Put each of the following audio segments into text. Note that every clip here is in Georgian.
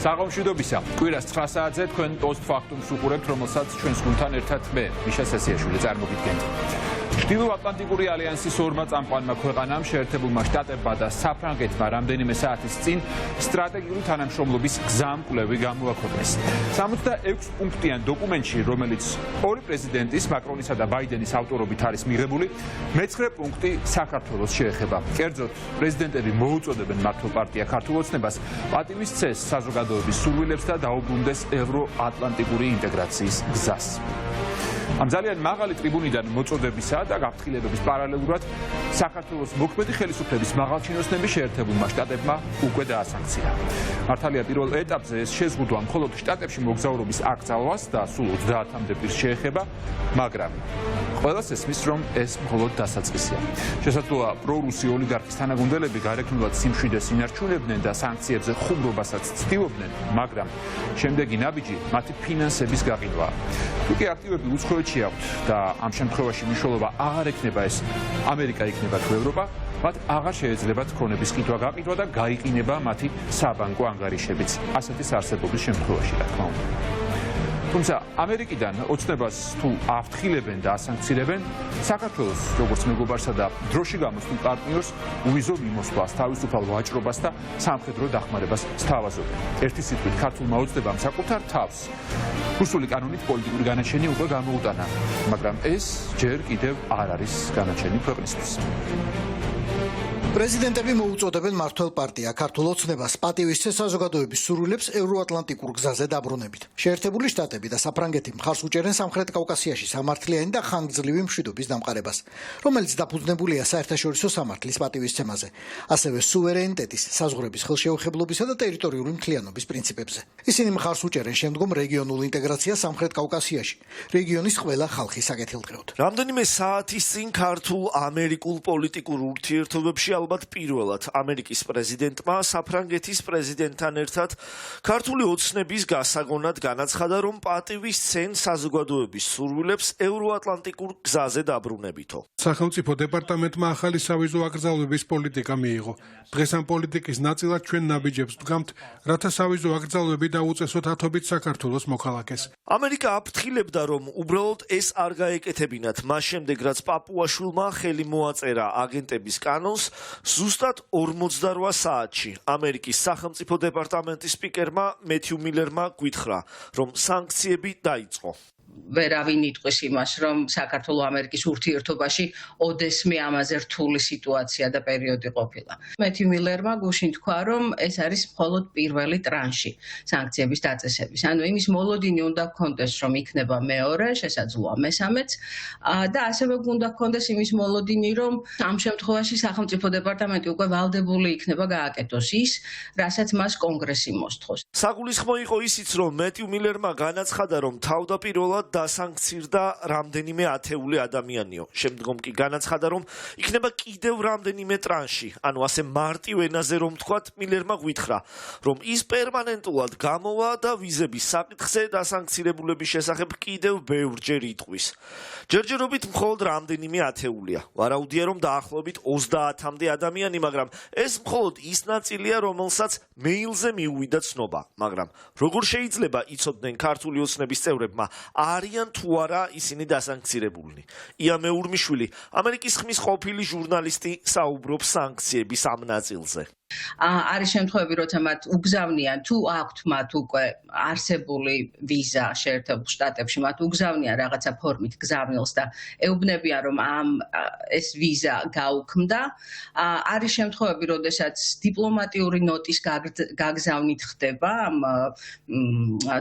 საღამოშვიდობისა. კვირას 9 საათზე თქვენ პოსტფაქტუმს უყურებთ, რომელსაც ჩვენს გუნდთან ერთად მე, მიშა სასიაშვილი წარმოგიდგენთ. ჩრდილო-ატლანტიკური ალიანსის ორმა წამყვანმა ქვეყანამ, შეერთებულმა შტატებმა და საფრანგეთმა რამდენიმე საათის წინ სტრატეგიული თანამშრომლობის გზამკვლევი გამოაქვეყნეს. 66 პუნქტიან დოკუმენტში, რომელიც ორი პრეზიდენტის, მაკრონისა და ბაიდენის ავტორობით არის მიღებული, მე-9 პუნქტი საქართველოს შეეხება. კერძოდ, პრეზიდენტები მოუწოდებენ მმართველ პარტია ქართულ ოცნებას პატივის წესს, საზოგადოების სურვილებს და დაუბრუნდეს ევროატლანტიკური ინტეგრაციის გზას. ამ ძალიან მაღალი ტრიბუნიდან მოწოდებისა და გაფრთხილებების პარალელურად საქართველოს მოქმედი ხელისუფლების მაღალჩინოსნები შეერთებულმა შტატებმა უკვე დაასანქცია. მართალია პირველ ეტაპზე ეს შეზღუდვა მხოლოდ შტატებში მოგზაურობის აკრძალვას და სულ 30-მდე პირს შეეხება, მაგრამ ყველას ესმის, რომ ეს მხოლოდ დასაწყისია. შესაძლოა პრორუსი ოლიგარქის თანაგუნდელები გარეგნულად სიმშვიდეს ინარჩუნებდნენ და სანქციებზე ხუმრობასაც ცდილობდნენ, მაგრამ შემდეგი ნაბიჯი მათი ფინანსების გაყიდვაა. თუკი აქტივები უცხოეთში აქვთ და ამ შემთხვევაში მნიშვნელობა აღარ ექნება ეს ამერიკა იქნება თუ ევროპა, მათ აღარ შეეძლებათ ქონების ყიდვა-გაყიდვა და გაიყინება მათი საბანკო ანგარიშებიც ასეთი არსებობის შემთხვევაში, რა თქმა უნდა. თუმცა ამერიკიდან ოცნებას თუ აფრთხილებენ და ასანქცირებენ, საქართველოს როგორც მეგობარსა და დროში გამოსულ პარტნიორს უვიზო მიმოსვლას, თავისუფალ ვაჭრობას და სამხედრო დახმარებას სთავაზობენ. ერთი სიტყვით, ქართულმა ოცნებამ საკუთარ თავს რუსული კანონით პოლიტიკური განაჩენი უკვე გამოუტანა, მაგრამ ეს ჯერ კიდევ არ არის განაჩენი ქვეყნისთვის. პრეზიდენტები მოუწოდებენ მმართველ პარტია ქართულ ოცნებას პატივის წესს საზოგადოების სურვილებს ევროატლანტიკურ გზაზე დაბრუნებით. შეერთებული შტატები და საფრანგეთი მხარს უჭერენ სამხრეთ კავკასიაში სამართლიანი და ხანგრძლივი მშვიდობის დამყარებას, რომელიც დაფუძნებულია საერთაშორისო სამართლის პატივისცემაზე, ასევე სუვერენიტეტის, საზღვრების ხელშეუხებლობისა და ტერიტორიული მთლიანობის პრინციპებზე. ისინი მხარს უჭერენ შემდგომ რეგიონულ ინტეგრაციას სამხრეთ კავკასიაში, რეგიონის ყველა ხალხის საკეთილდღეოდ. რამდენიმე საათის წინ ქართულ-ამერიკულ პოლიტიკურ ურთიერთობებში ალბათ პირველად ამერიკის პრეზიდენტმა საფრანგეთის პრეზიდენტთან ერთად ქართული ოცნების გასაგონად განაცხადა, რომ პატივის ცენ საზოგადოების სურვილებს ევროატლანტიკურ გზაზე დაბრუნებითო. სახელმწიფო დეპარტამენტმა ახალი სავიზო აკრძალვების პოლიტიკა მიიღო. დღეს ამ პოლიტიკის ნაწილად ჩვენ ნაბიჯებს ვდგამთ, რათა სავიზო აკრძალვები დაუწესოთ ათობით საქართველოს მოქალაქეს. ამერიკა აფრთხილებდა, რომ უბრალოდ ეს არ გაეკეთებინათ, მას შემდეგ რაც პაპუაშვილმა ხელი მოაწერა აგენტების კანონს, ზუსტად 48 საათში ამერიკის სახელმწიფო დეპარტამენტის სპიკერმა მეთიუ მილერმა გვითხრა, რომ სანქციები დაიწყო. ვერავინ იტყვის იმას, რომ საქართველო-ამერიკის ურთიერთობაში ოდესმე ამაზე რთული სიტუაცია და პერიოდი ყოფილა. მეთიუ მილერმა გუშინ თქვა, რომ ეს არის მხოლოდ პირველი ტრანში სანქციების დაწესების. ანუ იმის მოლოდინი უნდა გქონდეს, რომ იქნება მეორე, შესაძლოა მესამეც და ასევე უნდა გქონდეს იმის მოლოდინი, რომ ამ შემთხვევაში სახელმწიფო დეპარტამენტი უკვე ვალდებული იქნება გააკეთოს ის, რასაც მას კონგრესი მოსთხოვს. საგულისხმო იყო ისიც, რომ მეთიუ მილერმა განაცხადა, რომ თავდაპირველად დასანქცირდა რამდენიმე ათეული ადამიანიო. შემდგომ კი განაცხადა, რომ იქნება კიდევ რამდენიმე ტრანში, ანუ ასე მარტივ ენაზე რომ ვთქვათ, მილერმა გვითხრა, რომ ის პერმანენტულად გამოვა და ვიზების საკითხზე დასანქცირებულების შესახებ კიდევ ბევრჯერ იტყვის. ჯერჯერობით მხოლოდ რამდენიმე ათეულია. ვარაუდია, რომ დაახლოებით 30-მდე ადამიანი, მაგრამ ეს მხოლოდ ის ნაწილია, რომელსაც მეილზე მიუვიდა ცნობა. მაგრამ როგორ შეიძლება იცოდნენ ქართული ოცნების წევრებმა, არიან თუ არა ისინი დასანქცირებულნი. ია მეურმიშვილი, ამერიკის ხმის ყოფილი ჟურნალისტი, საუბრობს სანქციების ამ ნაწილზე. არის შემთხვევები, როცა მათ უგზავნიან, თუ აქვთ მათ უკვე არსებული ვიზა შეერთებულ შტატებში, მათ უგზავნიან რაღაცა ფორმით გზავნილს და ეუბნებიან, რომ ეს ვიზა გაუქმდა. არის შემთხვევები, როდესაც დიპლომატიური ნოტის გაგზავნით ხდება ამ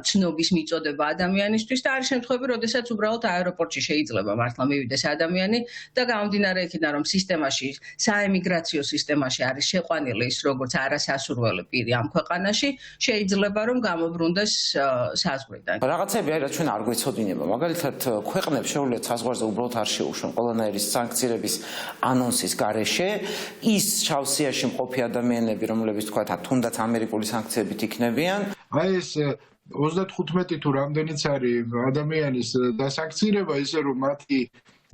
ცნობის მიწოდება ადამიანისთვის და არის შემთხვევები, როდესაც უბრალოდ აეროპორტში შეიძლება მართლა მივიდეს ადამიანი და გამომდინარე იქიდან, რომ სისტემაში, საემიგრაციო სისტემაში არის შეყვანილი როგორც არასასურველი პირი ამ ქვეყანაში, შეიძლება რომ გამობრუნდეს საზღვრიდან. რაღაცები არის, რაც ჩვენ არ გვეცოდინება. მაგალითად, ქვეყნებს შეუძლიათ საზღვარზე უბრალოდ არ შეუშვან ყველანაირი სანქციების ანონსის გარეშე ის შავსიაში მყოფი ადამიანები, რომლებიც თქვა თუნდაც ამერიკული სანქციებით იქნებიან. აი ეს 35 თუ რამდენიც არის ადამიანის დასანქცირება, ისე რომ მათი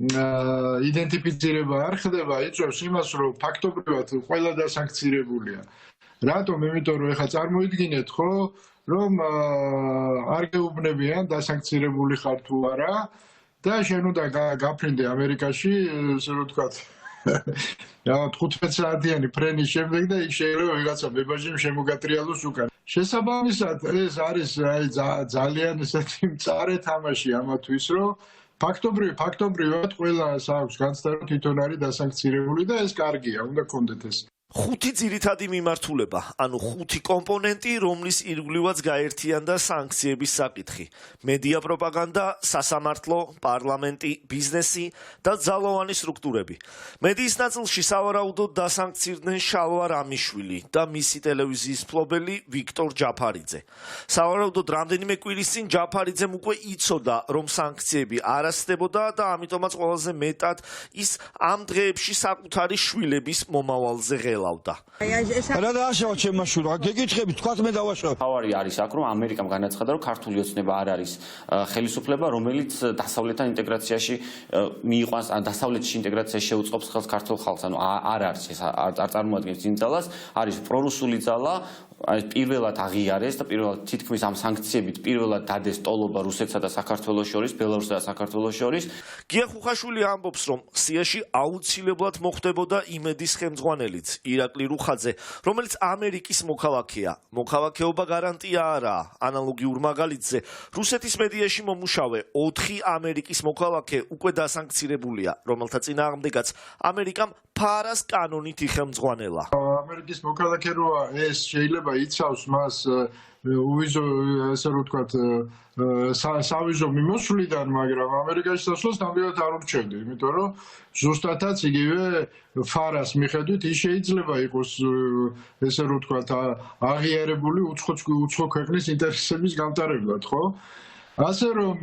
იდენტიფიცირება არ ხდება, იწვევს იმას, რომ ფაქტობრივად ყველა დასანქცირებულია. რატომ? იმიტომ რომ ეხლა წარმოიდგინეთ, ხო, რომ არ გეუბნებიან დასანქცირებული ხარ თუ არა და შენ უნდა გაფრინდე ამერიკაში, ესე რომ ვთქვათ, 15 საათიანი ფრენის შემდეგ და იქ შეიძლება ვიღაცა ბებაჟიმ შემოგატრიალოს უკან. შესაბამისად, ეს არის ძალიან ესეთი მწარე თამაში ამათვის, რომ ფაქტობრივად ყველას აქვს განცდა, რომ თვითონ არის დასანქცირებული და ეს კარგია, უნდა გქონდეთ ეს. 5 ძირითადი მიმართულება, ანუ 5 კომპონენტი, რომლის ირგვლივაც გაერთიანდა სანქციების საკითხი. მედია პროპაგანდა, სასამართლო, პარლამენტი, ბიზნესი და ძალოვანი სტრუქტურები. მედიის ნაწილში სავარაუდოდ დასანქცირდნენ შალვა რამიშვილი და მისი ტელევიზიის მფლობელი ვიქტორ ჯაფარიძე. სავარაუდოდ რამდენიმე კვირის წინ ჯაფარიძემ უკვე იცოდა, რომ სანქციები არ ასწდებოდა და ამიტომაც ყველაზე მეტად ის ამ დღეებში საკუთარი შვილების მომავალზე ღელავდა. რა დააშავა ჩემმა შვილმა? გეკითხები, თქვათ მე დავაშავ. თავარი არის აქ, რომ ამერიკამ განაცხადა, რომ ქართული ოცნება არ არის ხელისუფლება, რომელიც დასავლეთთან ინტეგრაციაში მიიყვანს, ან დასავლეთში ინტეგრაციაში შეუწყობს ხელს ქართულ ხალხს, ანუ არ არის ეს, არ წარმოადგენს იმ ძალას, არის პრორუსული ძალა, პირველად აღიარეს და პირველად თითქმის ამ სანქციებით პირველად დადეს ტოლობა რუსეთსა და საქართველოს შორის, ბელარუსსა და საქართველოს შორის. გია ხუხაშვილი ამბობს, რომ სიაში აუცილებლად მოხდებოდა იმედის ხელმძღვანელიც, ირაკლი რუხაძე, რომელიც ამერიკის მოქალაქეა. მოქალაქეობა გარანტია არაა. ანალოგიურ მაგალითზე, რუსეთის მედიაში მომუშავე 4 ამერიკის მოქალაქე უკვე დასანქცირებულია, რომელთა წინააღმდეგაც ამერიკამ ფარას კანონით იხელმძღვანელა. ამერიკის მოქალაქე როა ეს შეიძლება იცავს მას უვიზო, ესე რომ ვთქვათ, სავიზო მიმოსვლიდან, მაგრამ ამერიკაში დასვლას ნამდვილად არ ურჩევდი, იმიტომ რომ ზუსტადაც იგივე ფარას მიხედვით ის შეიძლება იყოს, ესე რომ ვთქვათ, აღიარებული უცხო ქვეყნის ინტერესების გამტარებლად, ხო? ასე რომ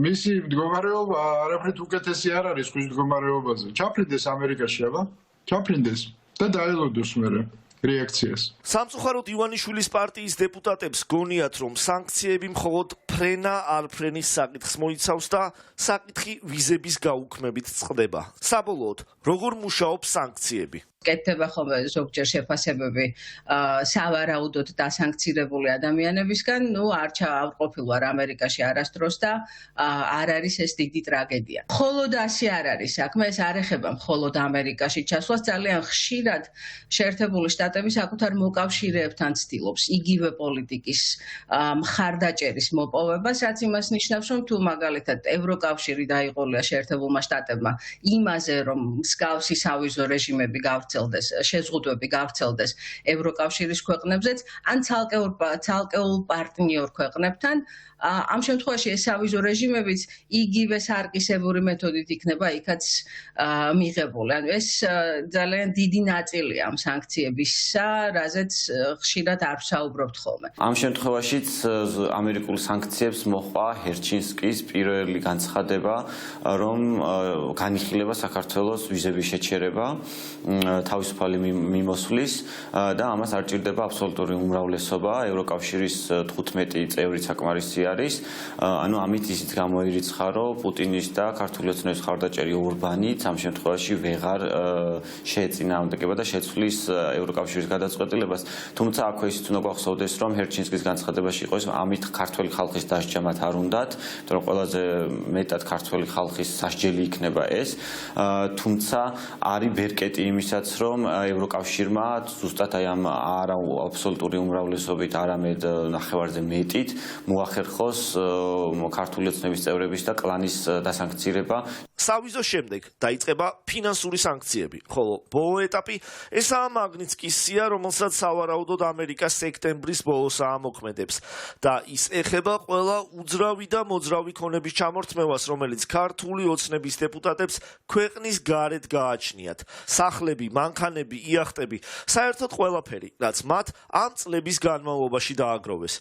მისი მდგომარეობა არაფრით უკეთესი არ არის ხვის მდგომარეობაზე. ჩაფრინდეს ამერიკაში, აბა? ჩაფრინდეს და დაელოდოს მერე რეაქციას. სამწუხაროდ ივანიშვილის პარტიის დეპუტატებს გონიათ, რომ სანქციები მხოლოდ ფრენა არ ფრენის საკითხს მოიცავს და საკითხი ვიზების გაუქმებით წყდება. საბოლოოდ, როგორ მუშაობს სანქციები? კეთდება ხოლმე ზოგჯერ შეფასებები სავარაუდოდ დასანქცირებული ადამიანებისგან, არ ყოფილვარ ამერიკაში არასდროს და არ არის ეს დიდი ტრაგედია. მხოლოდ ასე არ არის საქმე, ეს არ ეხება მხოლოდ ამერიკაში ჩასვლას, ძალიან ხშირად შეერთებული შტატები საკუთარ მოკავშირეებთან ცდილობს იგივე პოლიტიკის მხარდაჭერის მოპოვებას, რაც იმას ნიშნავს, რომ თუ მაგალითად ევროკავშირი დაიყოლია შეერთებულმა შტატებმა იმაზე, რომ მსგავსი სავიზო რეჟიმები შეზღუდვები გავრცელდეს ევროკავშირის ქვეყნებზეც, ან ცალკეულ პარტნიორ ქვეყნებთან, ამ შემთხვევაში ეს სავიზო რეჟიმებიც იგივე სარკისებური მეთოდით იქნება იქაც მიღებული. ანუ ეს ძალიან დიდი ნაწილია ამ სანქციებისა, რაზეც ხშირად არ ვსაუბრობთ ხოლმე. ამ შემთხვევაშიც ამერიკულ სანქციებს მოჰყვა ჰერჩინსკის პირველი განცხადება, რომ განიხილება საქართველოს ვიზების შეჩერება თავისუფალი მიმოსვლის და ამას არ ჭირდება აბსოლუტური უმრავლესობა. ევროკავშირის 15 წევრი საკმარისი არის. ანუ ამით ისიც გამოირიცხა, რომ პუტინის და ქართული ოცნების მხარდაჭერი ორბანიც ამ შემთხვევაში ვეღარ შეეწინააღმდეგება და შეცვლის ევროკავშირის გადაწყვეტილებას. თუმცა აქვე ისიც უნდა გვახსოვდეს, რომ ჰერჩინსკის განცხადებაში იყო ის, ამით ქართველი ხალხის დასჯა მათ არ უნდათ, იმიტომ რომ ყველაზე მეტად ქართველი ხალხის სასჯელი იქნება ეს. თუმცა არის ბერკეტი იმისაც, რომ ევროკავშირმა ზუსტად აი ამ არა აბსოლუტური უმრავლესობით, არამედ ნახევარზე მეტით მოახერხოს ქართული ოცნების წევრების და კლანის დასანქცირება. სავიზოს შემდეგ დაიწყება ფინანსური სანქციები, ხოლო ბოლო ეტაპი ესაა მაგნიცკის სია, რომელსაც სავარაუდოდ ამერიკა სექტემბრის ბოლოს ამოქმედებს და ის ეხება ყველა უძრავი და მოძრავი ქონების ჩამორთმევას, რომელიც ქართული ოცნების დეპუტატებს ქვეყნის გარეთ გააჩნიათ. სახლები, მანქანები, იახტები, საერთოდ ყველაფერი, რაც მათ ამ წლების განმავლობაში დააგროვეს.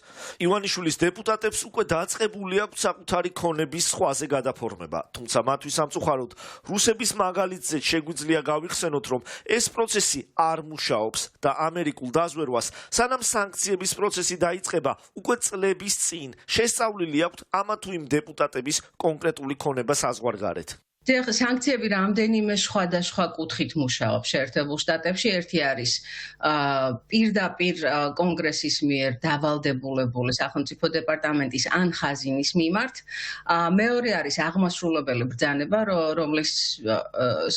ივანიშვილის დეპუტატებს უკვე დაწყებული აქვს საკუთარი ქონების სხვაზე გადაფორმება, თუმცა მათთვის სამწუხაროდ რუსების მაგალითზე შეგვიძლია გავიხსენოთ, რომ ეს პროცესი არ მუშაობს და ამერიკულ დაზვერვას, სანამ სანქციების პროცესი დაიწყება, უკვე წლების წინ შესწავლილი აქვთ ამა თუ იმ დეპუტატების კონკრეტული ქონება საზღვარგარეთ. სანქციები რამდენიმე სხვადასხვა კუთხით მუშაობს შეერთებულ შტატებში. ერთი არის პირდაპირ კონგრესის მიერ დავალდებულებული სახელმწიფო დეპარტამენტის ან ხაზინის მიმართ. მეორე არის აღმასრულებელი ბრძანება, რომლის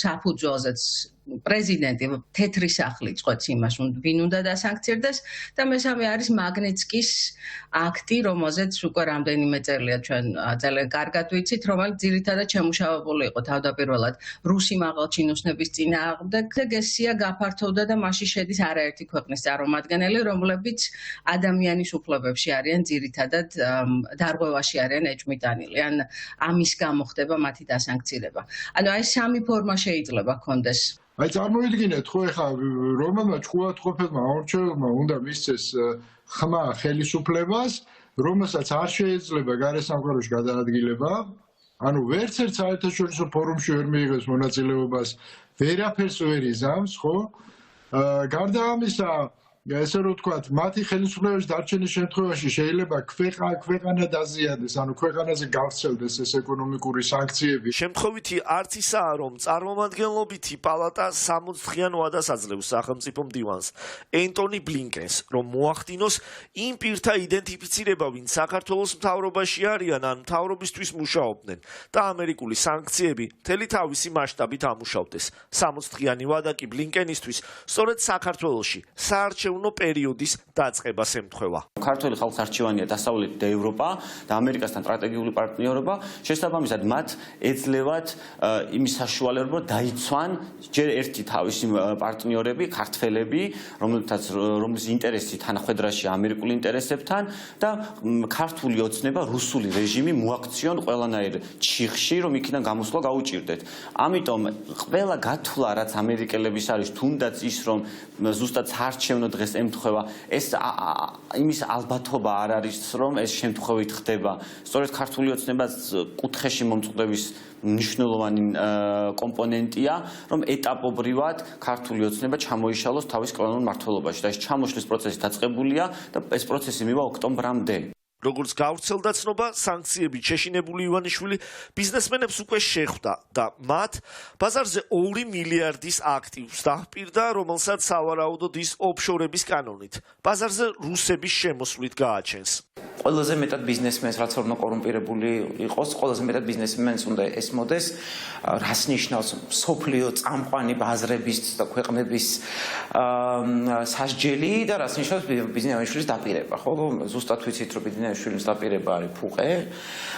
საფუძველზეც პრეზიდენტი თეთრი სახლი წყვეტს იმას, ვინ უნდა დასანქცირდეს და მესამე არის მაგნიტსკის აქტი, რომელზეც უკვე რამდენიმე წელია ჩვენ ძალიან კარგად ვიცით, რომელიც ძირითადად შემუშავებული იყო თავდაპირველად რუსი მაღალჩინოსნების წინააღმდეგ. გესია გაფართოვდა და მასში შედის არაერთი ქვეყნის წარმომადგენელი, რომლებიც ადამიანის უფლებებში არიან ძირითადად დარღვევაში არიან ეჭვმიტანილი. ან ამის გამო ხდება მათი დასანქცირება. ანუ აი სამი ფორმა შეიძლება ჰქონდეს. აი წარმოიდგინეთ ხო ეხლა რომელმა ჭკუათყოფელმა აორჩეულმა უნდა მისცეს ხმა ხელისუფლებას, რომელსაც არ შეიძლება გარესამყაროში გადაადგილება, ანუ ვერც ერთ საერთაშორისო ფორუმში ვერ მიიღებს მონაწილეობას, ვერაფერს ვერ იზამს, ხო? გარდა ამისა, ესე რომ ვთქვათ, მათი ხელისუფლების დარჩენის შემთხვევაში შეიძლება ქვეყანა დაზიანდეს, ანუ ქვეყანაზე გავრცელდეს ეს ეკონომიკური სანქციები. შემთხვევითი არც ისაა, რომ წარმომადგენლობითი პალატა 60 დღიან ვადას აძლევს სახელმწიფო მდივანს ენტონი ბლინკენს, რომ მოახდინოს იმ პირთა იდენტიფიცირება, ვინც საქართველოს მთავრობაში არიან ან მთავრობისთვის მუშაობდნენ და ამერიკული სანქციები მთელი თავისი მასშტაბით ამუშავდეს. 60 დღიანი ვადა კი ბლინკენისთვის სწორედ საქართველოში საარჩევნო პერიოდის დაწყებას ემთხვევა. ქართული ხალხის არჩევანია დასავლეთი და ევროპა და ამერიკასთან სტრატეგიული პარტნიორობა, შესაბამისად მათ ეძლევათ იმის საშუალება დაიცვან ჯერ ერთი თავისი პარტნიორები, ქართველები, რომლის ინტერესი თანახვედრაში ამერიკული ინტერესებთან და ქართული ოცნება რუსული რეჟიმი მოაქციონ ყველანაირ ჩიხში, რომ იქიდან გამოსვლა გაუჭირდეთ. ამიტომ ყველა გათვლა, რაც ამერიკელების არის, თუნდაც ის, რომ ზუსტად საარჩევნო დღეს ემთხვევა, ეს იმის ალბათობა არ არის, რომ ეს შემთხვევით ხდება. სწორედ ქართული ოცნებას კუთხეში მომწყდების მნიშვნელოვანი კომპონენტია, რომ ეტაპობრივად ქართული ოცნება ჩამოიშალოს თავის კანონურ მმართველობაში და ეს ჩამოშლის პროცესი დაწყებულია და ეს პროცესი მივა ოქტომბრამდე. როგორც გავრცელდა ცნობა, სანქციებით შეშინებული ივანიშვილი ბიზნესმენებს უკვე შეხვდა და მათ ბაზარზე 2 მილიარდის აქტივს დაჰპირდა, რომელსაც სავარაუდოდ ის ოფშორების კანონით ბაზარზე რუსების შემოსვლით გააჩენს. ყველაზე მეტად ბიზნესმენს, რაც უნდა კორუმპირებული იყოს, ყველაზე მეტად ბიზნესმენს უნდა ესმოდეს, რას ნიშნავს სოფლიო წამყვანი ბაზრების და ქვეყნების სასჯელი და რას ნიშნავს ბიზნესმენის დაპირება, ხო? ზუსტად ვიცით, რომ ბიზნესმენის დაპირება არის ფუყე,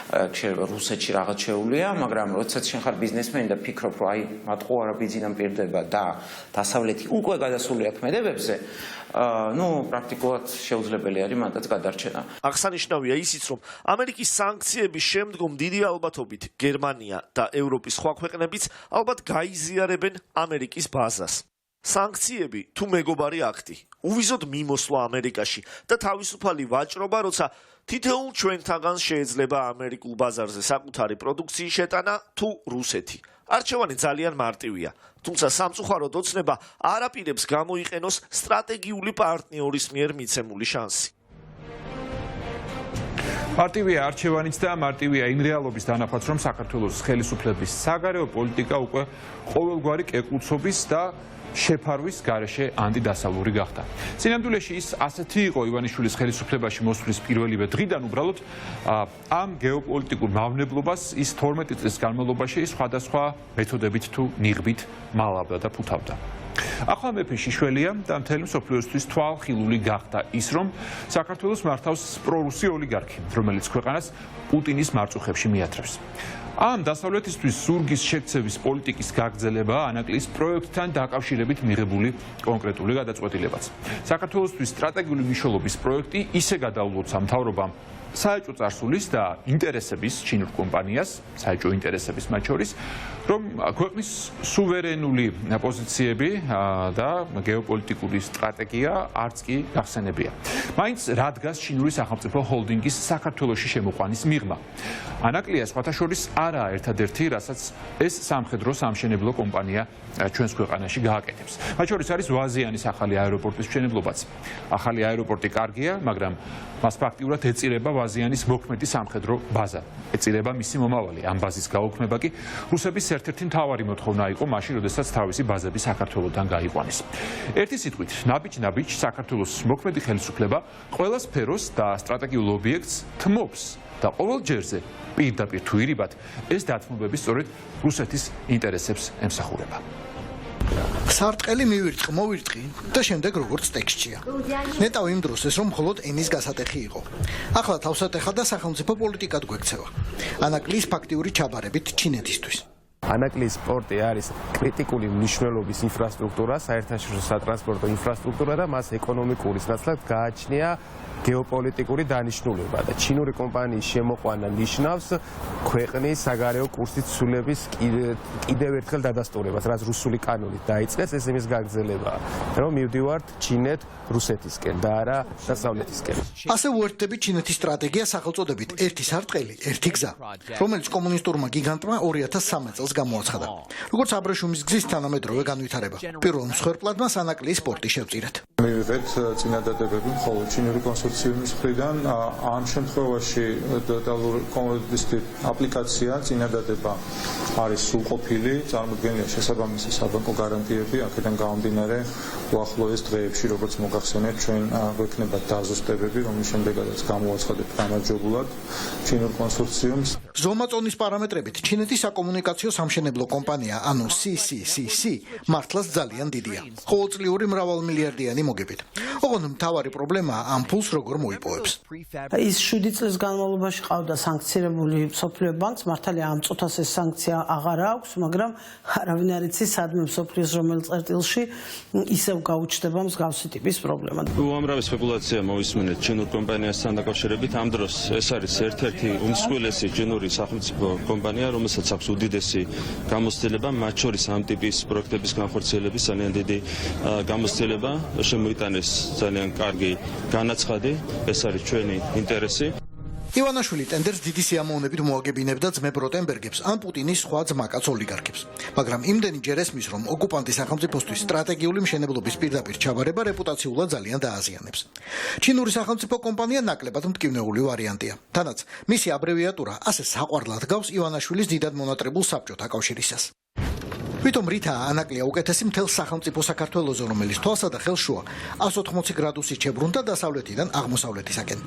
შეიძლება რუსეთში რაღაც შეუულია, მაგრამ როდესაც შენ ხარ ბიზნესმენი და ფიქრობ, რომ აი მათ ხო არა ბიზნესიდან პირდება და დასავლეთი უკვე გადასულია ქმედებებზე, პრაქტიკულად შეუძლებელი არის მანდაც გადარჩენა. აღსანიშნავია ისიც, რომ ამერიკის სანქციების შემდგომ დიდი ალბათობით გერმანია და ევროპის სხვა ქვეყნებიც ალბათ გაიზიარებენ ამერიკის ბაზას. სანქციები თუ მეგობარი აქტი, უვიზოდ მიმოსვლა ამერიკაში და თავისუფალი ვაჭრობა, როცა თითოეულ ჩვენთაგან შეიძლება ამერიკულ ბაზარზე საკუთარი პროდუქციის შეტანა თუ რუსეთი. არჩევანი ძალიან მარტივია, თუმცა სამწუხაროდ ოცნება არ აპირებს გამოიყენოს სტრატეგიული პარტნიორის მიერ მიცემული შანსი. მარტივია არჩევანიც და მარტივია იმ რეალობის დანახვაც, რომ საქართველოს ხელისუფლების საგარეო პოლიტიკა უკვე ყოველგვარი კეკლუცობის და შეფარვის გარეშე ანტიდასავლური გახდა. სინამდვილეში ის ასეთი იყო ივანიშვილის ხელისუფლებაში მოსვლის პირველივე დღიდან, უბრალოდ ამ გეოპოლიტიკურ მავნებლობას ის 12 წლის განმავლობაში სხვადასხვა მეთოდებით თუ ნიღბით მალავდა და ფუთავდა. ახლა მეფე შიშველია და მთელი მსოფლიოსთვის თვალხილული გახდა ის, რომ საქართველოს მართავს პრორუსი ოლიგარქი, რომელიც ქვეყანას პუტინის მარწუხებში მიათრევს. ამ დასავლეთისთვის ზურგის შექცევის პოლიტიკის გაგრძელება ანაკლის პროექტთან დაკავშირებით მიღებული კონკრეტული გადაწყვეტილებაც. საქართველოსთვის სტრატეგიული მნიშვნელობის პროექტი ისე გადაულოცა მთავრობამ საეჭვო წარსულის და ინტერესების ჩინურ კომპანიას, საეჭვო ინტერესების მათ შორის, რომ ქვეყნის სუვერენული პოზიციები და გეოპოლიტიკური სტრატეგია არც კი გახსენებია. მაინც რადგას ჩინური სახელმწიფო ჰოლდინგის საქართველოში შემოყვანის მიღმა. ანაკლია სხვათა შორის არაა ერთადერთი, რასაც ეს სამხედრო სამშენებლო კომპანია ჩვენს ქვეყანაში გააკეთებს. მათ შორის არის ვაზიანის ახალი აეროპორტის მშენებლობაც. ახალი აეროპორტი კარგია, მაგრამ მას ფაქტიურად ეწირება ვაზიანის მოქმედი სამხედრო ბაზა. ეწირება მისი მომავალი. ამ ბაზის გაუქმება კი რუსების ერთ-ერთი მთავარი მოთხოვნა იყო მაშინ, როდესაც თავისი ბაზები საქართველოსთან გაიყვანეს. ერთი სიტყვით, ნაბიჯ-ნაბიჯ საქართველოს მოქმედი ხელისუფლება ყველა სფეროს და სტრატეგიულ ობიექტს თმობს და ყოველ ჯერზე პირდაპირ თუ ირიბად ეს დათმობები სწორედ რუსეთის ინტერესებს ემსახურება. სარტყელი მივირტყი, მოვირტყი და შემდეგ როგორც ტექსტია. ნეტავ იმ დროს ეს რომ მხოლოდ ენის გასატეხი იყო. ახლა თავსატეხა და სახელმწიფო პოლიტიკად გვექცევა. ანაკლის ფაქტიური ჩაბარებით ჩინეთისთვის. ანაკლის პორტი არის კრიტიკული მნიშვნელობის ინფრასტრუქტურა, საერთაშორისო სატრანსპორტო ინფრასტრუქტურა და მას ეკონომიკური ნაცვლად გააჩნია გეოპოლიტიკური დანიშნულება და ჩინური კომპანიის შემოყვანა ნიშნავს ქვეყნის საგარეო კურსის ცვლილების კიდევ ერთხელ დადასტურებას, რაც რუსული კანონით დაიწყეს, ეს იმის გაგრძელებაა, რომ მივდივართ ჩინეთ რუსეთისკენ და არა დასავლეთისკენ. ასე უერთდებით ჩინეთის სტრატეგია სახელწოდებით ერთი სარტყელი, ერთი გზა, რომელიც კომუნისტურმა გიგანტმა 2013 წელს გამოაცხადა. როგორც აბრეშუმის გზის თანამედროვე განვითარება. პირველ მსხვერპლად მას ანაკლის პორტი შევწირეთ. მივიღეთ წინადადებები მხოლოდ ჩინური კონსორციუმის მხრიდან. ამ შემთხვევაში დეტალური აპლიკაცია წინადადება არის სრულყოფილი, წარმოდგენილია შესაბამისი საბანკო გარანტიები, აქედან გამომდინარე უახლოეს დღეებში, როგორც მოგახსენეთ, ჩვენ გვექნება დაზუსტებები, რომლის შემდეგაც გამოაცხადებთ გამარჯვებულად ჩინურ კონსორციუმს. ზომაწონის პარამეტრებით ჩინეთის საკომუნიკაციო სამშენებლო კომპანია, ანუ CCCC, მართლაც ძალიან დიდია. ყოველწლიური მრავალმილიარდიანი მოგებით. ოღონდ მთავარი პრობლემაა ამ ფულს როგორ მოიპოვებს. ის 7 წლის განმავლობაში ყავდა სანქცირებული მსოფლიო ბანკს, მართალია ამ წუთას ეს სანქცია აღარ აქვს, მაგრამ არავინ არ იცის სადმე მსოფლიოს რომელ წერტილში ისევ გაუჩნდება მსგავსი ტიპის პრობლემა. უამრავი სპეკულაცია მოვისმენთ ჩინურ კომპანიასთან დაკავშირებით. ამ დროს ეს არის ერთ-ერთი უმსხვილესი ჩინური სახელმწიფო კომპანია, რომელსაც აქვს უდიდესი გამოცდილება, მათ შორის ამ ტიპის პროექტების განხორციელების ძალიან დიდი გამოცდილება. შემოიტანეს ძალიან კარგი განაცხადი, ეს არის ჩვენი ინტერესი. ივანაშვილი ტენდერს დიდი სიამოვნებით მოაგებინებდა ძმებ როტენბერგებს ან პუტინის სხვა ძმაკაც ოლიგარქებს. მაგრამ იმდენიჯერ ესმის, რომ ოკუპანტის სახელმწიფოსთვის სტრატეგიული მშენებლობის პირდაპირ ჩაბარება რეპუტაციულად ძალიან დააზიანებს. ჩინური სახელმწიფო კომპანია ნაკლებად მტკივნეული ვარიანტია. თანაც მისი აბრევიატურა ასე საყვარლად გავს ივანაშვილის დიდად მონატრებულ საბჭოთა კავშირისას. თვითონ რითაა ანაკლია უკეთესი მთელ სახელმწიფო საქართველოზე, რომელიც თვალსა და ხელშუა 180 გრადუსით შებრუნდა დასავლეთიდან აღმოსავლეთისაკენ.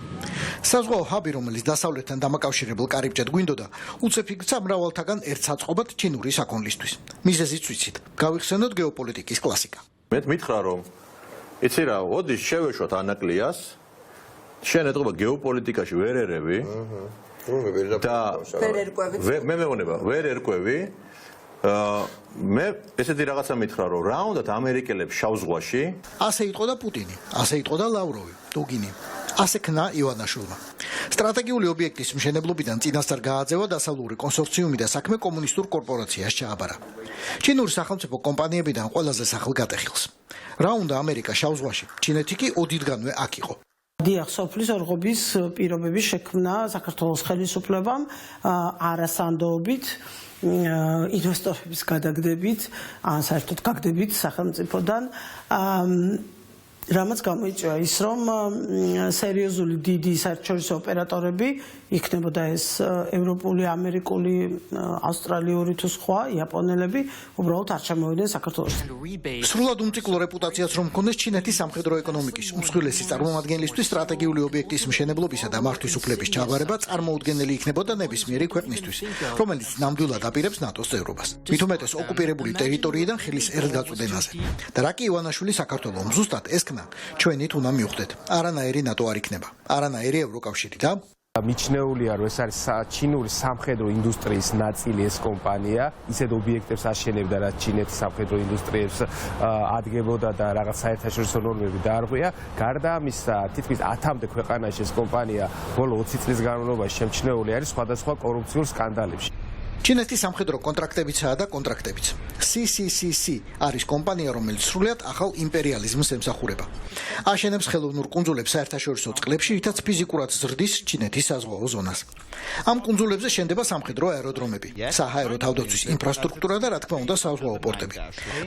საზღვაო ჰაბი, რომელიც დასავლეთთან დამაკავშირებელ კარიბჭედ გვინდოდა, უცებ იქცა მრავალთაგან ერთ საწყობად ჩინური საქონლისთვის. მიზეზიც ვიცით, გავიხსენოთ გეოპოლიტიკის კლასიკა. მე მითხრა რომ იცი რა, ოდი შევეშვათ ანაკლიას, შენ ეთყობა გეოპოლიტიკაში ვერ ერევი და მე მეუბნება ვერ ერკვევი. მე ესეთი რაღაცა მითხრა რომ რა უნდათ ამერიკელებს შავ ზღვაში. ასე იყო და პუტინი, ასე იყო და ლავროვი, დუგინი. ასე ქნა ივანაშვილმა. სტრატეგიული ობიექტის მშენებლობიდან წინასწარ გააძევა დასავლური კონსორციუმი და საქმე კომუნისტურ კორპორაციას ჩააბარა. ჩინური სახელმწიფო კომპანიებიდან ყველაზე სახელგატეხილს. რა უნდა ამერიკა შავ ზღვაში, ჩინეთი კი ოდითგანვე აქ იყო. დიახ, სოფლის ორღობის პირობების შექმნა საქართველოს ხელისუფლებამ არასანდოობით ინვესტორების გადაგდებით, ან საერთოდ გაგდებით სახელმწიფოდან, რამაც გამოიწვია ის, რომ სერიოზული დიდი საერთაშორისო ოპერატორები, იქნებოდა ეს ევროპული, ამერიკული, ავსტრალიური თუ სხვა, იაპონელები, უბრალოდ არ ჩამოვიდნენ საქართველოში. სრულად უმციკლო რეპუტაციაც რომ ჰქონდეს ჩინეთის სამხედრო ეკონომიკის უმსხვილესი წარმომადგენლისთვის სტრატეგიული ობიექტის მშენებლობისა და მართვის უფლების ჩაბარება წარმოუდგენელი იქნებოდა ნებისმიერი ქვეყნისთვის, რომელიც ნამდვილად აპირებს ნატოს წევრობას. მით უმეტეს ოკუპირებული ტერიტორიიდან ხელის ერთგაწვდენაზე. და რა კი ივანაშვილი საქართველოს ზუსტად ეს ქნა ჩვენით უნდა მივხვდეთ. არანაირი ნატო არ იქნება, არანაირი ევროკავშირი და მიჩნეულია, რომ ეს არის ჩინური სამხედრო ინდუსტრიის ნაწილი ეს კომპანია, ისეთ ობიექტებს აშენებდა, რაც ჩინეთის სამხედრო ინდუსტრიებს ადგენდა და რაღაც საერთაშორისო ნორმები დაარღვია. გარდა ამისა, თითქმის 10-მდე ქვეყანაში ეს კომპანია ბოლო 20 წლის განმავლობაში შემჩნეული არის სხვადასხვა კორუფციულ სკანდალებში. ჩინეთის სამხედრო კონტრაქტებიცაა და კონტრაქტებიც. CCCC არის კომპანია, რომელიც სრულად ახალ იმპერიალიზმს ემსახურება. აშენებს ხელოვნურ კუნძულებს საერთაშორისო წყლებში, რითაც ფიზიკურად ზრდის ჩინეთის საზღვაო ზონას. ამ კუნძულებზე შენდება სამხედრო აეროდრომები, საჰაერო თავდაცვის ინფრასტრუქტურა და რა თქმა უნდა საზღვაო პორტები.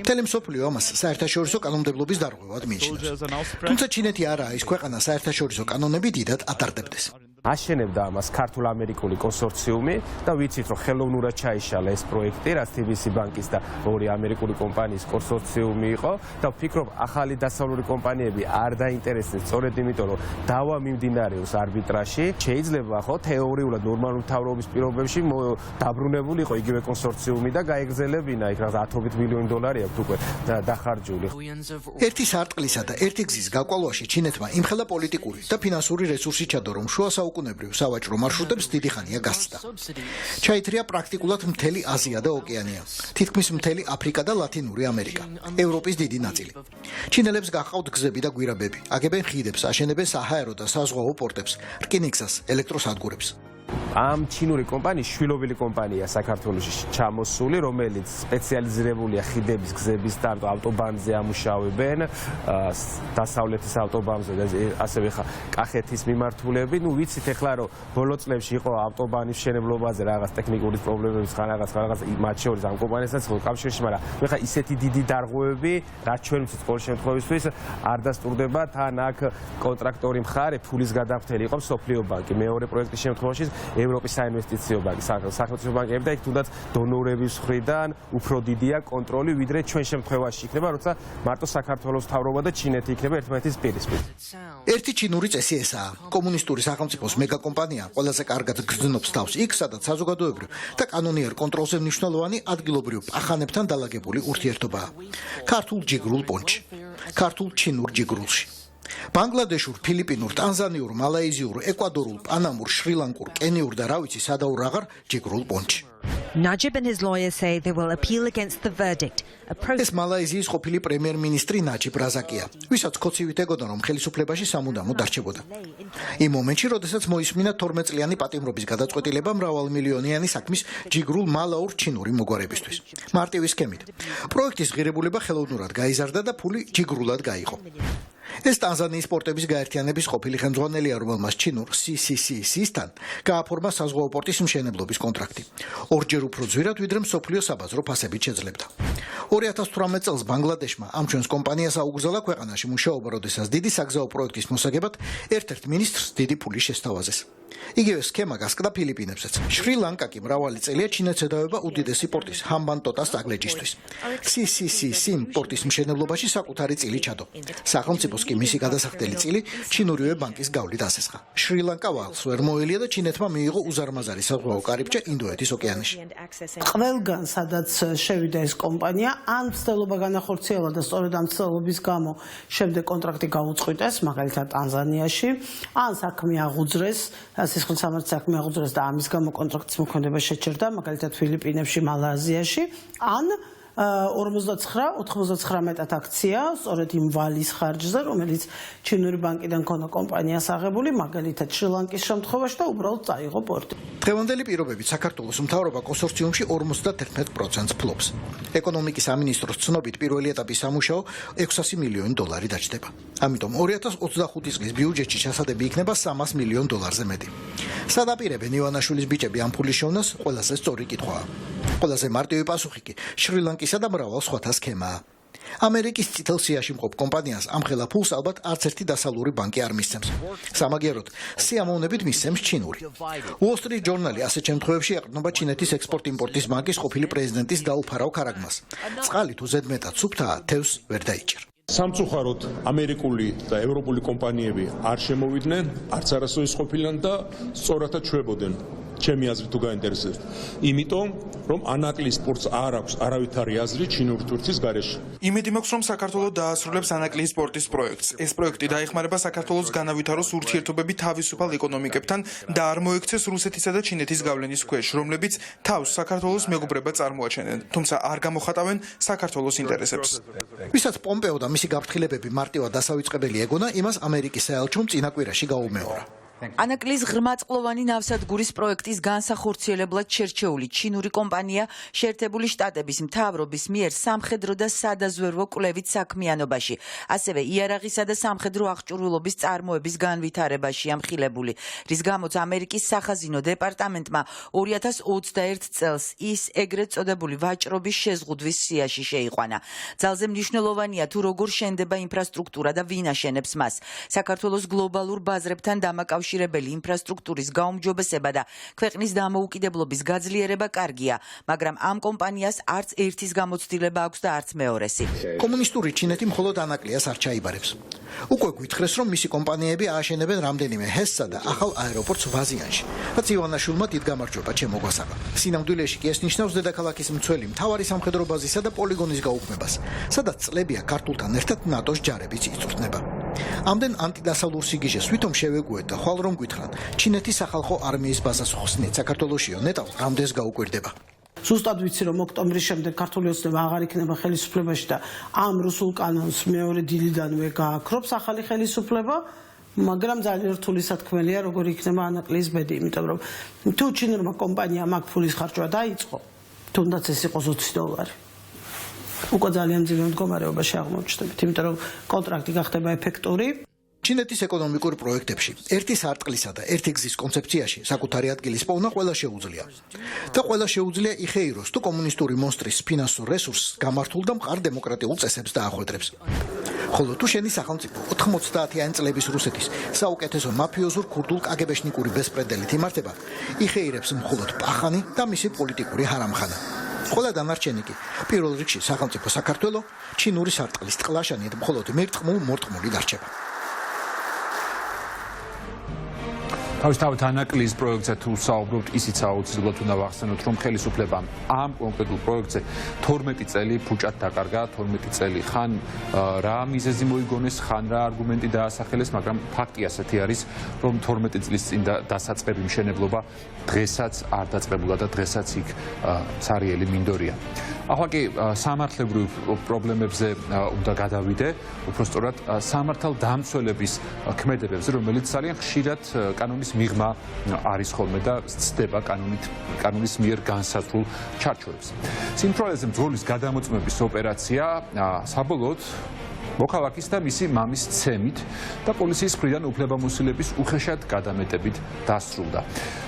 მთელი მსოფლიო ამას საერთაშორისო კანონმდებლობის დარღვევად მიიჩნევს. თუმცა ჩინეთი არაა ის ქვეყანა საერთაშორისო კანონები დიდად ატარდებდეს. აშენებდა ამას ქართულ-ამერიკული კონსორციუმი და ვიცით, რომ ხელოვნურად ჩაიშალა ეს პროექტი, რაც TBC ბანკის და ორი ამერიკული კომპანიის კონსორციუმი იყო და ვფიქრობ, ახალი დასავლური კომპანიები არ დაინტერესებს, სწორედ იმიტომ, რომ დავა მიმდინარეობს არბიტრაჟში, შეიძლება ხო თეორიულად ნორმალურ მთავრობის პირობებში დაბრუნებული იყო იგივე კონსორციუმი და გაეგრძელებინა იქ რაღაც $10 მილიონი აქვს უკვე დახარჯული. ერთი სარტყლისა და ერთი გზის გაკვალვაში ჩინეთმა იმხელა პოლიტიკური და ფინანსური რესურსი ჩადო, რომ შუა საუკუნებრივ სავაჭრო მარშრუტებს დიდი ხანია გასცდა. ჩაითრია პრაქტიკულად მთელი აზია და ოკეანია, თითქმის მთელი აფრიკა და ლათინური ამერიკა, ევროპის დიდი ნაწილი. ჩინელებს გაჰყავთ გზები და გვირაბები, აგებენ ხიდებს, აშენებენ საჰაერო და საზღვაო პორტებს, რკინიგზას, ელექტროსადგურებს. ამ ჩინური კომპანიის შვილობილი კომპანია საქართველოში ჩამოსული, რომელიც სპეციალიზირებულია ხიდების გზების და ავტობანზე ამუშავებენ, დასავლეთის ავტობანზე და ასევე ხა კახეთის მიმართულებით. ნუ ვიცით ახლა რომ ბოლო წლებში იყო ავტობანის მშენებლობაზე რაღაც ტექნიკური პრობლემები, რაღაც მათ შორის ამ კომპანიასაც კავშირში, მაგრამ ხა ისეთი დიდი დარღვევები, რაც ჩვენ ვიცით ყოველ შემთხვევაში არ დასტურდება, თან აქ კონტრაქტორი მხარე ფულის გადამხდელი იყო მსოფლიო ბანკი, მეორე პროექტის შემთხვევაში ევროპის საინვესტიციო ბანკი, სახელმწიფო ბანკები და იქ თუნდაც დონორების მხრიდან უფრო დიდია კონტროლი, ვიდრე ჩვენ შემთხვევაში იქნება, როცა მარტო საქართველოს მთავრობა და ჩინეთი იქნება ერთმანეთის პირისპირ. ერთი ჩინური წესი ესაა: კომუნისტური სახელმწიფოს მეგაკომპანია ყველაზე კარგად გრძნობს თავს იქ, სადაც საზოგადოებრივ და კანონიერ კონტროლზე მნიშვნელოვანი ადგილობრივ პახანებთან დალაგებული ურთიერთობაა. ქართულ ჯიგრულ პონჩი, ქართულ ჩინურ ჯიგრულში. ბანგლადეშურ, ფილიპინურ, ტანზანიურ, მალაიზიურ, ეკვადორულ, პანამურ, შრი-ლანკურ, კენიურ და რა ვიცი სადაურ აღარ ჯიგრულ პონჩი. Najib and his lawyers say they will appeal against the verdict. ეს მალაიზიის ყოფილი პრემიერ-მინისტრი ნაჯიბ რაზაკია, ვისაც ქოცივით ეგონა, რომ ხელისუფლებაში სამუდამოდ დარჩებოდა. იმ მომენტში, როდესაც მოისმინა 12 წლიანი პატიმრობის გადაწყვეტილება მრავალმილიონიანი საქმის ჯიგრულ მალაურ ჩინური მოგვარებისთვის. მარტივი სქემით. პროექტის ღირებულება ხელოვნურად გაიზარდა და ფული ჯიგრულად გაიყო. ეს ტანზანიის პორტების გაერთიანების ყოფილი ხელმძღვანელია, რომელმაც ჩინურ CCCC-სთან გააფორმა საზღვაო პორტის მშენებლობის კონტრაქტი. ორჯერ უფრო ძვირად, ვიდრე მსოფლიო საბაზრო ფასებით შეძლებდა. 2018 წელს ბანგლადეშმა ამ ჩვენს კომპანიას აუგზავნა ქვეყანაში მუშაობა, როდესაც დიდი საგზაო პროექტის მოსაგებად ერთ-ერთ მინისტრს დიდი ფული შესთავაზეს. იგივე სქემა გასკდა ფილიპინებსაც. შრი-ლანკა კი მრავალი წელია ჩინეთს ედავება უდიდესი პორტის ჰამბანტოტას წაგლეჯისთვის. CCCC-მ პორტის მშენებლობაში საკუთარი წილი ჩადო. სახელმწიფოს კი მისი გადასახდელი წილი ჩინურივე ბანკის გავლით ასესხა. შრი-ლანკა ვალს ვერ მოელია და ჩინეთმა მიიღო უზარმაზარი საზღვაო კარიბჭე ინდოეთის ოკეანეში. ყველგან, სადაც შევიდა ეს კომპანია, ან მცდელობა განახორციელა და სწორედ ამ მცდელობის გამო შემდეგ კონტრაქტი გაუწყვიტეს, მაგალითად ტანზანიაში, ან საქმე აღუძრეს, სისხლის სამართლის საქმე აღუძრეს და ამის გამო კონტრაქტის მოქმედება შეჩერდა, მაგალითად ფილიპინებში, მალაიზიაში, ან 99 აქცია, სწორედ იმ ვალის ხარჯზე, რომელიც ჩინური ბანკიდან ქონდა კომპანიას აღებული, მაგალითად შრი-ლანკის შემთხვევაში და უბრალოდ წაიღო პორტი. დღევანდელი პირობებით საქართველოს მთავრობა კონსორციუმში 51% ფლობს. ეკონომიკის სამინისტროს ცნობით პირველი ეტაპის სამუშაო $600 მილიონი დაჭდება. ამიტომ 2025 წლის ბიუჯეტში ჩასადები იქნება $300 მილიონზე მეტი. სადაპირებენ ივანაშვილის ბიჭები ამ ფულის შევნას ყველაზე სწორი კითხვაა. ყველაზე მარტივი პასუხი კი შრი-ლანკისა და მრავალ სხვათა სქემაა. ამერიკის წითელ სიაში მყოფ კომპანიას ამხელა ფულს ალბათ არც ერთი დასავლური ბანკი არ მისცემს. სამაგიეროდ, სიამოვნებით მისცემს ჩინური. Wall Street Journal-ი ასეთ შემთხვევებში ეყრდნობა ჩინეთის ექსპორტ-იმპორტის ბანკის ყოფილი პრეზიდენტის დაუფარავ ქარაგმას. წყალი თუ ზედმეტად სუფთაა, თევზს ვერ დაიჭირ. სამწუხაროდ ამერიკული და ევროპული კომპანიები არ შემოვიდნენ, არც არასოდეს ყოფილან და სწორადაც ჩვებოდნენ. ჩემი აზრით თუ გაინტერესებთ. იმიტომ, რომ ანაკლის სპორტს არ აქვს არავითარი აზრი ჩინური თურქეთის გარეშე. იმედი მაქვს, რომ საქართველო დაასრულებს ანაკლის სპორტის პროექტს. ეს პროექტი დაეხმარება საქართველოს განავითაროს ურთიერთობები თავისუფალ ეკონომიკებთან და არ მოექცეს რუსეთისა და ჩინეთის გავლენის ქვეშ, რომლებიც თავს საქართველოს მეგობრებად წარმოაჩენენ, თუმცა არ გამოხატავენ საქართველოს ინტერესებს. ვისაც პომპეო და მისი გაფრთხილებები მარტივად დასავიწყებელი ეგონა, იმას ამერიკის საელჩომ წინა კვირაში გაუმეორა. ანაკლის ღრმაწყლოვანი ნავსადგურის პროექტის განსახორციელებლად შერჩეული ჩინური კომპანია შეერთებული შტატების მთავრობის მიერ სამხედრო და სადაზვერვო კვლევით საქმიანობაში, ასევე იარაღისა და სამხედრო აღჭურვილობის წარმოების განვითარებაშია მხილებული, რის გამოც ამერიკის სახაზინო დეპარტამენტმა 2021 წელს ის ეგრეთ წოდებული ვაჭრობის შეზღუდვის სიაში შეიყვანა. ძალზე მნიშვნელოვანია თუ როგორ შენდება ინფრასტრუქტურა და ვინ აშენებს მას. საქართველოს გლობალურ ბაზრებთან დამაკავშირებელი ინფრასტრუქტურის გაუმჯობესება და ქვეყნის დამოუკიდებლობის გაძლიერება კარგია, მაგრამ ამ კომპანიას არც ერთის გამოცდილება აქვს და არც მეორესი. კომუნისტური ჩინეთი მხოლოდ ანაკლიას არ ჩაიბარებს. უკვე გვითხრეს, რომ მისი კომპანიები ააშენებენ რამდენიმე ჰესსა და ახალ აეროპორტს ვაზიანში. რაც ივანაშვილმა დიდ გამარჯვება შემოგვასაყა. სინამდვილეში კი ეს ნიშნავს დედაქალაქის მცველი მთავარი სამხედრო ბაზისა და პოლიგონის გაუქმებას, სადაც წლებია ქართულთან ერთად ნატოს ჯარებიც იწვრთნება. ამდენ ანტიდასავლურ სიგიჟეს ვითომ შევეგუეთ და ხვალ რომ გვითხრან, ჩინეთის სახალხო არმიის ბაზას ხსნით საქართველოშიო ნეტავ რამდენს გაუკვირდება. ზუსტად ვიცი, რომ ოქტომბრის შემდეგ ქართული ოცნება აღარ იქნება ხელისუფლებაში და ამ რუსულ კანონს მეორე დილიდანვე გააქრობს ახალი ხელისუფლება, მაგრამ ძალიან რთული სათქმელია, როგორ იქნება ანაკლის ბედი, იმიტომ რომ თუ ჩინურმა კომპანიამ აქ ფულის ხარჯვა დაიწყო, თუნდაც ეს იყოს $20. უკვე ძალიან ძლიერ მდგომარეობაში აღმოჩნდებით, იმიტომ რომ კონტრაქტი გახდება ეფექტური. ჩინეთის ეკონომიკურ პროექტებში ერთი სარტყლისა და ერთი გზის კონცეფციაში საკუთარი ადგილის პოვნა ყველა შეუძლია. და ყველა შეუძლია იხეიროს თუ კომუნისტური მონსტრის ფინანსურ რესურსს გამართულ და მყარ დემოკრატიულ წესებს დაახვედრებს. ხოლო თუ შენი სახელმწიფო 90-იანი წლების რუსეთის საუკეთესო მაფიოზურ ქურდულ კაგებეშნიკური ბესპრედელით იმართება, იხეირებს მხოლოდ პახანი და მისი პოლიტიკური ჰარამხანა. ყველა დანარჩენი კი პირველ რიგში სახელმწიფო საქართველო ჩინური სარტყლის ტყლაშანი და მხოლოდ მორტყმული დარჩება. თავისთავად ანაკლის პროექტზე თუ საუბრობთ, ისიც აუცილებლად უნდა ვახსენოთ, რომ ხელისუფლებამ ამ კონკრეტულ პროექტზე 12 წელი ფუჭად დაკარგა, 12 წელი ხან რა მიზეზი მოიგონეს, ხან რა არგუმენტი დაასახელეს, მაგრამ ფაქტი ასეთი არის, რომ 12 წლის წინ დასაწყები მშენებლობა დღესაც არ დაწყებულა და დღესაც იქ ცარიელი მინდორია. ახლა კი სამართლებრივ პრობლემებზე უნდა გადავიდე, უпростоრად სამართალდამცველების ქმედებებზე, რომელიც ძალიან ხშირად კანონის მიღმა არის ხოლმე და ცდება კანონის მიერ განსაზღვრულ ჩარჩოებს. სიმთვრალეზე მძღოლის გადამოწმების ოპერაცია საბოლოოდ მოქალაქის და მისი მამის ცემით და პოლიციის მხრიდან უფლებამოსილების უხეშად გადამეტებით დასრულდა.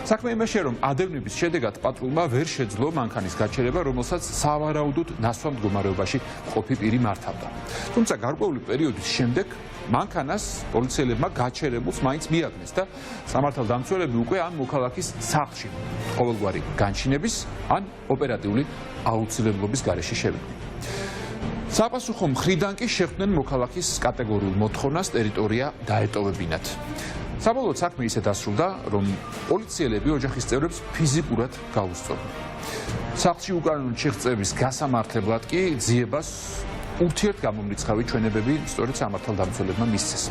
საქმე იმაშია, რომ ადევნების შედეგად პატრულმა ვერ შეძლო მანქანის გაჩერება, რომელსაც სავარაუდოდ ნასვამ მდგომარეობაში მყოფი პირი მართავდა. თუმცა გარკვეული პერიოდის შემდეგ მანქანას პოლიციელებმა გაჩერებულს მაინც მიაგნეს და სამართალდამცველები უკვე ამ მოქალაქის სახლში ყოველგვარი განჩინების ან ოპერატიული აუცილებლობის გარეშე შევიდნენ. საპასუხო მხრიდან კი შეხვდნენ მოქალაქის კატეგორიულ მოთხოვნას ტერიტორია დაეტოვებინათ. საბოლოოდ საქმე ისე დასრულდა, რომ პოლიციელები ოჯახის წევრებს ფიზიკურად გაუსწორდნენ. სახლში უკანონო შეღწევის გასამართლებლად კი ძიებას ურთიერთგამომრიცხავი ჩვენებები სწორედ სამართალდამცველებმა მისცეს.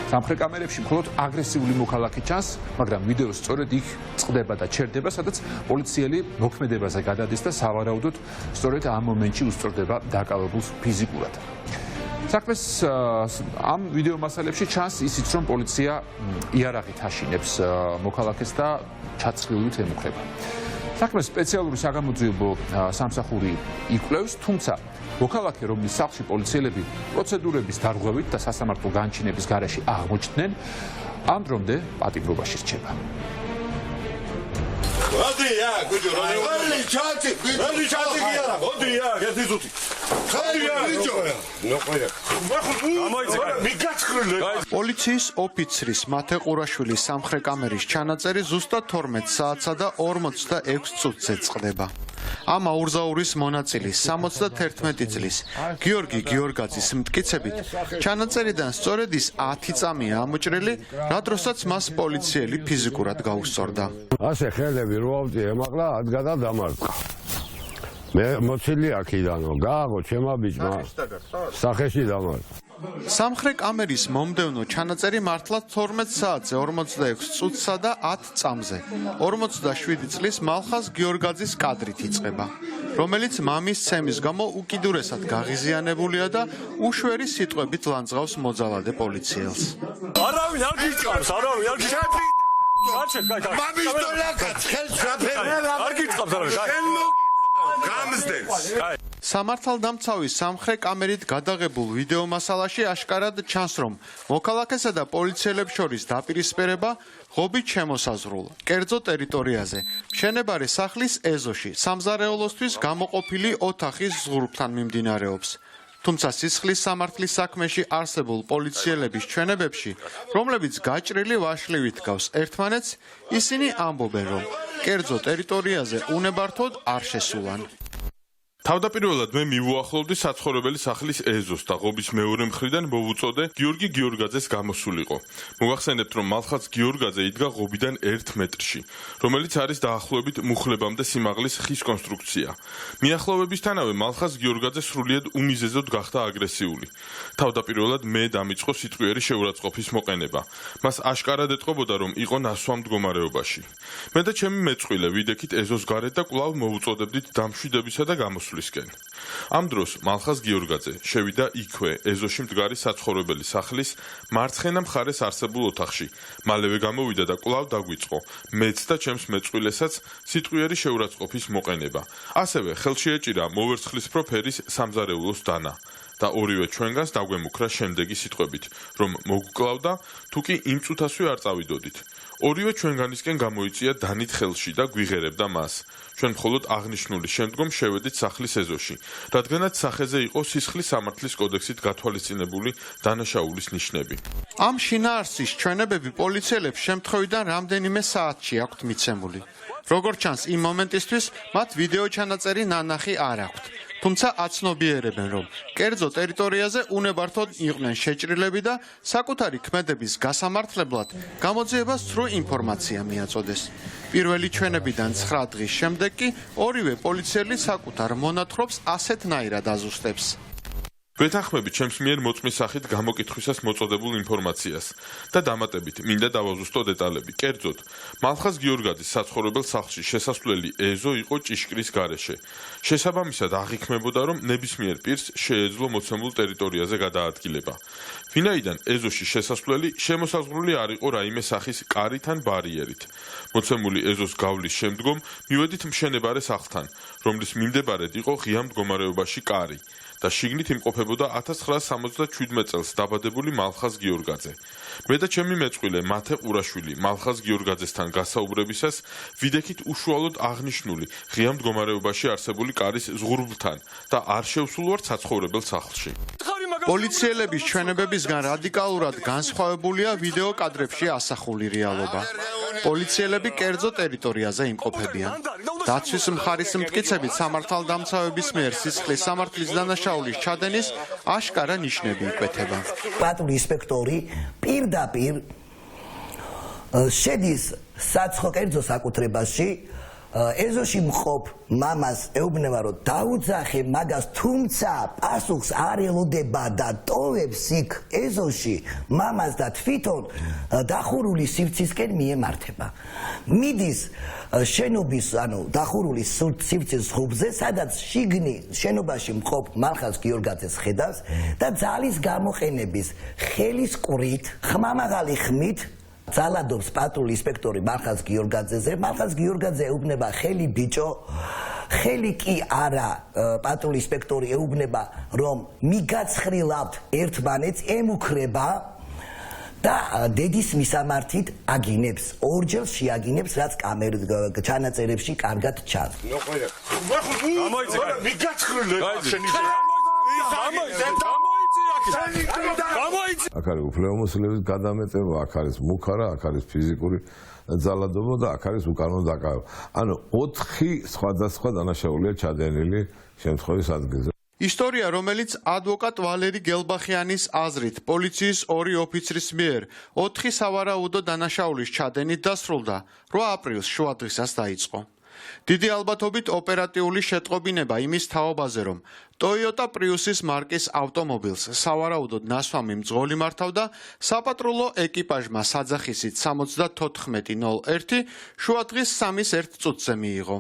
სამხრეთ კამერებში მხოლოდ აგრესიული მოქალაქე ჩანს, მაგრამ ვიდეო სწორედ იქ წყდება და ჩერდება, სადაც პოლიციელი მოქმედებაზე გადადის და სავარაუდოდ სწორედ ამ მომენტში უსწორდება დაკავებულს ფიზიკურად. საქმეს ამ ვიდეო მასალებში ჩანს ისიც, რომ პოლიცია იარაღით აშინებს მოქალაქეს და ჩაცხრილით ემუქრება. საქმეს სპეციალური საგამოძიებო სამსახური იკვლევს, თუმცა მოქალაქე, რომლის სახლში პოლიციელები პროცედურების დარღვევით და სასამართლო განჩინების გარეშე აღმოჩნდნენ, ამ დრომდე პატიმრობაში რჩება. პოლიციის ოფიცრის მათე ყურაშვილის სამხრეთ კამერის ჩანაწერი ზუსტად 12 საათსა და 46 წუთზე წყდება. ამ აურზაურის მონაწილის 71 წლის გიორგი გიორგაძის მტკიცებით ჩანაწერიდან სწორედ ის 10 წამია ამოჭრილი, რა დროსაც მას პოლიციელი ფიზიკურად გაუსწორდა. ასე ხელები რო ავწიე, მაღლა ადგადა დამარცხა. მე მოცილი აქიდანო, გააღო ჩემა ბიჭმა. სახეში დამარცხა. სამხრეთ კამერის მომდევნო ჩანაწერი მართლაც 12 საათზე 46 წუთსა და 10 წამზე 47 წლის მალხაზ გიორგაძის კადრით იწყება, რომელიც მამის ცემის გამო უკიდურესად გაღიზიანებულია და უშვერი სიტყვებით ლანძღავს მოძალადე პოლიციელს. არავინ არ გიჭარს, არავინ არ გიჭარს. მამის დოლაკაც ხელს რაფერი არ გიწყობს სამართალდამცავის სამხრე კამერით გადაღებულ ვიდეო მასალაში აშკარად ჩანს, რომ მოქალაქესა და პოლიციელებს შორის დაპირისპირება ღობით შემოსაზღვრულ, კერძო ტერიტორიაზე, მშენებარე სახლის ეზოში, სამზარეულოსთვის გამოყოფილი ოთახის ზღურბთან მიმდინარეობს. თუმცა სისხლის სამართლის საქმეში არსებულ პოლიციელების ჩვენებებში, რომლებიც გაჭრილი ვაშლივით გავს ერთმანეთს, ისინი ამბობენ, რომ კერძო ტერიტორიაზე უნებართოდ არ შესულან. თავდაპირველად მე მივუახლოვდი საცხოვრებელი სახლის ეზოს და ღობის მეორე მხრიდან მოვუწოდე გიორგი გიორგაძეს გამოსულიყო. მოგახსენებთ, რომ მალხაზ გიორგაძე იდგა ღობიდან 1 მეტრში, რომელიც არის დაახლოებით მუხლებამდე სიმაღლის ხის კონსტრუქცია. მიახლოვებისთანავე მალხაზ გიორგაძე სრულიად უმიზეზოდ გახდა აგრესიული. თავდაპირველად მე დამიწყო სიტყვიერი შეურაცხყოფის მოყენება. მას აშკარად ეტყობოდა, რომ იყო ნასვამ მდგომარეობაში. მე და ჩემი მეწყვილე ვიდექით ეზოს გარეთ და კვლავ მოვუწოდებდით დამშვიდებისა და გამოსვლისკენ. ამ დროს მალხაზ გიორგაძე შევიდა იქვე ეზოში მდგარი საცხოვრებელი სახლის მარცხენა მხარეს არსებულ ოთახში. მალევე გამოვიდა და კვლავ დაგვიწყო მეც და ჩემს მეწყვილესაც სიტყვიერი შეურაცხყოფის მოყენება. ასევე ხელში ეჭირა მოვერცხლისფრო ფერის სამზარეულოს დანა და ორივე ჩვენგანს დაგვემუქრა შემდეგი სიტყვებით, რომ მოგკლავდა, თუ კი იმ წუთასვე არ წავიდოდით. ორივე ჩვენგანისკენ გამოიწია დანით ხელში და გვიღერებდა მას. ჩვენ მხოლოდ აღნიშნული შემდგომ შევედით სახლის ეზოში, რადგანაც სახეზე იყო სისხლის სამართლის კოდექსით გათვალისწინებული დანაშაულის ნიშნები. ამ შინაარსის ჩვენებები პოლიციელებს შემთხვევიდან რამდენიმე საათში აქვთ მიცემული. როგორც ჩანს, იმ მომენტისთვის მათ ვიდეო ჩანაწერი ნანახი არ აქვთ. თუმცა აცნობიერებენ, რომ კერძო ტერიტორიაზე უნებართოდ იყვნენ შეჭრილები და საკუთარი ქმედების გასამართლებლად გამოძიებას სრულ ინფორმაცია მიაწოდეს. პირველი ჩვენებიდან 9 დღის შემდეგ კი ორივე პოლიციელი საკუთარ მონათხრობს ასეთნაირად აზუსტებს. ვეთანხმებით ჩემს მიერ მოწმის სახით გამოკითხვისას მოწოდებულ ინფორმაციას და დამატებით მინდა დავაზუსტო დეტალები. კერძოდ, მალხაზ გიორგაძის საცხოვრებელ სახლში შესასვლელი ეზო იყო ჭიშკრის გარეშე. შესაბამისად აღიქმებოდა, რომ ნებისმიერ პირს შეეძლო მოცემულ ტერიტორიაზე გადაადგილება. ვინაიდან ეზოში შესასვლელი შემოსაზღვრული არ იყო რაიმე სახის კარით ან ბარიერით. მოცემული ეზოს გავლის შემდგომ მივედით მშენებარე სახლთან, რომლის მიმდებარედ იყო ღია მდგომარეობაში კარი. და შიგნით იმყოფებოდა 1977 წელს დაბადებული მალხაზ გიორგაძე. მე და ჩემი მეწყვილე მათე ყურაშვილი მალხაზ გიორგაძესთან გასაუბრებისას ვიდექით უშუალოდ აღნიშნული ღია მდგომარეობაში არსებული კარის ზღურბლთან და არ შევსულ ვარ საცხოვრებელ სახლში. პოლიციელების ჩვენებებისგან რადიკალურად განსხვავებულია ვიდეო კადრებში ასახული რეალობა. პოლიციელები კერძო ტერიტორიაზე იმყოფებიან. დაცვის მხარის მტკიცებით სამართალდამცავების მიერ სისხლის სამართლის დანაშაულის ჩადენის აშკარა ნიშნები იკვეთება. პატრული ინსპექტორი პირდაპირ შედის საცხო კერძო საკუთრებაში ეზოში მყოფ მამას ეუბნება, რომ დაუძახე მაგას, თუმცა პასუხს არ ელოდება და ტოვებს იქ ეზოში მამას და თვითონ დახურული სივრცისკენ მიემართება. მიდის შენობის, დახურული სივრცის ღობზე, სადაც შიგნით შენობაში მყოფ მალხაზ გიორგაძეს ხედავს და ძალის გამოყენების ხელის ყვრით, ხმამაღალი ხმით ძალადობს პატრული ინსპექტორი მალხაზ გიორგაძეზე. მალხაზ გიორგაძე ეუბნება, ხელი ბიჭო, ხელი კი არა, პატრული ინსპექტორი ეუბნება, რომ მიგაცხრილავთ ერთმანეთს, ემუქრება და დედის მისამართით აგინებს, ორჯერ შეაგინებს, რაც ჩანაწერებში კარგად ჩანს. აქ არის უფლებამოსილების გადამეტება, აქ არის მუქარა, აქ არის ფიზიკური ძალადობა და აქ არის უკანონო დაკავება. ანუ 4 სხვადასხვა დანაშაულია ჩადენილი შემთხვევის ადგილზე. ისტორია, რომელიც ადვოკატ ვალერი გელბახიანის აზრით პოლიციის 2 ოფიცრის მიერ 4 სავარაუდო დანაშაულის ჩადენით დასრულდა 8 აპრილს შუადღისას დაიწყო. დიდი ალბათობით ოპერატიული შეტყობინება იმის თაობაზე, რომ Toyota Prius-ის მარკის ავტომობილს სავარაუდოდ ნასვამი მძღოლი მართავდა, საპატრულო ეკიპაჟმა საძახისით 7401 შუადღის 3:01 წუთზე მიიღო.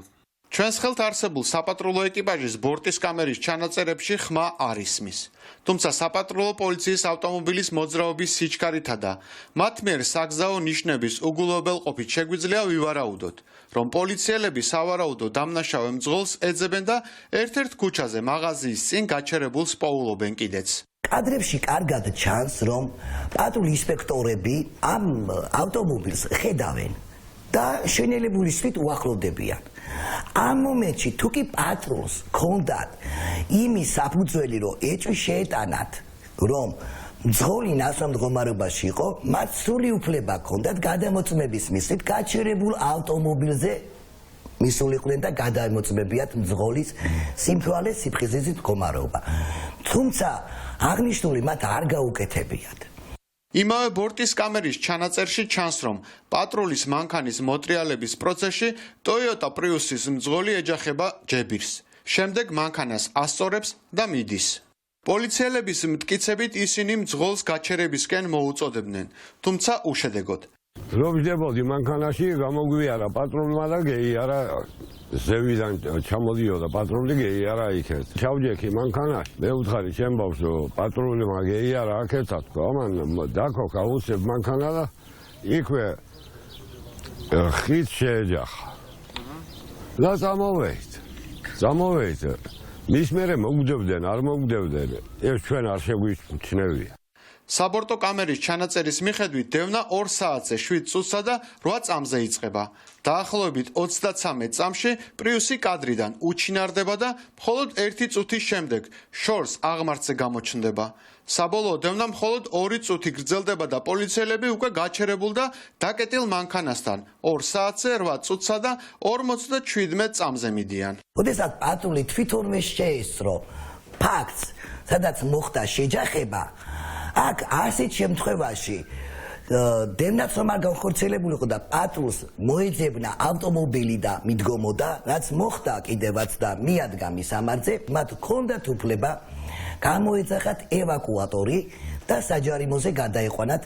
ჩვენს ხელთ არსებულ საპატრულო ეკიპაჟის ბორტის კამერის ჩანაწერებში ხმა არ ისმის. თუმცა საპატრულო პოლიციის ავტომობილის მოძრაობის სიჩქარითა და მათ მიერ საგზაო ნიშნების უგულობელყოფით შეგვიძლია ვივარაუდოთ, რომ პოლიციელები სავარაუდო დამნაშავე მძღოლს ეძებენ და ერთ-ერთ ქუჩაზე მაღაზიის წინ გაჩერებულს პოულობენ კიდეც. კადრებში კარგად ჩანს, რომ პატრული ინსპექტორები ამ ავტომობილს ხედავენ და შენელებულისთვის უახლოვდებიან. ამ მომენტში თუ კი პატრულს ჰქონდათ იმის საფუძველი, რომ ეჭვი შეეტანათ, რომ მძღოლი ნაცვლად მდგომარეობაში იყო, მათ სრული უფლება ჰქონდათ გადამოწმების მისვლით გაჩერებულ ავტომობილზე მისულიყვნენ და გადამოწმებიათ მძღოლის სიმთვრალე სიფხიზის მდგომარეობა. თუმცა აღნიშნული მათ არ გაუკეთებიათ. იმავე ბორტის კამერის ჩანაწერში ჩანს, რომ პატრულის მანქანის მოტრიალების პროცესში Toyota Prius-ის მძღოლი ეჯახება ჯებირს. შემდეგ მანქანას ასწორებს და მიდის. პოლიციელების მტკიცებით ისინი მძღოლს გაჩერებისკენ მოუწოდებდნენ, თუმცა უშედეგოდ. რომ ჯდებოდი მანქანაში, გამოგვიარა პატრულმა და გეიარა ზევიდან ჩამოდიოდა პატრული გეიარა იქეთ. ჩავჯექი მანქანაში, მე ვუთხარი ჩემ ბავშვს, რომ პატრულმა გეიარა აქეთაც, ამან დაქოქა უცებ მანქანა და იქვე ხით შეეჯახა. და წამოვეით. მის მერე მოგდებდნენ, არ მოგდებდნენ, ეს ჩვენ არ შეგვიჩნევია. საბორტო კამერის ჩანაწერის მიხედვით დევნა 2 საათზე 7 წუთსა და 8 წამზე იწყება. დაახლოებით 33 წამში პრიუსი კადრიდან უჩინარდება და მხოლოდ 1 წუთის შემდეგ შორს აღმართზე გამოჩნდება. საბოლოო დევნა მხოლოდ 2 წუთი გრძელდება და პოლიციელები უკვე გაჩერებულ და დაკეტილ მანქანასთან 2 საათზე 8 წუთსა და 57 წამზე მიდიან. როდესაც პატრული თვითონვე შეესწრო ფაქტს, სადაც მოხდა შეჯახება, აქ ასეთ შემთხვევაში დევნაც რომ არ განხორციელებულიყო და პატრულს მოეძებნა ავტომობილი და მიდგომოდა, რაც მოხდა კიდევაც და მიადგა მის ამარზე, მათ ჰქონდათ უფლება გამოეძახათ ევაკუატორი და საჯარიმოზე გადაეყვანათ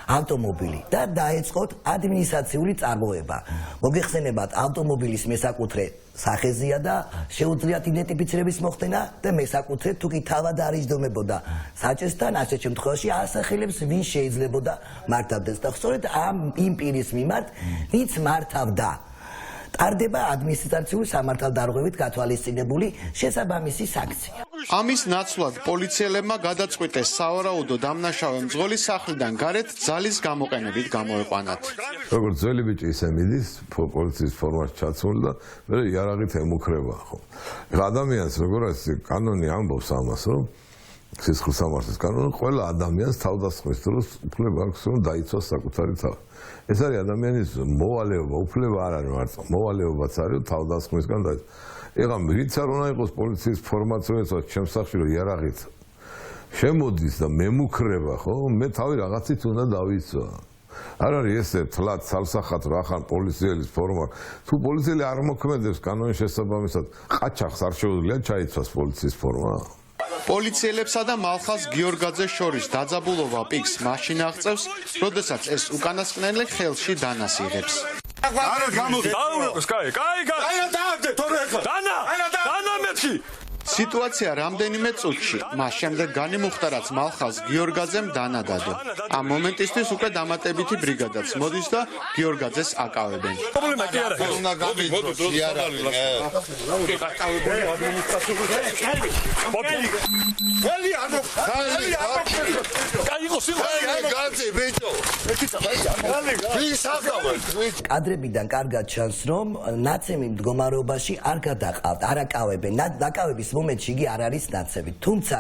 ავტომობილი და დაეწყოთ ადმინისტრაციული წარმოება. მოგეხსენებათ, ავტომობილის მესაკუთრე სახეზია და შეუძლიათ იდენტიფიცირების მოხდენა და მესაკუთრე თუ კი თავად არ იჯდომებოდა საჭესთან, ასეთ შემთხვევაში ასახელებს ვინ შეიძლებოდა მართავდეს და სწორედ იმ პირის მიმართ, ვინც მართავდა, ტარდება ადმინისტრაციული სამართალდარღვევით გათვალისწინებული შესაბამისი სანქცია. ამის ნაცვლად პოლიციელებმა გადაწყვიტეს სავარაუდო დამნაშავე მძღოლის სახლიდან გარეთ ძალის გამოყენებით გამოეყვანათ. როგორც ძველი ბიჭი ისე მიდის, პოლიციის ფორმაში ჩაცმული და მე იარაღით ემუქრება ხო. ადამიანს როგორც კანონი ამბობს ამას, რომ სისხლის სამართლის კანონი ყველა ადამიანს თავდასხმის დროს უფლება აქვს რომ დაიცვას საკუთარი თავი. ეს არის ადამიანის მოვალეობა, უფლება არ არის მარტო, მოვალეობაც არის თავდასხმისგან დაიცვა. ეხლა რიც არ უნდა იყოს პოლიციის ფორმაც რომ ეცვა ჩემს სახლში რომ იარაღით შემოდის და მემუქრება, ხო? მე თავი რაღაცით უნდა დავიცვა. არ არის ესე თლად სალსახად რა ხან პოლიციელის ფორმა. თუ პოლიციელი არ მოქმედებს კანონის შესაბამისად, ყაჩაღს არ შეუძლია ჩაიცვას პოლიციის ფორმა. პოლიციელებსა და მალხაზ გიორგაძეს შორის დაძაბულობა პიკს მაშინ აღწევს, როდესაც ეს უკანასკნელი ხელში დანას იღებს. სიტუაცია რამდენიმე წუთში, მას შემდეგ განიმუხტა, რაც მალხაზ გიორგაძემ დანა დადო. ამ მომენტისთვის უკვე დამატებითი ბრიგადაც მოდის და გიორგაძეს აკავებენ. კადრებიდან კარგად ჩანს, რომ ნაცემი მდგომარეობაში არ გადაყავთ, არ აკავებენ. დაკავების მომენტში იგი არ არის ნაცემი. თუმცა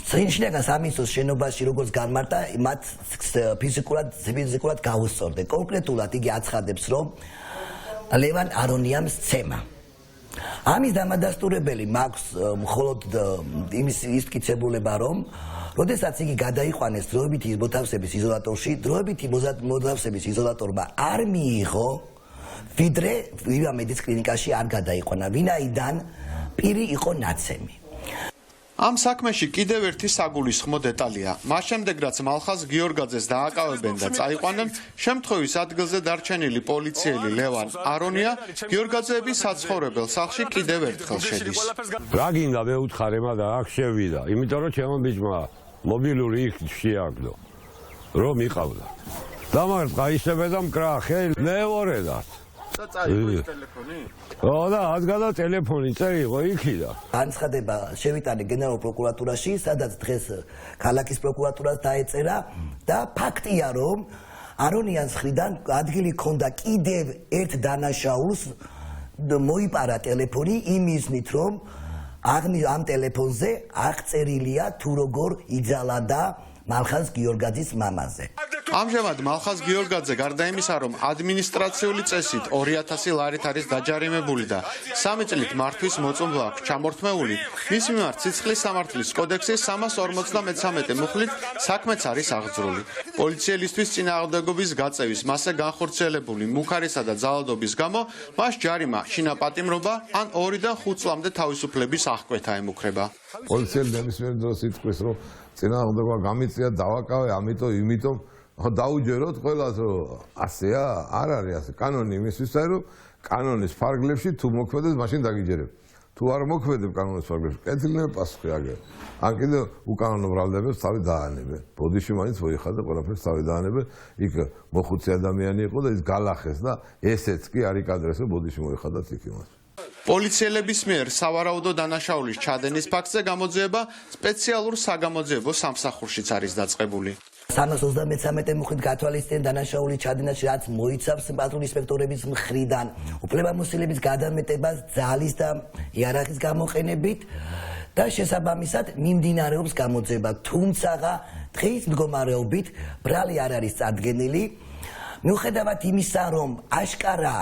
წინშლაგას ამინსოს შენობაში როგორც განმარტა, მათ ფიზიკურად გაუსწორდნენ. კონკრეტულად იგი აცხადებს, რომ ლევან არონიამს ცემა. ამის დამადასტურებელი მაქვს მხოლოდ ის მტკიცებულება, რომ როდესაც იგი გადაიყვანეს დროებითი მოთავსების იზოლატორში, დროებითი მოთავსების იზოლატორმა არ მიიღო, ვიდრე ვირამედის კლინიკაში არ გადაიყვანა, ვინაიდან პირი იყო ნაცემი. ამ საქმეში კიდევ ერთი საგულისხმო დეტალია. მას შემდეგ რაც მალხაზ გიორგაძეს დააკავებენ და წაიყვანენ, შემთხვევის ადგილზე დარჩენილი პოლიციელი ლევან არონია გიორგაძეების საცხოვრებელ სახლში კიდევ ერთხელ შედის. რა გინდა მე უთხარება და აქ შევიდა, იმიტომ რომ ჩემო ბიჭმა მობილური იქ შეაგდო. რომ იყავდა. დამარცხა ისევე და მკრა ხელი მეორედაც. და წაიღო ტელეფონი? და აზგადა ტელეფონი წაიღო იქიდან. განცხადება შევიტანე გენერალურ პროკურატურაში, სადაც დღეს ქალაქის პროკურატურას დაეწერა და ფაქტია, რომ არონიანს მხრიდან ადგილი ჰქონდა კიდევ ერთ დანაშაულს მოიპარა ტელეფონი იმ მიზნით, რომ ამ ტელეფონზე აღწერილია თუ როგორ იძალა მალხაზ გიორგაძის მამაზე. ამჟამად მალხაზ გიორგაძე გარდა იმისა, რომ ადმინისტრაციული წესით 2000 ლარით არის დაჯარიმებული და 3 წლით მართვის მოწმობა აქვს ჩამორთმეული, მის მიმართ სიცხლის სამართლის კოდექსის 353 მუხლით საქმეც არის აღძრული. პოლიციელისთვის წინააღმდეგობის გაწევის, მასზე განხორციელებული მუქარისა და ძალადობის გამო მას ჯარიმა, შინაპატიმრობა ან 2-დან 5 წლამდე თავისუფლების აღკვეთა ემუქრება. პოლიციელი ნებისმიერ დროს იტყვის, რომ წინააღმდეგობა გამიწია, დავაკავე, იმიტომ დაუჯეროთ ყველას, რომ ასეა, არ არის ასე. კანონი იმისთვისაა, რომ კანონის ფარგლებში თუ მოქმედებს, მაშინ დაგიჯერებ. თუ არ მოქმედებ კანონის ფარგლებში, კეთილნაირ პასუხი აგერ. ან კიდევ უკანონო ბრალდებებს თავი დაანებე. ბოდიში მაინც მოიხადა ყველაფერს თავი დაანებე. იქ მოხუცი ადამიანი იყო და ის გალახეს და ესეც კი არ იკადრეს, რომ ბოდიში მოიხადათ იქ იმას. პოლიციელების მიერ სავარაუდო დანაშაულის ჩადენის ფაქტზე გამოძიება სპეციალურ საგამოძიებო სამსახურშიც არის დაწყებული. 333 მუხლით გათვალისწინებენ დანაშაულის ჩადენაში, რაც მოიცავს პატრული ინსპექტორების მხრიდან უფლებამოსილების გადამეტებას ძალის და იარაღის გამოყენებით და შესაბამისად მიმდინარეობს გამოძიება. თუმცა დღის მდგომარეობით ბრალი არ არის წარდგენილი, მიუხედავად იმისა, რომ აშკარა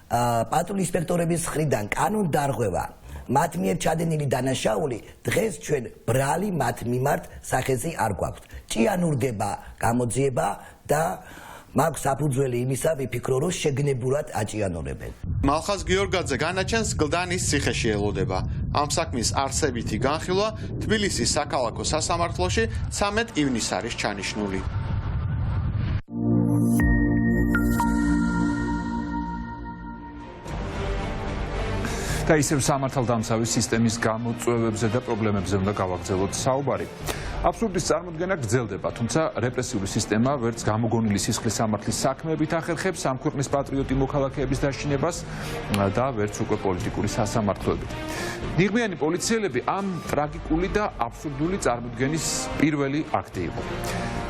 პატრული ინსპექტორების მხრიდან კანონდარღვევა მათ მიერ ჩადენილი დანაშაული დღეს ჩვენ ბრალი მათ მიმართ სახეზე არ გვაქვს. ჭიანურდება გამოძიება და მაქვს საფუძველი იმისა, ვიფიქრო, რომ შეგნებურად აჭიანურებენ. მალხაზ გიორგაძე განაჩენს გლდანის ციხეში ელოდება. ამ საქმის არსებითი განხილვა თბილისის საქალაქო სასამართლოში 13 ივნისს არის ჩანიშნული. და ისევ სამართალდამცავი სისტემის გამოწვევებზე და პრობლემებზე უნდა გავაგრძელოთ საუბარი. აბსურდის წარმოქმნა გრძელდება, თუმცა რეპრესიული სისტემა ვერც გამოგონილი სისხლის სამართლის საქმეებით ახერხებს ამ ქვეყნის პატრიოტი მოქალაქეების დაშინებას და ვერც უკვე პოლიტიკური სასამართლოებით. ნიღბიანი პოლიციელები ამ ტრაგიკული და აბსურდული წარმოქმნის პირველი აქტი იყო.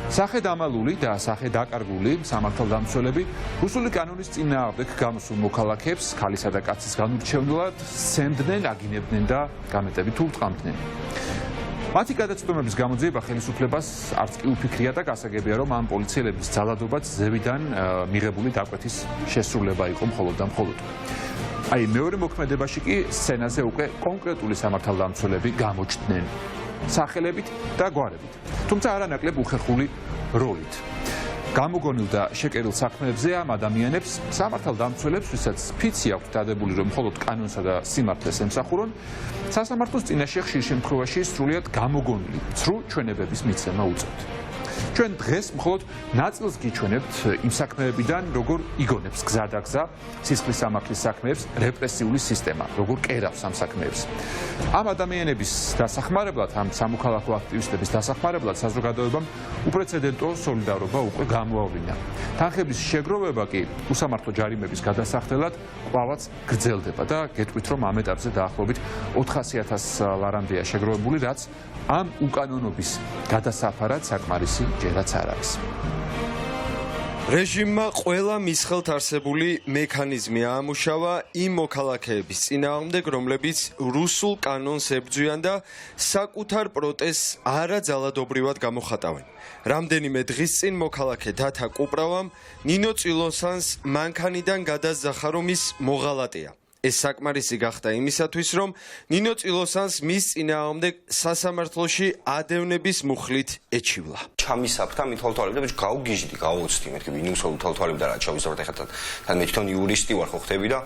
სახელდამალული და სახელდაკარგული სამართალდამცველები რუსული კანონის წინააღმდეგ გამოსულ მოქალაქეებს ქალისა და კაცის განურჩევნილად სცემდნენ, აგინებდნენ და გამეტებით ურტყამდნენ. მათი გადაწყვეტილების გამოძიება ხელისუფლებას არც კი უფიქრია და გასაგებია, რომ ამ პოლიციელების ძალადობაც ზევიდან მიღებული დაკვეთის შესრულება იყო მხოლოდ და მხოლოდ. აი მეორე მოქმედებაში კი სცენაზე უკვე კონკრეტული სამართალდამცველები გამოჩნდნენ სახელებით და გვარებით, თუმცა არანაკლებ უხერხული როლით. გამოგონილ და შეკერილ საქმეებზე ამ ადამიანებს სამართალდამცველებს, ვისაც ფიცი აქვთ დადებული, რომ მხოლოდ კანონსა და სიმართლეს ემსახურონ, სასამართლოს წინაშე ხშირ შემთხვევაში სრულიად გამოგონილი ცრუ ჩვენებების მიცემა უწევთ. ჩვენ დღეს მხოლოდ ნაწილს გიჩვენებთ იმ საქმეებიდან, როგორ იგონებს გზადაგზა სისხლის სამართლის საქმეებს რეპრესიული სისტემა, როგორ კერავს ამ საქმეებს. ამ ადამიანების დასახმარებლად, ამ სამოქალაქო აქტივისტების დასახმარებლად საზოგადოებამ უპრეცედენტო სოლიდარობა უკვე გამოავლინა. თანხების შეგროვება კი უსამართლო ჯარიმების გადასახდელად კვლავაც გრძელდება და გეტყვით, რომ ამ ეტაპზე დაახლოებით 400.000 ლარამდეა შეგროვებული, რაც ამ უკანონობის გადასაფარად საკმარისი ჯერაც არ არის. რეჟიმმა ყველა მის ხელთ არსებული მექანიზმი აამუშავა იმ მოქალაქეების წინააღმდეგ, რომლებიც რუსულ კანონს ებრძვიან და საკუთარ პროტესტს არაძალადობრივად გამოხატავენ. რამდენიმე დღის წინ მოქალაქე დათა კუპრავამ ნინო წილოსანს მანქანიდან გადასძახა, რომ ის მოღალატეა. ეს საკმარისი გახდა იმისათვის, რომ ნინო წილოსანს მის წინააღმდეგ სასამართლოში ადევნების მუხლით ეჩივლა. ჩამისაფრთა მითვალთვალებ და გავგიჟდი, გავოცდი, მეთქი მინუსოვ თვალთვალებ და რა ჩავიზარდე ხა თან მე თვითონ იურისტი ვარ ხო ხტები და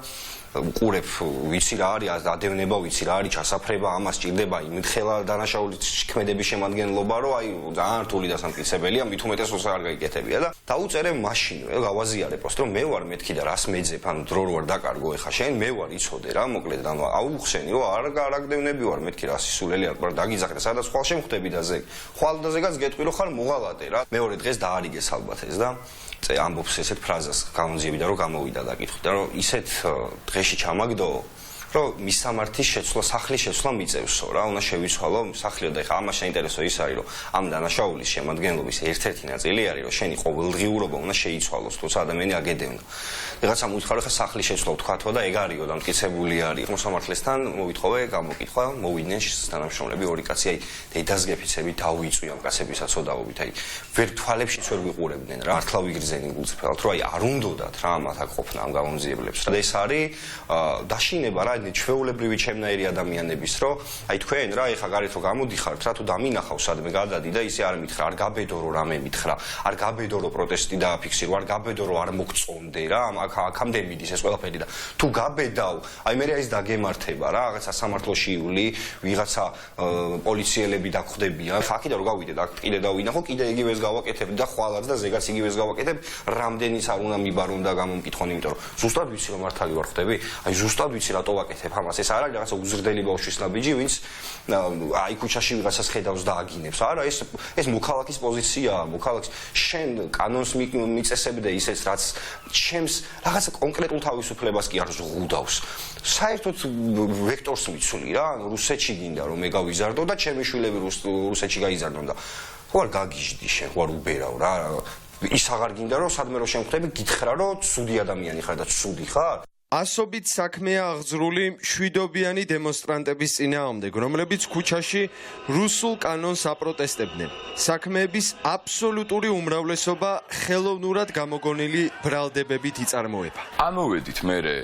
უყურებ ვიცი რა არის ადევნება ვიცი რა არის ჩასაფრება ამას ჭირდება იმთხელა დანაშაულის შექმედების შემადგენლობა რომ აი ძალიან რთული დასამტკიცებელია მით უმეტეს არ გაიკეთებია და დაუწერე მაშინვე გავაზიარე პოსტ რომ მე ვარ მეთქი და რას მეძებ ანუ დრო რო არ დაკარგო ეხა შენ მე ვარ იცოდე რა მოკლედ და აუხსენი რომ არ აგდევნები ვარ მეთქი რა სისულელი არ ყარ დაგიზახრე სადაც ხვალ შემხვდები და ზე ხვალ და ზეგაც გეტყვი რომ ხარ მოღალატე რა მეორე დღეს დაარიგეს ალბათ ეს და ამბობს ესეთ ფრაზას გამოძიებდა რომ გამოვიდა და კითხდა რომ ისეთ დღეში ჩამაგდო რომ მისამართის შეცვლა სახლის შეცვლა მიწევსო რა უნდა შევიცვალო სახლი და ეხა ამას შეინტერესო ის არის რომ ამ დანაშაულის შემადგენლობის ერთ-ერთი ნაწილი არის რომ შენი ყოველდღიურობა უნდა შეიცვალოს თუმცა ადამიანი აგედევნა რაღაცამ უთხარ ხა სახლის შეცვლა ვთქვათო და ეგ არისო და მტკიცებული არის მოსამართლესთან მოვითხოვე გამოკითხვა მოვიდნენ თანამშრომლები ორი კაცი აი დედასგეფიცები დაუიწვი ამ კაცებისაც ოდაობით აი ვერ თვალებშიც ვერ ვიყურებდნენ რა მართლა ვიგრძენი გულწრფელად რომ აი არ უნდათ რა მათ აქ ყოფნა ამ გამომძიებლებს და ეს არის დაშინება რა ჩვეულებრივი ჩემნაირი ადამიანების რომ აი თქვენ რა ეხა გარეთ რო გამოდიხართ რა თუ დამინახავ სადმე გადადი და ისე არ მითხრა არ გაბედო რომ რამე მითხრა არ გაბედო რომ პროტესტი დააფიქსირო არ გაბედო რომ არ მოგწონდე რა აქამდე მიდის ეს ყველაფერი და თუ გაბედავ აი მე ის დაგემართება რა რაღაცა სამართლოში იული ვიღაცა პოლიციელები დაგხვდებიან ხაკიდა რომ გავიდე და კიდე დავინახო კიდე იგივეს გავაკეთებ და ხვალაც და ზეგაც იგივეს გავაკეთებ რამდენიც არ უნდა მიბარონ და გამომკითხონ იმიტომ რომ ზუსტად ვიცი რომ მართალი ვარ ხდები აი ზუსტად ვიცი რატო ვაკეთებ ამას ეს არ არის რაღაცა უზრდელი ბავშვის ნაბიჯი ვინც აი ქუჩაში ვიღაცას ხედავს და აგინებს არა ეს მოქალაქის პოზიციაა მოქალაქის შენ კანონს მიწესებდე ისეც რაც ჩემს რაღაცა კონკრეტულ თავისუფლებას კი არ ზღუდავს საერთოდ ვექტორს მიცული რა რუსეთში გინდა რომ მე გავიზარდო და ჩემი შვილები რუსეთში გაიზარდონ და ხო არ გაგიჟდი შენ ხო არ უბერავ რა ის აღარ გინდა რომ სადმე რომ შემხვდები გითხრა რომ ცუდი ადამიანი ხარ და ცუდი ხარ ასობით საქმეა აღძრული მშვიდობიანი დემონსტრანტების წინააღმდეგ, რომლებიც ქუჩაში რუსულ კანონს აპროტესტებდნენ. საქმეების აბსოლუტური უმრავლესობა ხელოვნურად გამოგონილი ბრალდებებით იწარმოება. ამოვედით მერე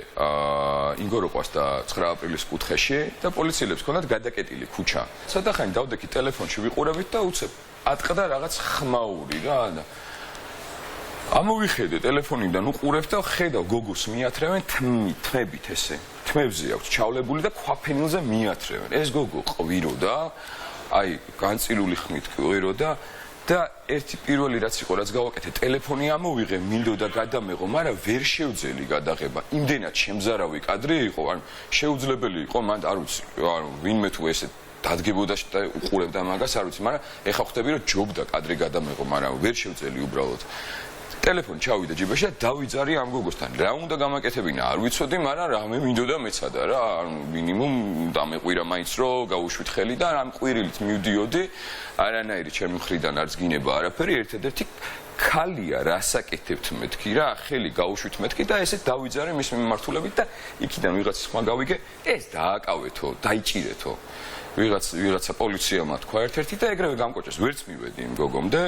ინგოროყვას და 9 აპრილის კუთხეში და პოლიციელებს ჰქონდათ გადაკეტილი ქუჩა. ცოტა ხანი დავდექით ტელეფონში ვიყურებით და უცებ ატყდა რაღაც ხმაური რა და ამოვიხედე ტელეფონიდან უყურებ და ხედავ გოგოს მიათრევენ თმებით ესე თმებზე აქვს ჩავლებული და ქვაფენილზე მიათრევენ ეს გოგო ყვიროდა აი განწილული ხმით ყვიროდა და ერთი პირველი რაც იყო რაც გავაკეთე ტელეფონი ამოვიღე მინდოდა გადამეღო მაგრამ ვერ შევძელი გადაღება იმდენად შემზარავი კადრი იყო ან შეუძლებელი იყო მან არ ვიცი ანუ ვინმე თუ ესე დადგებოდა და უყურებდა მაგას არ ვიცი მაგრამ ეხა ხვდები რომ ჯობდა კადრი გადამეღო მაგრამ ვერ შევძელი უბრალოდ ტელეფონი ჩავიდა ჯიბეში და დავიძარი ამ გოგოსთან. რა უნდა გამაკეთებინა? არ ვიცოდი, მაგრამ რამე მინდოდა მეცადა რა. ანუ მინიმუმ დამეყვირა მაინც რომ გავუშვით ხელი და ამ ყვირილით მივდიოდი. არანაირი ჩემი მხრიდან არც გინება არაფერი, ერთადერთი ქალია რასაკეთებთ მეთქი რა, ხელი გავუშვით მეთქი და ესე დავიძარი მის მიმართულებით და იქიდან ვიღაცის ხმა გავიგე, ეს დააკავეთო, დაიჭირეთო. ვიღაცა პოლიციამ თქვა ერთ-ერთი და ეგრევე გამკოჭეს, ვერც მივედი იმ გოგომდე.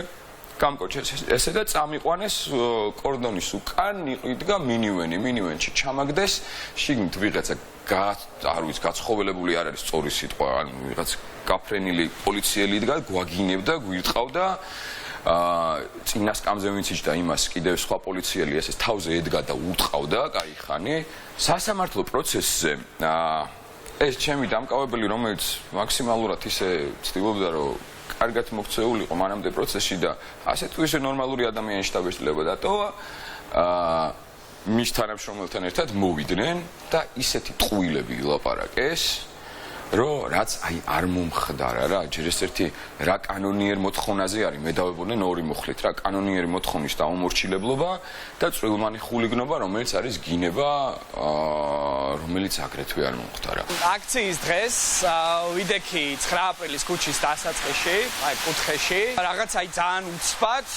გამკოჭეს ესე და წამიყვანეს კორდონის უკან იყვიდგა მინივენში ჩამაგდეს შიგნით ვიღაცა არ ვიცი გაცხოველებული არ არის სწორი სიტყვა ანუ ვიღაც გაფრენილი პოლიციელი იდგა გვაგინებდა გვირტყავდა წინას კამზე ვინც იჯდა იმას კიდევ სხვა პოლიციელი ესე თავზე ედგა და უტყავდა კაი ხანი სასამართლო პროცესზე ეს ჩემი დამკავებელი რომელიც მაქსიმალურად ისე ცდილობდა რომ კარგად მოქცეულიყო მანამდე პროცესში და ასე თუ ისე ნორმალური ადამიანის შთაბეჭდილება დატოვა მის თანამშრომელთან ერთად მოვიდნენ და ისეთი ტყუილები ვილაპარაკეს რომ რაც აი არ მომხდარა რა ჯერ ეს ერთი რა კანონიერ მოთხოვნაზე არის მე დავებოდნენ ორი მუხლით რა კანონიერი მოთხოვნის დაუმორჩილებლობა და წვრილმანი ხულიგნობა რომელიც არის გინება რომელიც აგრეთვე არ მომხდარა აქციის დღეს ვიდექი 9 აპრილის ქუჩის დასაწყისში აი კუთხეში რაღაც აი ძალიან უცბად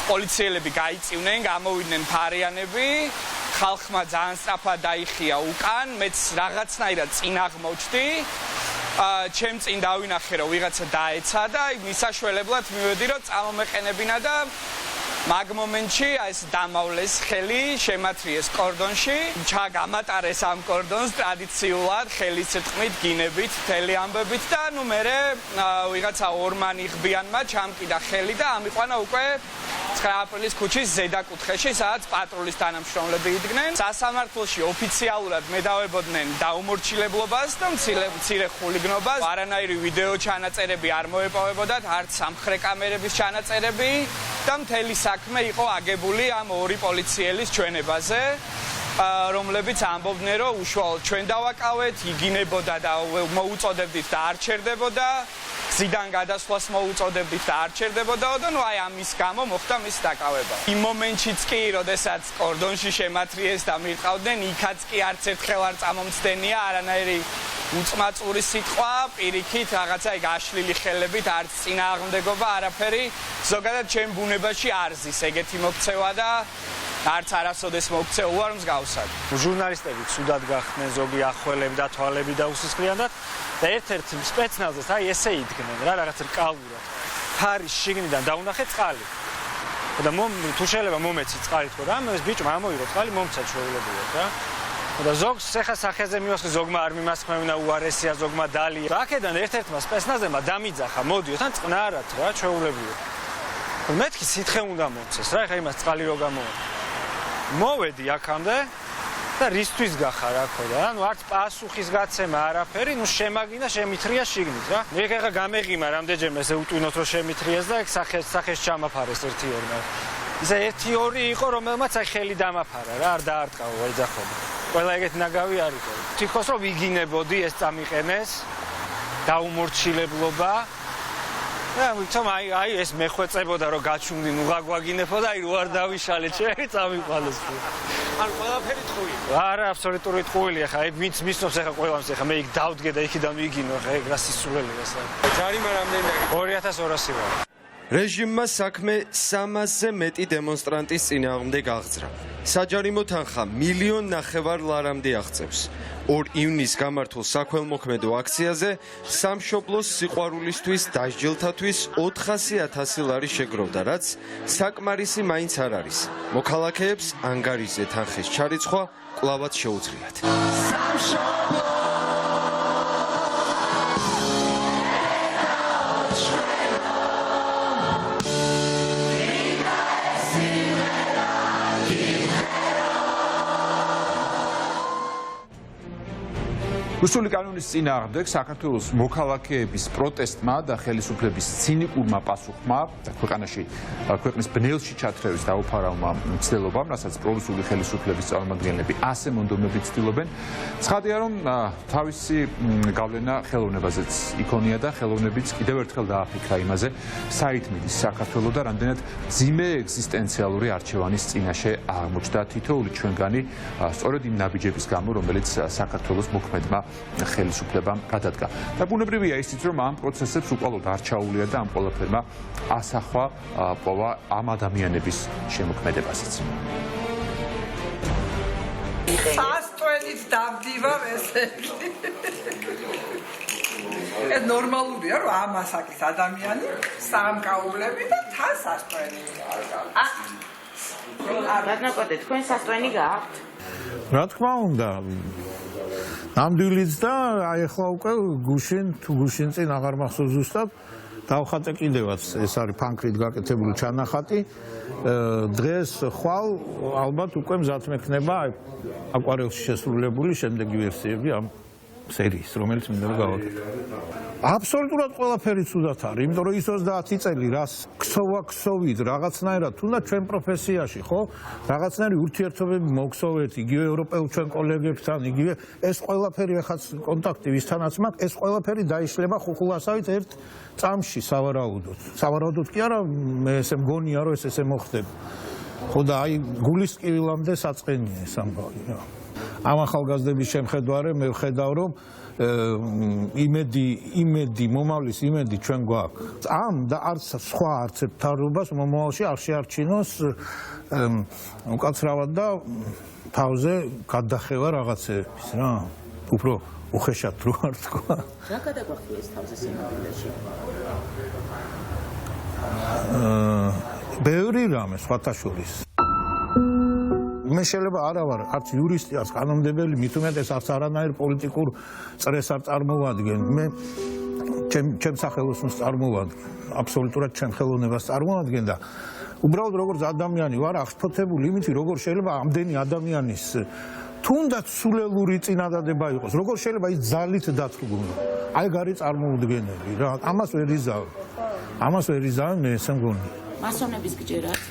პოლიციელები გაიწივნენ გამოვიდნენ ფარიანები ხალხმა ძალიან სწრაფად დაიხია უკან მეც რაღაცნაირად წინ აღმოჩნდი ჩემ წინ დავინახე რომ ვიღაცა დაეცა და მისაშველებლად მივედი რომ წამომეყენებინა და მაგ მომენტში ეს დამავლეს ხელი, შემათრიეს კორდონში, ჩაგამატარეს ამ კორდონს ტრადიციულად ხელის წმით, გინებით, მთელი ამბებით და ნუ მერე ვიღაცა ორმანი ხბიანმა ჩამკიდა ხელი და ამიყვანა უკვე 9 აპრილის ქუჩის ზედა კუთხეში, სადაც პატრულის თანამშრომლები იდგნენ. სასამართლოში ოფიციალურად მედავებოდნენ დაუმორჩილებლობას და მცირე ხულიგნობას. არანაირი ვიდეო ჩანაწერები არ მოეპოვებოდათ, არც სამხრე კამერების ჩანაწერები და მთელი საქმე იყო აგებული ამ ორი პოლიციელის ჩვენებაზე, რომლებიც ამბობდნენ, რომ უშუალოდ ჩვენ დავაკავეთ, იგინებოდა და მოუწოდებდით და არ ჩერდებოდა. გზიდან გადასვლას მოუწოდებდით და არ ჩერდებოდაო და ნუ აი ამის გამო მოხდა მის დაკავება. იმ მომენტშიც კი, როდესაც კორდონში შემათრიეს და მირყავდნენ, იქაც კი არც ერთხელ არ წამომცდენია არანაირი უწმაწური სიტყვა, პირიქით რაღაცა გაშლილი ხელებით, არც წინააღმდეგობა, არაფერი. ზოგადად ჩემ ბუნებაში არ ზის ეგეთი მოქცევა და არც არასოდეს მოქცეულ არ მსგავსად. ჟურნალისტები ცუდად გახდნენ, ზოგი ახველები და თვალები დაუსისხლიანად და ერთ-ერთ სპეცნაზს აი ესე იდგნენ რა რაღაც რკალურად. ფარის შიგნიდან დაუნახე წყალი. და თუ შეიძლება მომეცი წყალი თქო და ეს ბიჭმა ამოიღო წყალი მომცა ჩვეულებრივად რა. და ზოგს ახლა სახეზე მივასხე, ზოგმა არ მიმასხმევინა, უარესია, ზოგმა დალია. აქედან ერთ-ერთმა სპეცნაზებმა დამიძახა, მოდიოთ ან წყნარად რა ჩვეულებრივად. მეთქი სითხე უნდა მომცეს რა, ეხლა იმას წყალი რო გამოვა. მოვედი აქამდე და რისთვის გახარ აქო და ანუ არც პასუხის გაცემა არაფერი, ნუ შემაგინა შემithრია შიგნით რა. მე ეხლა გამეღიმა რამდენჯერმე ესე უტვინოთ რომ შემithრიეს და ეგ სახეს ჩამაფარეს 1-2. ისე 1-2 იყო რომელმაც აი ხელი დამაფარა რა, არ დაარტყაო ეძახობა. ყველა ეგეთი ნაგავი არ იყო. თითქოს რომ ვიგინებოდი ეს წამიყენეს დაუმორჩილებლობა. და თვითონ აი ეს მეხვეწებოდა რომ გაჩუნდი ნუ გაგვაგინებო და აი რო არ დავიშალე ჩემი წამიყვანეს. ან ყველაფერი ტყუილი. არა, აბსოლუტური ტყუილია ხა, ეგ ვინც მისნობს ახლა ყველამს ახლა მე იქ დავდგე და იქიდან ვიგინო ხა, ეგ რა სისულელია ეს. ჯარიმა რამდენი 2200 ვარ. რეჟიმმა საქმე 300-ზე მეტი დემონსტრანტის წინააღმდეგ აღძრა. საჯარიმო თანხა 1.5 მილიონ ლარამდე აღწევს. 2 ივნისს გამართულ საქველმოქმედო აქციაზე სამშობლოს სიყვარულისთვის დასჯელთათვის 400.000 ლარი შეგროვდა, რაც საკმარისი მაინც არ არის. მოქალაქეებს ანგარიშზე თანხის ჩარიცხვა კვლავაც შეუძლიათ. რუსული კანონის წინააღმდეგ საქართველოს მოქალაქეების პროტესტმა და ხელისუფლების ცინიკურმა პასუხმა ქვეყანაში ქვეყნის ბნელში ჩათრევის დაუფარავმა მცდელობამ, რასაც პრორუსული ხელისუფლების წარმომადგენლები ასე მონდომებით ცდილობენ, ცხადია, რომ თავისი გავლენა ხელოვნებაზეც იქონია და ხელოვნებიც კიდევ ერთხელ დააფიქრა იმაზე, საით მიდის საქართველო და რამდენად ძიმე ეგზისტენციალური არჩევანის წინაშე აღმოჩნდა თითოეული ჩვენგანი სწორედ იმ ნაბიჯების გამო, რომელიც საქართველოს მოქმედმა ხელისუფლებამ გადადგა. და ბუნებრივია ისიც, რომ ამ პროცესებს უკვალოდ არ ჩაუვლია და ამ ყველაფერმა ასახვა პოვა ამ ადამიანების შემოქმედებასაც. სასტვენით დავდივარ ესეთი. ეს ნორმალურია, რომ ამ ასაკის ადამიანი სამკაულები და თან სასტვენი. რატნაკოტე, თქვენ სასტვენი გააქვთ? რა თქმა უნდა. ნამდვილიც და აი ახლა უკვე გუშინ წინ აღარ მახსოვს ზუსტად დავხატე კიდევაც ეს არის ფანქრით გაკეთებული ჩანახატი დღეს ხვალ ალბათ უკვე მზად მექნება აკვარელში შესრულებული შემდეგი ვერსიები ამ სერიის, რომელიც მინდა რომ გავაკეთო. აბსოლუტურად ყველაფერი ცუდად არის, იმიტომ რომ ის 30 წელი რას ქსოვით რაღაცნაირად თუნდაც ჩვენ პროფესიაში, ხო? რაღაცნაირი ურთიერთობები მოგხსოვეთ იგივე ევროპელ ჩვენ კოლეგებთან, იგივე ეს ყველაფერი ახაც კონტაქტი ვისთანაც მაქვს, ეს ყველაფერი დაიშლება ხუხულასავით ერთ წამში სავარაუდოდ. სავარაუდოდ კი არა, მე ესე მგონია რომ ეს ესე მოხდება. ხო და აი გულის ტკივილამდე საწყენია ეს ამბავი. ამ ახალგაზრდების შემხედვარე მე ვხედავ რომ იმედი მომავლის იმედი ჩვენ გვაქვს. ამ და არც სხვა არც ერთ თავრობას მომავალში არ შეარჩინოს უკაცრავად და თავზე გადახევა რაღაცების რა. უფრო უხეშად რო არ თქვა. რა გადაგვახიეს თავზე სიმართლეში? ბევრი რამე სხვათა შორის. მე შეიძლება არა ვარ არც იურისტი, არც კანონმდებელი, მით უმეტეს არც არანაირ პოლიტიკურ წრეს არ წარმოვადგენ. მე ჩემ სახელოსნოს წარმოვადგენ, აბსოლუტურად ჩემ ხელოვნებას წარმოვადგენ და უბრალოდ როგორც ადამიანი ვარ აღშფოთებული იმით, როგორ შეიძლება ამდენი ადამიანის თუნდაც სულელური წინადადება იყოს, როგორ შეიძლება ის ძალით დათრგუნო. აი გარი წარმოუდგენელი რა, ამას ვერ იზავ მე ესე მგონი. მასონების გჯერათ?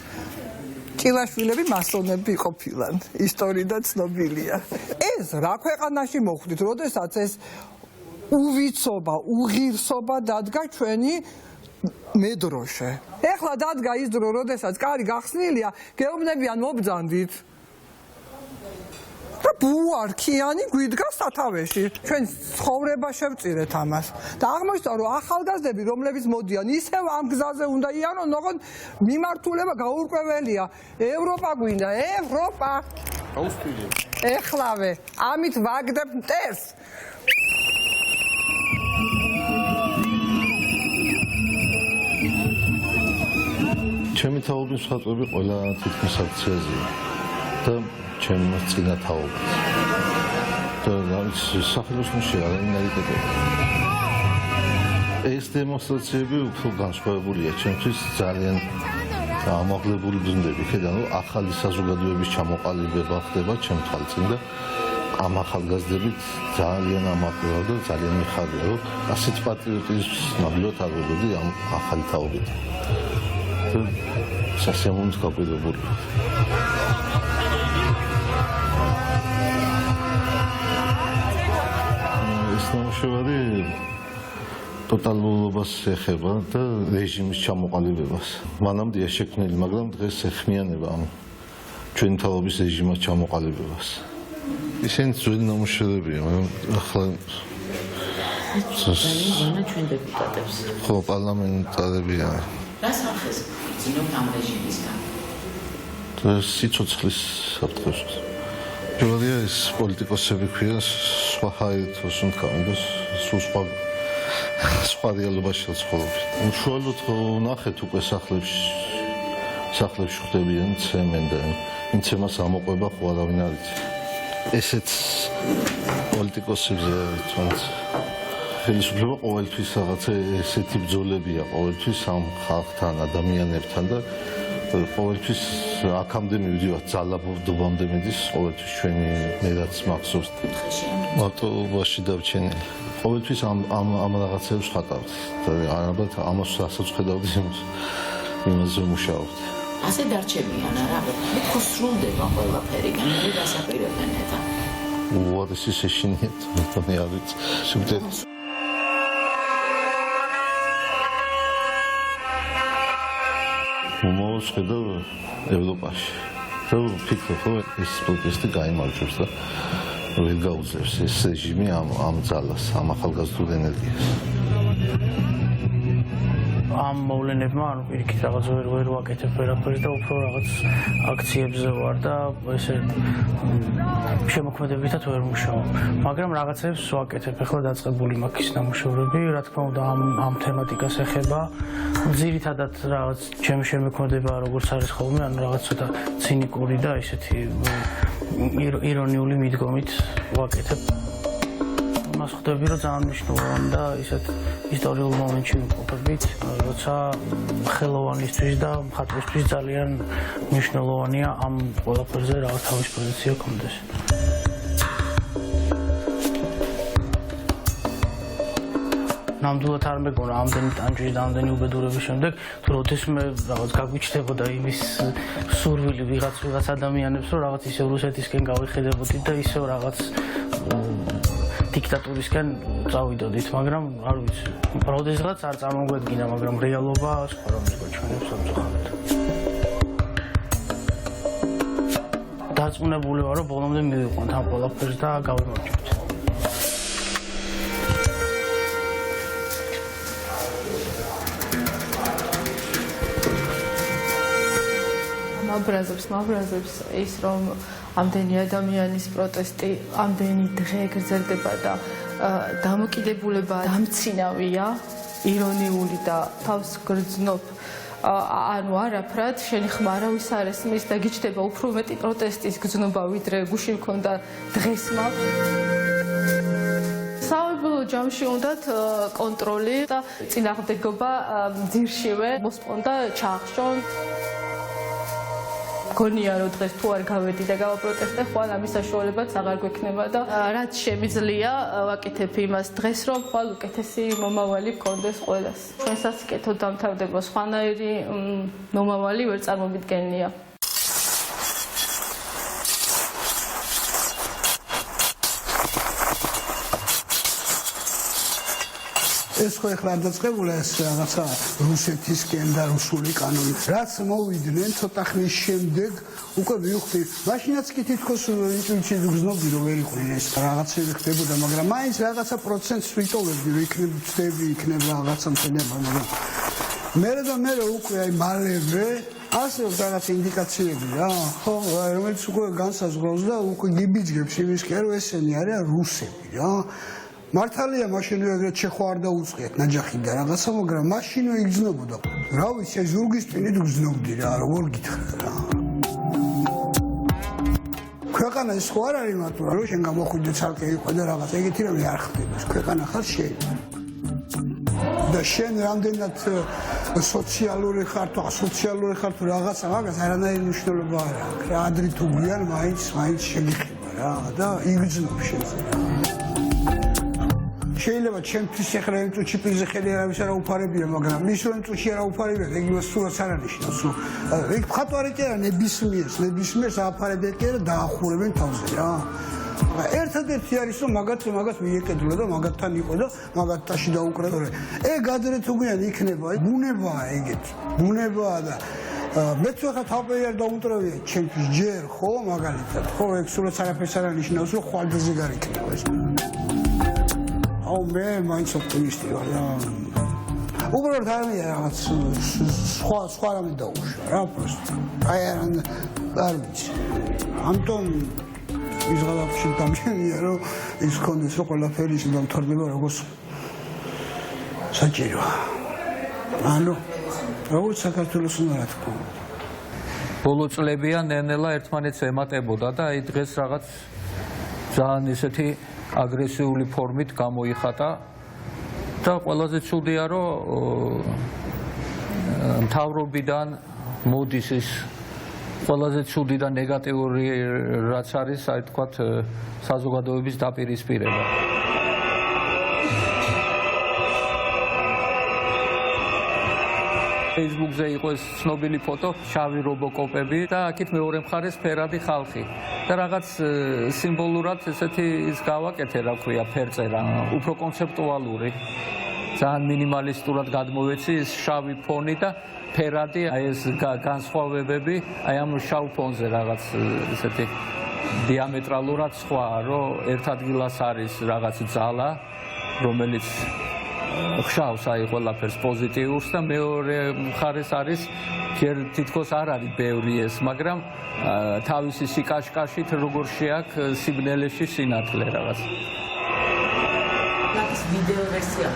ჭილაშვილები მასონები ყოფილან, ისტორია ცნობილია. ეს რა ქვეყანაში მოხვდით, როდესაც ეს უვიცობა, უღირსობა დადგა ჩვენი მედროშე. ეხლა დადგა ის დრო, როდესაც კარი გახსნილია, გეუბნებიან მობძანდით. და ბუარქიანი გვიდგა სათავეში. ჩვენ ცხოვრება შევწირეთ ამას. და აღმოჩნდა, რომ ახალგაზრდები, რომლებიც მოდიან, ისევ ამ გზაზე უნდა იანონ, ოღონ მიმართულება გაურკვეველია. ევროპა გვინდა, ევროპა. აუსტვილი. ეხლავე, ამით ვაგდებ მტერს. ჩემი თაობის ხატვები ყველა თითქმის აქციაზეა და ჩემი წინა თაობა. და სახელოსნოში არანაირი კეთება. ეს დემონსტრაციები უფრო განსხვავებულია, ჩემთვის ძალიან ამაღლებული გზნდები. ხედავ, რომ ახალი საზოგადოების ჩამოყალიბება ხდება ჩემ თვალწინ და ამ ახალგაზრდებით ძალიან ამაღლება და ძალიან მიხარია, რომ ასეთ პატრიოტიზმს ნამდვილად აღებოდი ამ ახალი თაობით. სასიამოვნო კაპიტებული. ეს ნამუშევარი ტოტალურობას ეხება და რეჟიმის ჩამოყალიბებას. მანამდე შექმნილი, მაგრამ დღეს ეხმიანება ამ ჩვენი თაობის რეჟიმის ჩამოყალიბებას. ისინი ძველი ნამუშევრებია, ახლა ჩვენ დეპუტატებს. ხო, პარლამენტარებია. რა სახეს ძინოთ ამ რეჟიმისგან? სიცოცხლის საფრთხეს. ჯობია ეს პოლიტიკოსები ქვია სხვა ჰაერით უსუნთქავენ და სხვა რეალობაში ცხოვრობენ. უშუალოდ ნახეთ უკვე სახლებში ხდებიან ცემენ და იმ ცემას ამოყვება ხო არავინ არ იცი. ესეც პოლიტიკოსებზე თუნდაც ხელისუფლება ყოველთვის რაღაცა ესეთი ბრძოლებია ყოველთვის ამ ხალხთან, ადამიანებთან და ყოველთვის აქამდე მივიდივართ ძალადობამდე მიდის ყოველთვის ჩვენი მედაც მახსოვს მარტოობაში დავჩენილი. ყოველთვის ამ რაღაცებს ხატავთ და ალბათ ამას რასაც ხედავდი იმაზე მუშაობთ. ასე დარჩებიან არა? მithko სრულდება ყველაფერი, განვი გასაპირებენ და. უადესი შეშინიათ, მე არ ვიცი. სულდეთ მომოსხედავ ევროპაში. და ვფიქრობ, რომ ეს პროტესტი გაიმარჯვებს და ვერ გაუძლებს ეს რეჟიმი ამ ძალას, ამ ახალგაზრდულ ენერგიას. ამ მოვლენებმა ანუ პირიქით რაღაც ვერ ვაკეთებ ვერაფერს და უფრო რაღაც აქციებზე ვარ და ესე შემოქმედებითად ვერ მუშაობ. მაგრამ რაღაცებს ვაკეთებ. ახლა დაწყებული მაქვს ის ნამუშევრები, რა თქმა უნდა ამ თემატიკას ეხება. ძირითადად რაღაც ჩემი შემოქმედება როგორც არის ხოლმე, ანუ რაღაც ცოტა ცინიკური და ისეთი ირონიული მიდგომით ვაკეთებ. მას ხვდები, რომ ძალიან მნიშვნელოვანი და ისეთ ისტორიულ მომენტში ვიმყოფებით, როცა ხელოვანისთვის და მხატვრისთვის ძალიან მნიშვნელოვანია ამ ყველაფერზე რაღაც თავის პოზიცია გქონდეს. ნამდვილად არ მეგონა ამდენი ტანჯვის და ამდენი უბედურების შემდეგ, თუ როდესმე რაღაც გაგვიჩნდებოდა იმის სურვილი ვიღაც ადამიანებს, რომ რაღაც ისევ რუსეთისკენ გავიხედებოდით და ისევ რაღაც დიქტატურისკენ წავიდოდით, მაგრამ არ ვიცი. როდესღაც არ წარმოგვედგინა, მაგრამ რეალობა სხვა რომ გვაჩვენებს სამწუხაროდ. დარწმუნებული ვარ, რომ ბოლომდე მივიყვანთ ამ ყველაფერს და გავიმარჯვებთ. მაბრაზებს ის რომ ამდენი ადამიანის პროტესტი ამდენი დღე გრძელდება და დამოკიდებულება დამცინავია, ირონიული და თავს გრძნობ ანუ არაფრად შენი ხმა არავის არ ესმის და გიჩნდება უფრო მეტი პროტესტის გზნობა ვიდრე გუშინ მქონდა დღეს მაქვს საუბრობ ჯამში უნდათ კონტროლი და წინააღმდეგობა ძირშივე მოსპონდა ჩახშონ გონია რომ დღეს თუ არ გავედი და გავაპროტესტე ხვალ ამის საშუალებაც აღარ გვექნება და რაც შემიძლია ვაკეთებ იმას დღეს რომ ხვალ უკეთესი მომავალი გქონდეს ყველას ჩვენსაც კეთო დამთავრდება სხვანაირი მომავალი ვერ წარმომიდგენია ეს ხო ეხლა არ დაწყებულა ეს რაღაცა რუსეთისკენ და რუსული კანონი. რაც მოვიდნენ ცოტა ხნის შემდეგ უკვე მივხვდი, მაშინაც კი თითქოს ინტუიციით გზნობდი რომ ვერ იყვნენ ეს რაღაცები ხდებოდა, მაგრამ მაინც რაღაცა პროცენტს ვიტოვებდი, რომ იქნება ცდები, იქნება რაღაცა მცდელობა, მაგრამ მე უკვე აი მალევე ასევე რაღაც ინდიკაციები რა, ხო, რომელიც უკვე განსაზღვრავს და უკვე გიბიძგებს იმისკენ, რომ ესენი არიან რუსები რა. მართალია მაშინვე ეგრეთ შეხო არ დაუწყიათ ნაჯახი და რაღაცა, მაგრამ მაშინვე იგრძნობოდა. რა ვიცი, აი ზურგის ტვინით გრძნობდი რა, როგორ გითხრა რა. ქვეყანა ის ხო არ არის მარტო, რომ შენ გამოხვიდე ცალკე იყო და რაღაც ეგეთი რამე არ ხდება. ქვეყანა ხარ შენ. და შენ რამდენად სოციალური ხარ თუ ასოციალური ხარ თუ რაღაცა, მაგას არანაირი მნიშვნელობა არ აქვს. რა ადრე თუ გვიან მაინც შეგიხება რა და იგრძნობ შენზე რა. შეიძლება ჩემთვის ახლა იმ წუთში პირზე ხელი არავის არ აუფარებია, მაგრამ მის რომ წუთში არ აუფარებია, ეგ იმას სულაც არ ანიშნავს. ეგ მხატვარი კი არა, ნებისმიერს ააფარებენ კი არა, დაახურებენ თავზე რა. ერთადერთი არის რომ მაგათ მიეკედლა და მაგათთან იყო და მაგათში დაუკრა. ეგ ადრე თუ გვიან იქნება, ბუნებაა ეგეთი. ბუნებაა და მეც ახლა თავი არ დაუნტრავია ჩემთვის ჯერ ხო მაგალითად, ხო ეგ სულაც არაფერს არ ანიშნავს, რომ ხვალდაზე გარიქნება ეს. აუ მე მაინც ოპტიმისტი ვარ რა. უბრალოდ არ რაღაც სხვა რამე დაუშვა რა პროსტო. აი არ ვიცი. ამიტომ ის გადაფში დამშენია რომ ის კონდეს რომ ყველაფერი ის დამთავრდება როგორც საჭიროა. ანუ როგორც საქართველოს უნდა რა თქმა უნდა. ბოლო წლებია ნელ-ნელა ერთმანეთს ემატებოდა და აი დღეს რაღაც ძალიან ისეთი აგრესიული ფორმით გამოიხატა და ყველაზე ცუდია რომ მთავრობიდან მოდის ის ყველაზე ცუდი და ნეგატიური რაც არის, აი თქვათ საზოგადოების დაპირისპირება. Facebook-ზე იყო ეს ცნობილი ფოტო, შავი რობოკოპები და აქეთ მეორე მხარეს ფერადი ხალხი. და რაღაც სიმბოლურად ესეთი ის გავაკეთე, რა ქვია, ფერწერა, უფრო კონცეპტუალური. ძალიან მინიმალისტურად გადმოვეცი ეს შავი ფონი და ფერადი, აი ეს განსხვავებები, აი ამ შავ ფონზე რაღაც ესეთი დიამეტრალურად სხვა, რომ ერთ ადგილას არის რაღაც ძალა, რომელიც ხშავს აი ყველაფერს პოზიტიურს და მეორე მხარეს არის ჯერ თითქოს არ არის ბევრი ეს, მაგრამ თავისი სიკაშკაშით როგორ შეაქვს სიბნელეში სინათლე რაღაც. მაგის ვიდეო ვერსია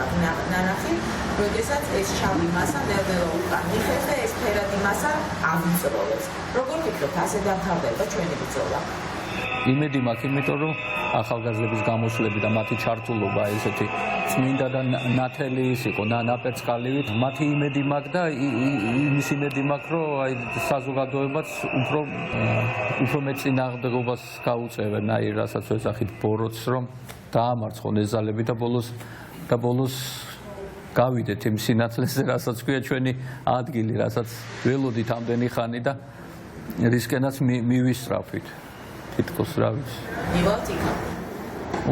ნანახი, როდესაც ეს შავი მასა ნელ-ნელა უკან მიხევს და ეს ფერადი მასა ავიწროვებს. როგორ ვფიქრობთ, ასე დამთავრდება ჩვენი ბრძოლა? იმედი მაქვს, იმიტომ რომ ახალგაზრდების გამოსვლები და მათი ჩართულობა ესეთი წმინდა და ნათელი ის იყო, ნაპერწკალივით, მათი იმედი მაქვს და იმის იმედი მაქვს, რომ აი საზოგადოებაც უფრო მეტ წინააღმდეგობას გაუწევენ, აი რასაც ვეძახით ბოროტს, რომ დაამარცხონ ეს ძალები და ბოლოს გავიდეთ იმ სინათლეზე, რასაც ქვია ჩვენი ადგილი, რასაც ველოდით ამდენი ხანი და რისკენაც მივისწრაფვით. თითქოს რა ვიცი. მივალთ იქა.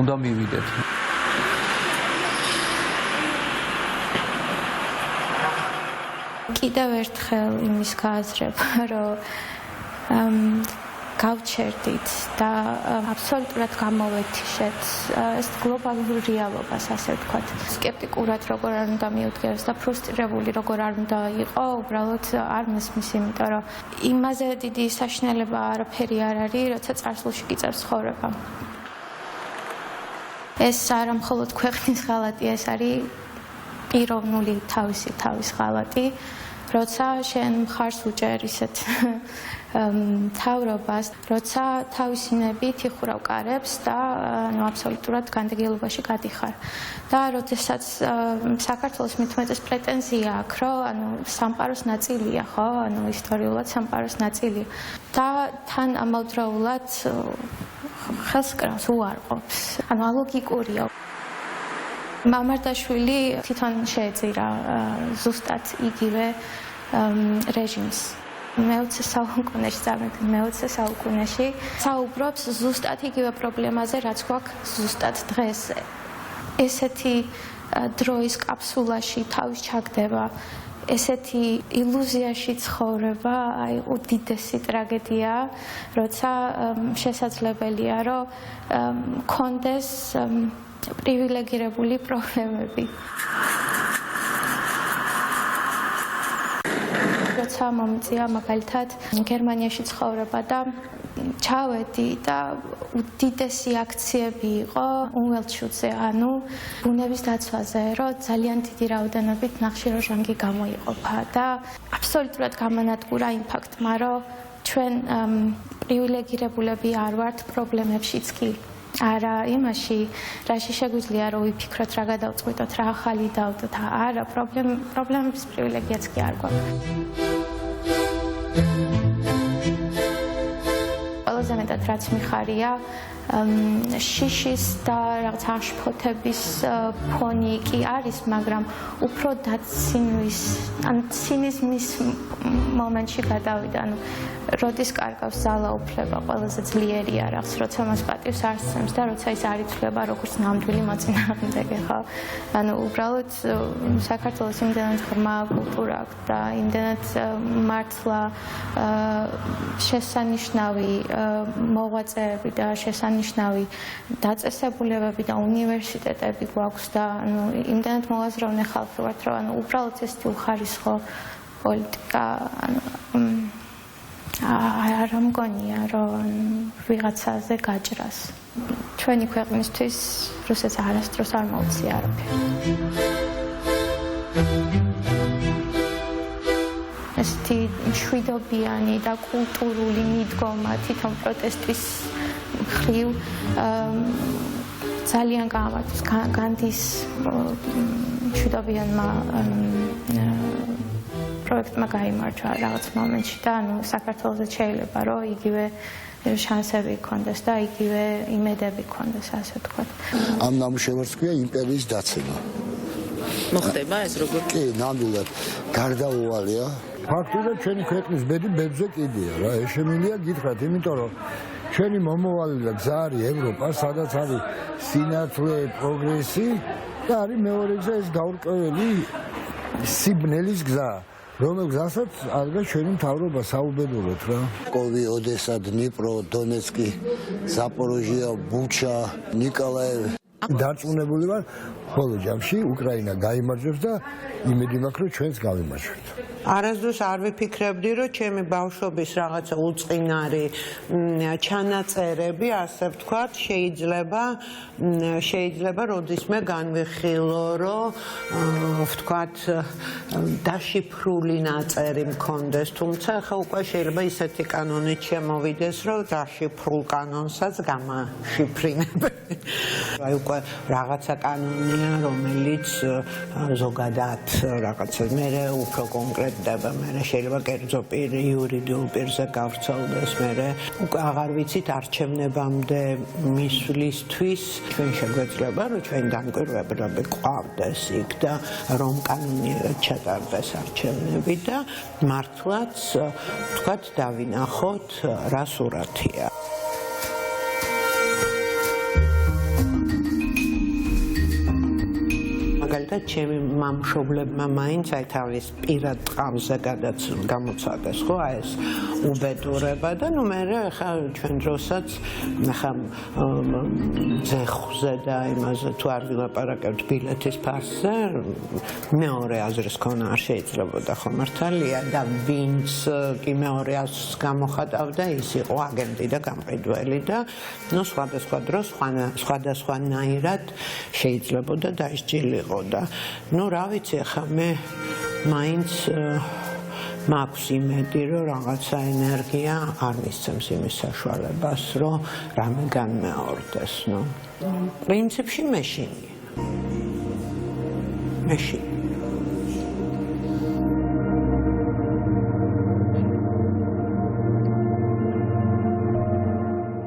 უნდა მივიდეთ. კიდევ ერთხელ იმის გააზრება, რომ გავჩერდით და აბსოლუტურად გამოვეთიშეთ ეს გლობალურ რეალობას, ასე ვთქვათ. სკეპტიკურად როგორ არ უნდა მიუდგეს და ფრუსტრირებული როგორ არ უნდა იყო, უბრალოდ არ მესმის, იმიტომ რომ იმაზე დიდი საშინელება არაფერი არ არის, როცა წარსულში გიწევს ცხოვრება. ეს არა მხოლოდ ქვეყნის ღალატი, ეს არის პიროვნული თავის ღალატი, როცა შენ მხარს უჭერ ისეთ თავრობას, როცა თავისინებით იხურავ კარებს და აბსოლუტურად განდეგილობაში გადიხარ. და როდესაც საქართველოს მithumetes პრეტენზია აქვს, რომ სამყაროს ნაწილია, ხო? ისტორიულად სამყაროს ნაწილია. და თან ამავდროულად ხელს კრავს უარყოფს. ალოგიკურია. მამარდაშვილი თვითონ შეეწირა ზუსტად იგივე რეჟიმს. მე-20 საუკუნეში, მე-20 საუკუნეში საუბრობს ზუსტად იგივე პრობლემაზე, რაც გვაქვს ზუსტად დღეს. ესეთი დროის კაფსულაში თავის ჩაგდება, ესეთი ილუზიაში ცხოვრება, აი უდიდესი ტრაგედიაა, როცა შესაძლებელია, რომ კონდეს პრივილეგირებული პრობლემები. როცა მომწია მაგალითად გერმანიაში ცხოვრება და ჩავედი და უდიდესი აქციები იყო უმელჩუძე, ბუნების დაცვაზე, რომ ძალიან დიდი რაოდენობით ნახშირორჟანგი გამოიყოფა და აბსოლუტურად გამანადგურა იმ ფაქტმა, რომ ჩვენ პრივილეგირებულები არ ვართ პრობლემებშიც კი. არა იმაში, რაში შეგვიძლია რომ ვიფიქროთ, რა გადავწყვიტოთ, რა ახალი დავდოთ, არა, პრობლემების პრივილეგიაც კი არ გვაქვს. ყველაზე მეტად რაც მიხარია, შიშის და რაღაც აშფოთების ფონი კი არის, მაგრამ უფრო ცინიზმის მომენტში გადავიდა, როდის კარგავს ძალაუფლება ყველაზე ძლიერი არახს, როცა მას პატივს არ სცემს და როცა ის არ იცვლება როგორც ნამდვილი მოწინააღმდეგე, ხო? უბრალოდ საქართველოს იმდენად ღრმა კულტურა აქვს და იმდენად მართლა შესანიშნავი მოღვაწეები და შესანიშნავი დაწესებულებები და უნივერსიტეტები გვაქვს და იმდენად მოვაზროვნე ხალხი ვართ, რომ უბრალოდ ეს უხარისხო პოლიტიკა არ მგონია, რომ ვიღაცაზე გაჭრას. ჩვენი ქვეყნისთვის რუსეთს არასდროს არ მოუწია არაფერი. ესეთი მშვიდობიანი და კულტურული მიდგომა თვითონ პროტესტის მხრივ ძალიან გაამართლეს განდის მშვიდობიანმა პროექტმა გაიმარჯვა რაღაც მომენტში და საქართველოს შეიძლება რომ იგივე შანსები გქონდეს და იგივე იმედები გქონდეს, ასე ვთქვათ. ამ ნამუშევარს ქვია იმპერიის დაცემა. მოხდება ეს როგორ? კი, ნამდვილად გარდაუვალია. ფაქტობრივად ჩვენი ქვეყნის ბედი ბებზე კიდია რა, ეს შემიძლია გითხრათ, იმიტომ რომ ჩვენი მომავალი და გზა არის ევროპა, სადაც არის სინათლე, პროგრესი და არის მეორე გზა, ეს გაურკვეველი სიბნელის გზა. რომელ გზასაც ადგა ჩვენი მთავრობა საუბედუროთ რა. კოვი, ოდესა, დნიპრო, დონეცკი, ზაპოროჟია, ბუჩა, ნიკოლაევი. დარწმუნებული ვარ, ბოლო ჯამში უკრაინა გაიმარჯვებს და იმედი მაქვს, რომ ჩვენც გავიმარჯვებთ. არასდროს არ ვიფიქრებდი, რომ ჩემი ბავშვობის რაღაცა უწყინარი ჩანაწერები, ასე ვთქვათ, შეიძლება როდისმე განვიხილო, რომ ვთქვათ, დაშიფრული ნაწერი მქონდეს, თუმცა ახლა უკვე შეიძლება ისეთი კანონით შემოვიდეს, რომ დაშიფრულ კანონსაც გამაშიფრინებენ. აი უკვე რაღაცა კანონია, რომელიც ზოგადად რაღაცა მე უფრო კონკრეტდება, მე შეიძლება კერძო პირი იურიდიულ პირზე გავრცელდეს, მე უკვე აღარ ვიცით არჩევნებამდე მისვლისთვის ჩვენ შეგვეძლება, რომ ჩვენ დამკვირვებლები ყავდეს იქ და რომ კანონიერად ჩატარდეს არჩევნები და მართლაც ვთქვათ დავინახოთ რა სურათია. მაგალითად ჩემი მამშობლებმა მაინც აი თავის პირად ტყავზე გამოცადეს ხო აი ეს უბედურება და ნუ მე ხა ჩვენ დროსაც ხა ზეხზე და იმაზე თუ არ ვილაპარაკებთ ბილეთის ფასზე მეორე აზრის ქონა არ შეიძლებოდა ხო მართალია და ვინც კი მეორე აზრს გამოხატავდა ის იყო აგენტი და გამყიდველი და ნუ სხვადასხვა დროს სხვადასხვანაირად შეიძლებოდა დაისჯილიყო და ნუ რა ვიცი ახლა მე მაინც მაქვს იმედი, რომ რაღაცა ენერგია არ მისცემს იმის საშუალებას, რომ რამე განმეორდეს, პრინციპში მეშინია. მეშინ.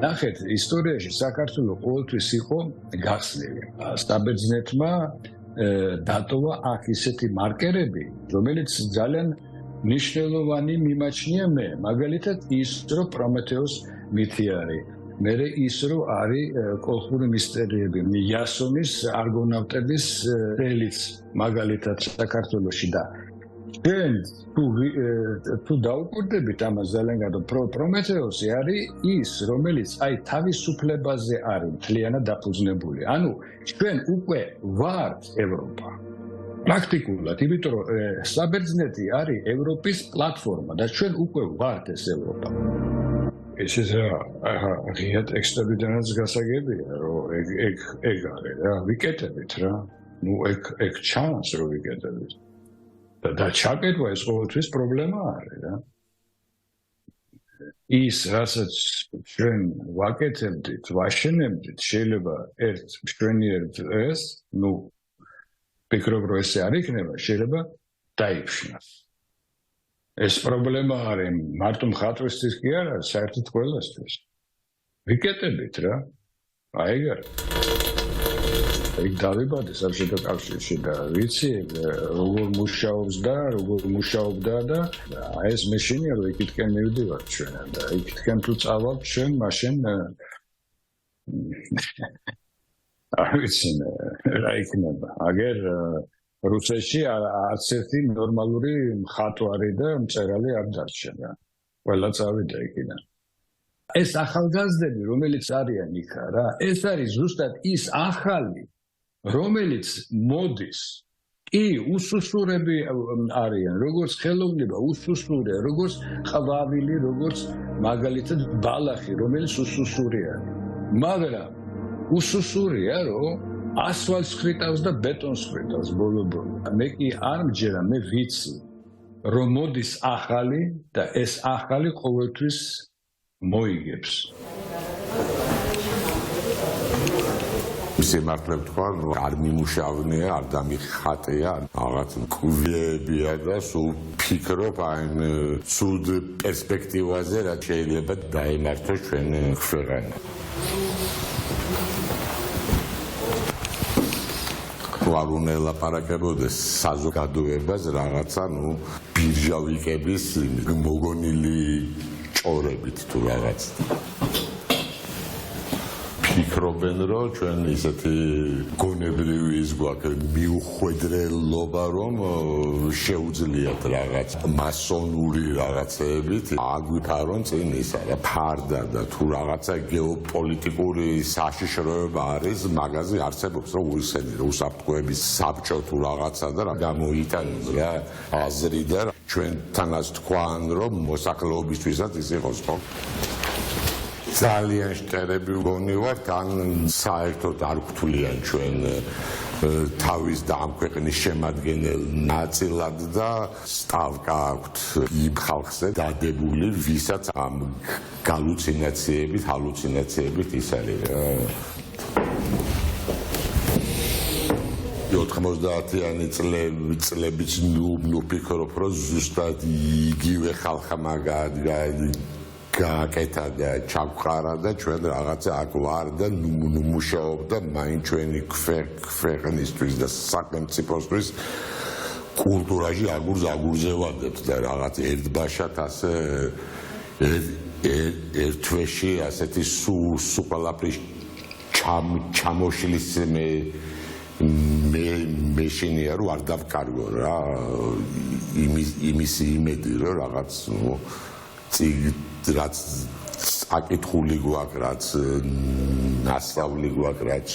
ნახეთ, ისტორიაში საქართველოს ყოველთვის იყო გახსნილი. საბერძნეთმა დატოვა აქ ისეთი მარკერები, რომელიც ძალიან მნიშვნელოვანი მიმაჩნია მე, მაგალითად ის, რომ პრომეთეოს მითი არის. მერე ის, რომ არის კოლხური მისტერიები, იასონის არგონავტების ელიც, მაგალითად საქართველოში და ჩვენ თუ დაუკვირდებით ამას ძალიან გადო პრომეთეოსი არის ის, რომელიც აი თავისუფლებაზე არის მთლიანად დაფუძნებული. ანუ ჩვენ უკვე ვართ ევროპა. პრაქტიკულად, იმიტომ რომ საბერძნეთი არის ევროპის პლატფორმა და ჩვენ უკვე ვართ ეს ევროპა. ესეც რა, ღია ტექსტებიდანაც გასაგებია, რომ ეგ არის რა, ვიკეტებით რა. ეგ ჩანს, რომ ვიკეტებით. და ჩაკეტვა ეს ყოველთვის პრობლემა არის რა. ის, რასაც ჩვენ ვაკეთებდით, ვაშენებდით, შეიძლება ერთ მშვენიერ დღეს, ვფიქრობ, რომ ესე არ იქნება, შეიძლება დაიფშნას. ეს პრობლემა არის მარტო მხატვრისთვის კი არა, საერთოდ ყველასთვის. ვიკეტებით რა. აი ეგ არის. იქ დავიბადე საბჭოთა კავშირში და ვიცი როგორ მუშაობდა და ეს მეშინია რომ იქითკენ მივდივართ ჩვენ და იქითკენ თუ წავალთ ჩვენ მაშინ არ ვიცი რა იქნება აგერ რუსეთში არც ერთი ნორმალური მხატვარი და მწერალი არ დარჩება ყველა წავიდა იქიდან ეს ახალგაზრდები რომელიც არიან იქ რა ეს არის ზუსტად ის ახალი რომელიც მოდის კი უსუსურები არიან როგორც ხელოვნება უსუსურია როგორც ყვავილი როგორც მაგალითად ბალახი რომელიც უსუსურია მაგრამ უსუსურია რომ ასფალტს ხრიტავს და ბეტონს ხრიტავს ბოლო-ბოლო მე კი არ მჯერა მე ვიცი რომ მოდის ახალი და ეს ახალი ყოველთვის მოიგებს სიმართლე ვთქვა, არ მიმუშავნია, არ დამიხატია, რაღაც მკვლეებია და სულ ფიქრობ აი ცუდ პერსპექტივაზე, რაც შეიძლება დაემართოს ჩვენ ქვეყანა. არ უნდა ელაპარაკებოდეს საზოგადოებას რაღაცა, ბირჟა ვიკების მოგონილი ჭორებით თუ რაღაც. ფიქრობენ რომ ჩვენ ისეთი გონებრივი ის გვაქვს მიუხვედრელობა რომ შეუძლიათ რაღაც მასონური რაღაცებით აგვიფარონ წინ ისა და ფარდა და თუ რაღაცა გეოპოლიტიკური საშიშროება არის მაგაზე არსებობს რომ უისენი რომ უსაფრთხოების საბჭო თუ რაღაცა და რა გამოიტანოს რა აზრი და ჩვენთანაც თქვან რომ მოსახლეობისთვისაც ის იყოს ხო ძალიან შტერები გონივართ ან საერთოდ არ გვთვლიან ჩვენ თავის და ამ ქვეყნის შემადგენელ ნაწილად და სტავკა აქვთ იმ ხალხზე დადებული ვისაც ამ ჰალუცინაციებით ის არის 90-იანი წლებიც ვფიქრობ რომ ზუსტად იგივე ხალხმა გააკეთა და ჩაგვყარა და ჩვენ რაღაცა აქ ვარ და მუშაობდა მაინც ჩვენი ქვეყნისთვის და სახელმწიფოსთვის კულტურაში აგურზე ვადებთ და რაღაც ერთბაშად ასე ერთ თვეში ასეთი სულ ყველაფრის ჩამოშლის მეშინია რომ არ დავკარგო რა იმის იმედი რომ რაღაც რაც აკითხული გვაქვს, რაც ნასწავლი გვაქვს, რაც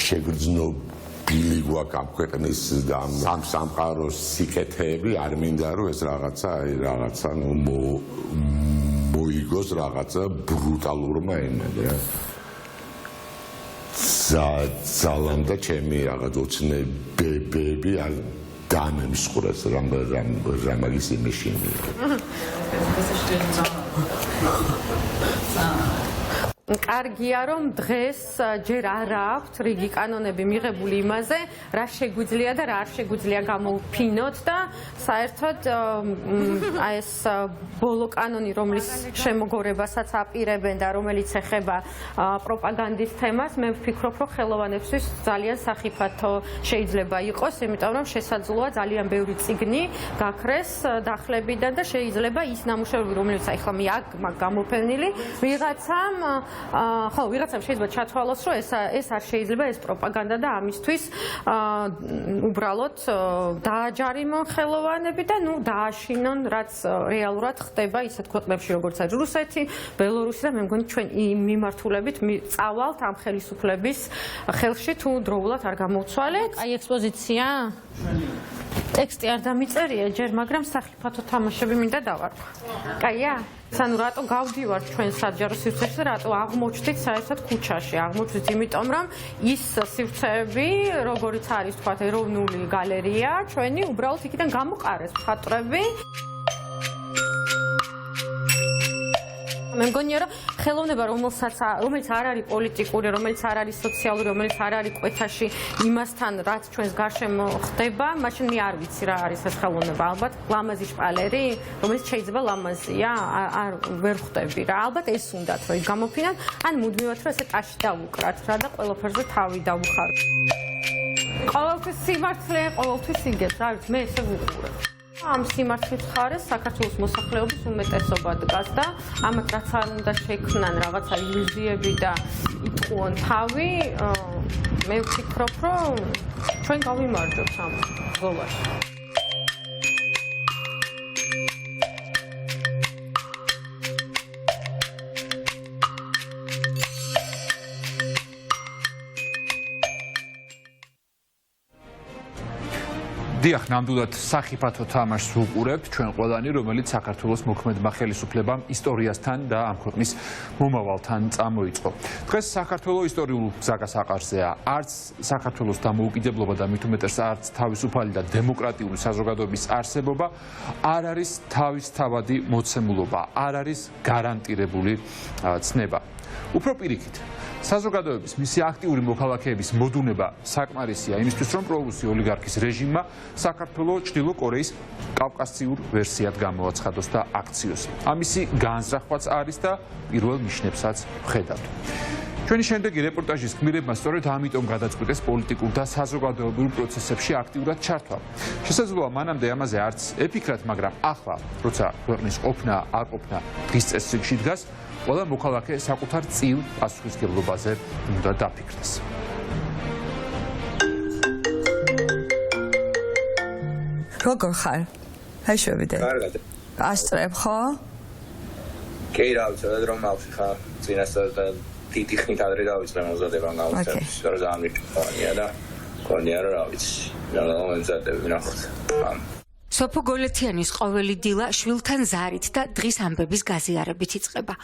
შეგრძნობილი გვაქვს ამ ქვეყნის და ამ სამყაროს სიკეთეები არ მინდა რომ ეს რაღაცა მოიგოს რაღაცა ბრუტალურმა ენად რა. ძალამ და ჩემი რაღაც ოცნებები დამემსხვრეს რამაგის იმეშინი. კარგია რომ დღეს ჯერ არ აქვს რიგი კანონები მიღებული იმაზე, რა შეგვიძლია და რა არ შეგვიძლია გამოვფინოთ და საერთოდ აი ეს ბოლო კანონი, რომლის შემოგორებასაც აპირებენ და რომელიც ეხება პროპაგანდის თემას, მე ვფიქრობ, რომ ხელოვანებისთვის ძალიან სახიფათო შეიძლება იყოს, იმიტომ რომ შესაძლოა ძალიან ბევრი წიგნი გაქრეს დახლებიდან და შეიძლება ის ნამუშევრები, რომელიც აი ხლა მე აქ მაქვს გამოფენილი, ვიღაცამ შეიძლება ჩათვალოს, რომ ეს არ შეიძლება, ეს პროპაგანდა და ამისთვის უბრალოდ დააჯარიმონ ხელოვანები და დააშინონ, რაც რეალურად ხდება ისეთ ქვეყნებში, როგორც არის რუსეთი, ბელორუსი და მე მგონი ჩვენ იმ მიმართულებით წავალთ ამ ხელისუფლების ხელში თუ დროულად არ გამოვცვალეთ. აი ექსპოზიცია ტექსტი არ დამიწერია ჯერ, მაგრამ სახიფათო თამაშები მინდა დავარქვა. კაია? სანუ რატო გავდივართ ჩვენ საჯარო სივრცეში და რატო აღმოჩნდით საერთოდ ქუჩაში? აღმოჩნდით იმიტომ, რომ ის სივრცეები, როგორიც არის თქვა ეროვნული გალერეა, ჩვენი უბრალოდ იქიდან გამოყარეს მხატვრები. მე მგონია, რომ ხელოვნება, რომელიც არ არის პოლიტიკური, რომელიც არ არის სოციალური, რომელიც არ არის კვეთაში იმასთან, რაც ჩვენს გარშემო ხდება, მაშინ მე არ ვიცი რა არის ეს ხელოვნება. ალბათ ლამაზი შპალერი, რომელიც შეიძლება ლამაზია, არ ვერ ხვდები რა. ალბათ ეს უნდათ, რომ გამოფინან, ან მუდმივად რომ ესე ტაში დავუკრათ რა და ყველაფერზე თავი დავუხაროთ. ყოველთვის სიმართლე, ყოველთვის იგებს, რა ვიცი, მე ესე ვუყურებ. ამ სიმართლის მხარეს საქართველოს მოსახლეობის უმეტესობა დგას და ამათ რაც არ უნდა შექმნან რაღაცა ილუზიები და იტყუონ თავი, მე ვფიქრობ, რომ ჩვენ გავიმარჯვებთ ამ ბრძოლაში. დიახ, ნამდვილად სახიფათო თამაშს ვუყურებთ ჩვენ ყველანი, რომელიც საქართველოს მოქმედმა ხელისუფლებამ ისტორიასთან და ამ ქვეყნის მომავალთან წამოიწყო. დღეს საქართველოს ისტორიულ გზაგასაყარზეა. არც საქართველოს დამოუკიდებლობა და მით უმეტეს არც თავისუფალი და დემოკრატიული საზოგადოების არსებობა არ არის თავისთავადი მოცემულობა, არ არის გარანტირებული ცნება. უფრო პირიქით, საზოგადოების მისი აქტიური მოქალაქეების მოდუნება საკმარისია იმისთვის, რომ პრორუსი ოლიგარქის რეჟიმმა საქართველოს ჩრდილო კორეის კავკასიურ ვერსიად გამოაცხადოს და აქციოს. ამისი განზრახვაც არის და პირველ ნიშნებსაც ვხედავთ. ჩვენი შემდეგი რეპორტაჟის გმირებმა სწორედ ამიტომ გადაწყვიტეს პოლიტიკურ და საზოგადოებრივ პროცესებში აქტიურად ჩართვა. შესაძლოა მანამდე ამაზე არც ეფიქრათ, მაგრამ ახლა, როცა ქვეყნის ყოფნა არ ყოფნა დღის წესრიგში დგას, ყველა მოქალაქე საკუთარ წილ პასუხისმგებლობაზე უნდა დაფიქრდეს. როგორ ხარ? აი შევიდე. კარგად. ასწრებ ხო? კი, რა ვიცი, რომ მავში ხარ წინასწარ და დიდი ხნით ადრე დავიწყე მომზადება გამოცემის, რომ გამიჩვენია და გონია რა ვიცი, რა მომზადები ნახოთ. სოფო გოლეთიანის ყოველი დილა შვილთან ზარით და დღის ამბების გაზიარებით იწყება.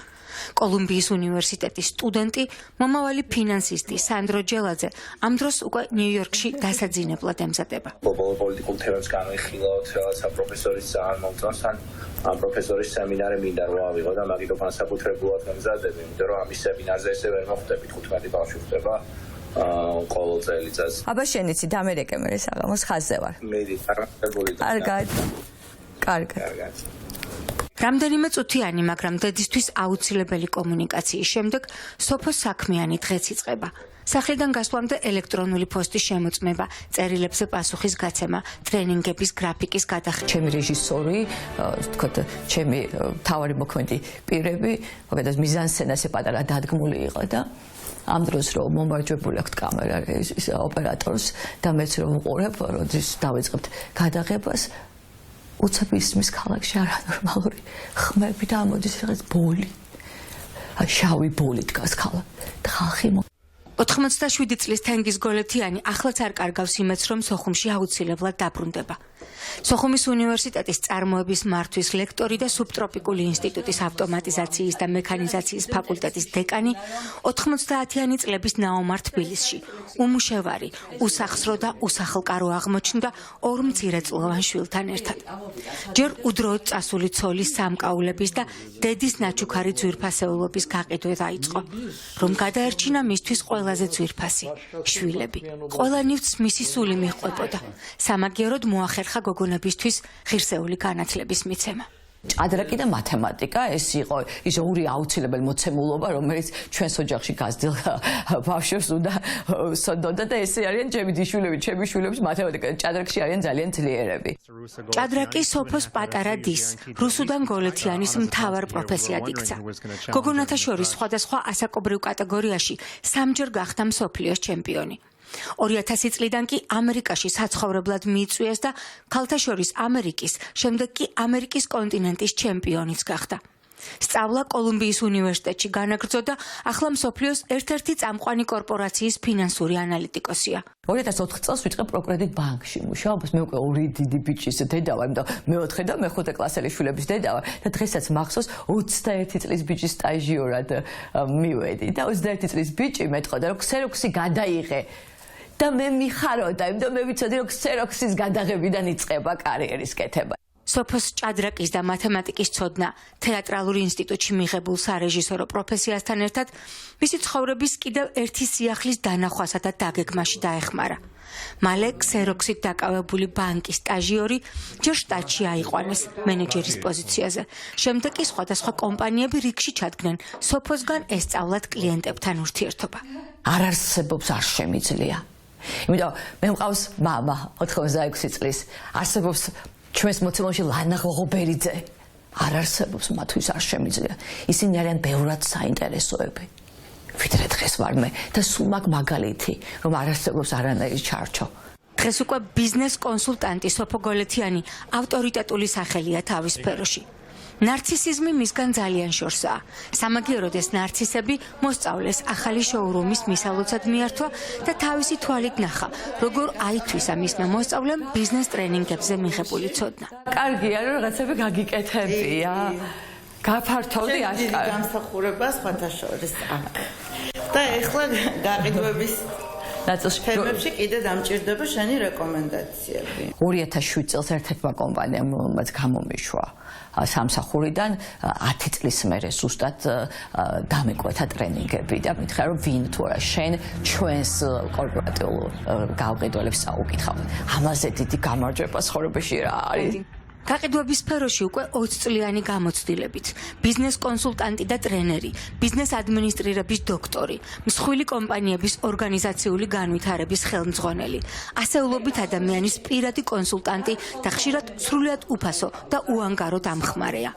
კოლუმბიის უნივერსიტეტის სტუდენტი, მომავალი ფინანსისტი სანდრო ჯელაძე ამ დროს უკვე ნიუ-იორკში დასაძინებლად ემზადება. პოლიტიკურ თემებს განვიხილოთ, რაღაცა პროფესორის ძალიან მომწონს, ამ პროფესორის სემინარი მინდა რომ ავიღო და მაგითო განსაკუთრებულად გამზადები, იმიტომ რომ ამის სემინარზე ესე ვერ მოხდები, 15 ბავშვი ხდება. ყოველ წელიწადს. აბა შენიცი დამერეკე მე საღამოს ხაზზე ვარ. მედი წარმატებული და. კარგად. რამდენიმე წუთიანი, მაგრამ დედისთვის აუცილებელი კომუნიკაციის შემდეგ სოფო საქმიანი დღეც იწყება. სახლიდან გასვლამდე ელექტრონული პოსტის შემოწმება, წერილებზე პასუხის გაცემა, ტრენინგების გრაფიკის გადახდა. ჩემი რეჟისორი, თქოთ, ჩემი მთავარი მოქმედი პირები, მაგალითად მიზანსცენაზე პატარა დადგმული იყო და ამ დროს რომ მომარჯვებული აქვს კამერა ოპერატორს და მეც რომ ვუყურებ, როდის დავიწყებთ გადაღებას, უცებ ისმის ქალაქში არანორმალური ხმები და ამოდის რაღაც ბოლი. შავი ბოლი დგას ქალაქ და ხალხი 87 წლის თენგიზ გოლეთიანი ახლაც არ კარგავს იმედს, რომ სოხუმში აუცილებლად დაბრუნდება. სოხუმის უნივერსიტეტის წარმოების მართვის ლექტორი და სუბტროპიკული ინსტიტუტის ავტომატიზაციის და მექანიზაციის ფაკულტეტის დეკანი 90-იანი წლების ნაომარ თბილისში უმუშევარი, უსახსრო და უსახელკარო აღმოჩნდა ორ მცირეწლოვან შვილთან ერთად. ჯერ უდროოდ წასული ცოლის სამკაულების და დედის ნაჩუქარი ძვირფასეულობის გაყიდვა დაიწყო, რომ გადაერჩინა მისთვის ყველაზე ძვირფასი შვილები. ყველა ნივთს მისი სული მიჰყვებოდა. სამაგიეროდ მოახერხა გოგონებისთვის ღირსეული განათლების მიცემა. ჭადრაკი და მათემატიკა ეს იყო ის ორი აუცილებელი მოცემულობა, რომელიც ჩვენს ოჯახში გაზრდილ ბავშვებს უნდა სოდოდა და ესე არიან ჩემი დიშვილები, ჩემი შვილები მათემატიკა და ჭადრაკში არიან ძალიან ძლიერები. ჭადრაკი სოფოს პატარა დის, რუსუდან გოლეთიანის მთავარ პროფესიად იქცა. გოგონათა შორის სხვადასხვა ასაკობრივ კატეგორიაში სამჯერ გახდა მსოფლიოს ჩემპიონი. 2000 წლიდან კი ამერიკაში საცხოვრებლად მიიწვიეს და ქალთა შორის ამერიკის, შემდეგ კი ამერიკის კონტინენტის ჩემპიონიც გახდა. სწავლა კოლუმბიის უნივერსიტეტში განაგრძო და ახლა მსოფლიოს ერთ-ერთი წამყვანი კორპორაციის ფინანსური ანალიტიკოსია. 2004 წელს ვიწყე პროკრედიტ ბანკში მუშაობას, მე უკვე ორი დიდი ბიჭის დედა ვარ, იმიტომ მეოთხე და მეხუთე კლასელი შვილების დედა ვარ და დღესაც მახსოვს 21 წლის ბიჭის სტაჟიორად მივედი და 21 წლის ბიჭი მეტყოდა რომ ქსეროქსი გადაიღე და მე მიხაროდა, იმიტომ მე ვიცოდი რომ ქსეროქსის გადაღებიდან იწყება კარიერის კეთება. სოფოს ჭადრაკის და მათემატიკის ცოდნა თეატრალურ ინსტიტუტში მიღებულ სარეჟისორო პროფესიასთან ერთად მისი ცხოვრების კიდევ ერთი სიახლის დანახვასა და დაგეგმაში დაეხმარა. მალე ქსეროქსით დაკავებული ბანკის სტაჟიორი ჯერ შტატში აიყვანეს მენეჯერის პოზიციაზე. შემდეგ კი სხვადასხვა კომპანიები რიგში ჩადგნენ სოფოსგან ესწავლათ კლიენტებთან ურთიერთობა. არ არსებობს არ შემიძლია. იმიტომ მე მყავს მამა 86 წლის. არსებობს ჩვენს მოცემულში ლანა ღოღობერიძე. არ არსებობს მათთვის არ შემიძლია. ისინი არიან ბევრად საინტერესოები. ვიდრე დღეს ვარ მე და სულ მაგ მაგალითი, რომ არ არსებობს არანაირი ჩარჩო. დღეს უკვე ბიზნეს კონსულტანტი სოფო გოლეთიანი ავტორიტეტული სახელია თავის სფეროში. ნარცისიზმი მისგან ძალიან შორსაა. სამაგიეროდ ეს ნარცისები მოსწავლეს ახალი შოურუმის მისალოცად მიართვა და თავისი თვალით ნახა, როგორ აითვისა მისმა მოსწავლემ ბიზნეს ტრენინგებზე მიღებული ცოდნა. კარგია, რომ რაღაცები გაგიკეთებია. გაფართოვდი აშკარად. გამსახურება სხვათა შორის აქ. და ეხლა გაყიდვების თემებში კიდე დამჭირდება შენი რეკომენდაციები. 2007 წელს ერთ-ერთმა კომპანიამ რომელიც გამომიშვა სამსახურიდან 10 წლის მერე ზუსტად დამეკვეთა ტრენინგები და მითხრა რომ ვინ თუ არა შენ ჩვენს კორპორატიულ გაუყიდველებს საუკითხავ. ამაზე დიდი გამარჯვება ცხოვრებაში რა არის. გაყიდვების სფეროში უკვე 20 წლიანი გამოცდილებით, ბიზნეს კონსულტანტი და ტრენერი, ბიზნეს ადმინისტრირების დოქტორი, მსხვილი კომპანიების ორგანიზაციული განვითარების ხელმძღვანელი, ასეულობით ადამიანის პირადი კონსულტანტი და ხშირად სრულიად უფასო და უანგარო დამხმარეა.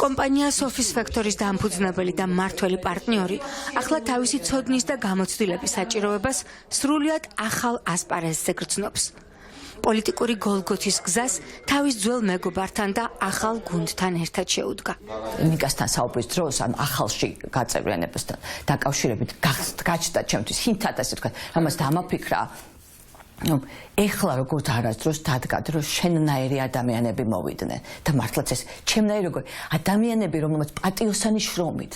კომპანია Sofis Factory-ის დამფუძნებელი და მმართველი პარტნიორი ახლა თავისი ცოდნის და გამოცდილების საჭიროებას სრულიად ახალ ასპარეზზე გრძნობს. პოლიტიკური გოლგოთის გზას თავის ძველ მეგობართან და ახალ გუნდთან ერთად შეუდგა. ნიკასთან საუბრის დროს ამ ახალში გაწევრიანებასთან დაკავშირებით გაჩნდა ჩემთვის ჰინთად ასე ვთქვათ, ამას დამაფიქრა. ეხლა როგორც არასდროს დადგა, რომ შენნაირი ადამიანები მოვიდნენ და მართლაც ეს ჩემნაირი როგორ ადამიანები, რომელმაც პატიოსანი შრომით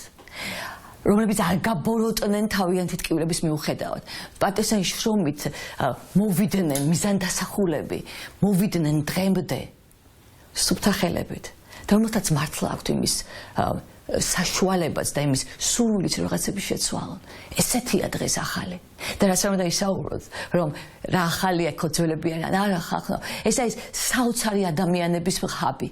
რომლებიც არ გაბოროტნენ თავიანთი ტკივილების მიუხედავად. პატიოსანი შრომით მოვიდნენ მიზანდასახულები, მოვიდნენ დღემდე სუფთა ხელებით. და რომელთაც მართლა აქვთ იმის საშუალებაც და იმის სურვილიც რაღაცები შეცვალონ. ესეთია დღეს ახალი. და რაც არ უნდა ისაუბროთ, რომ რა ახალია ქოძველები არიან, არა ხალხო. ეს არის საოცარი ადამიანების ხაბი.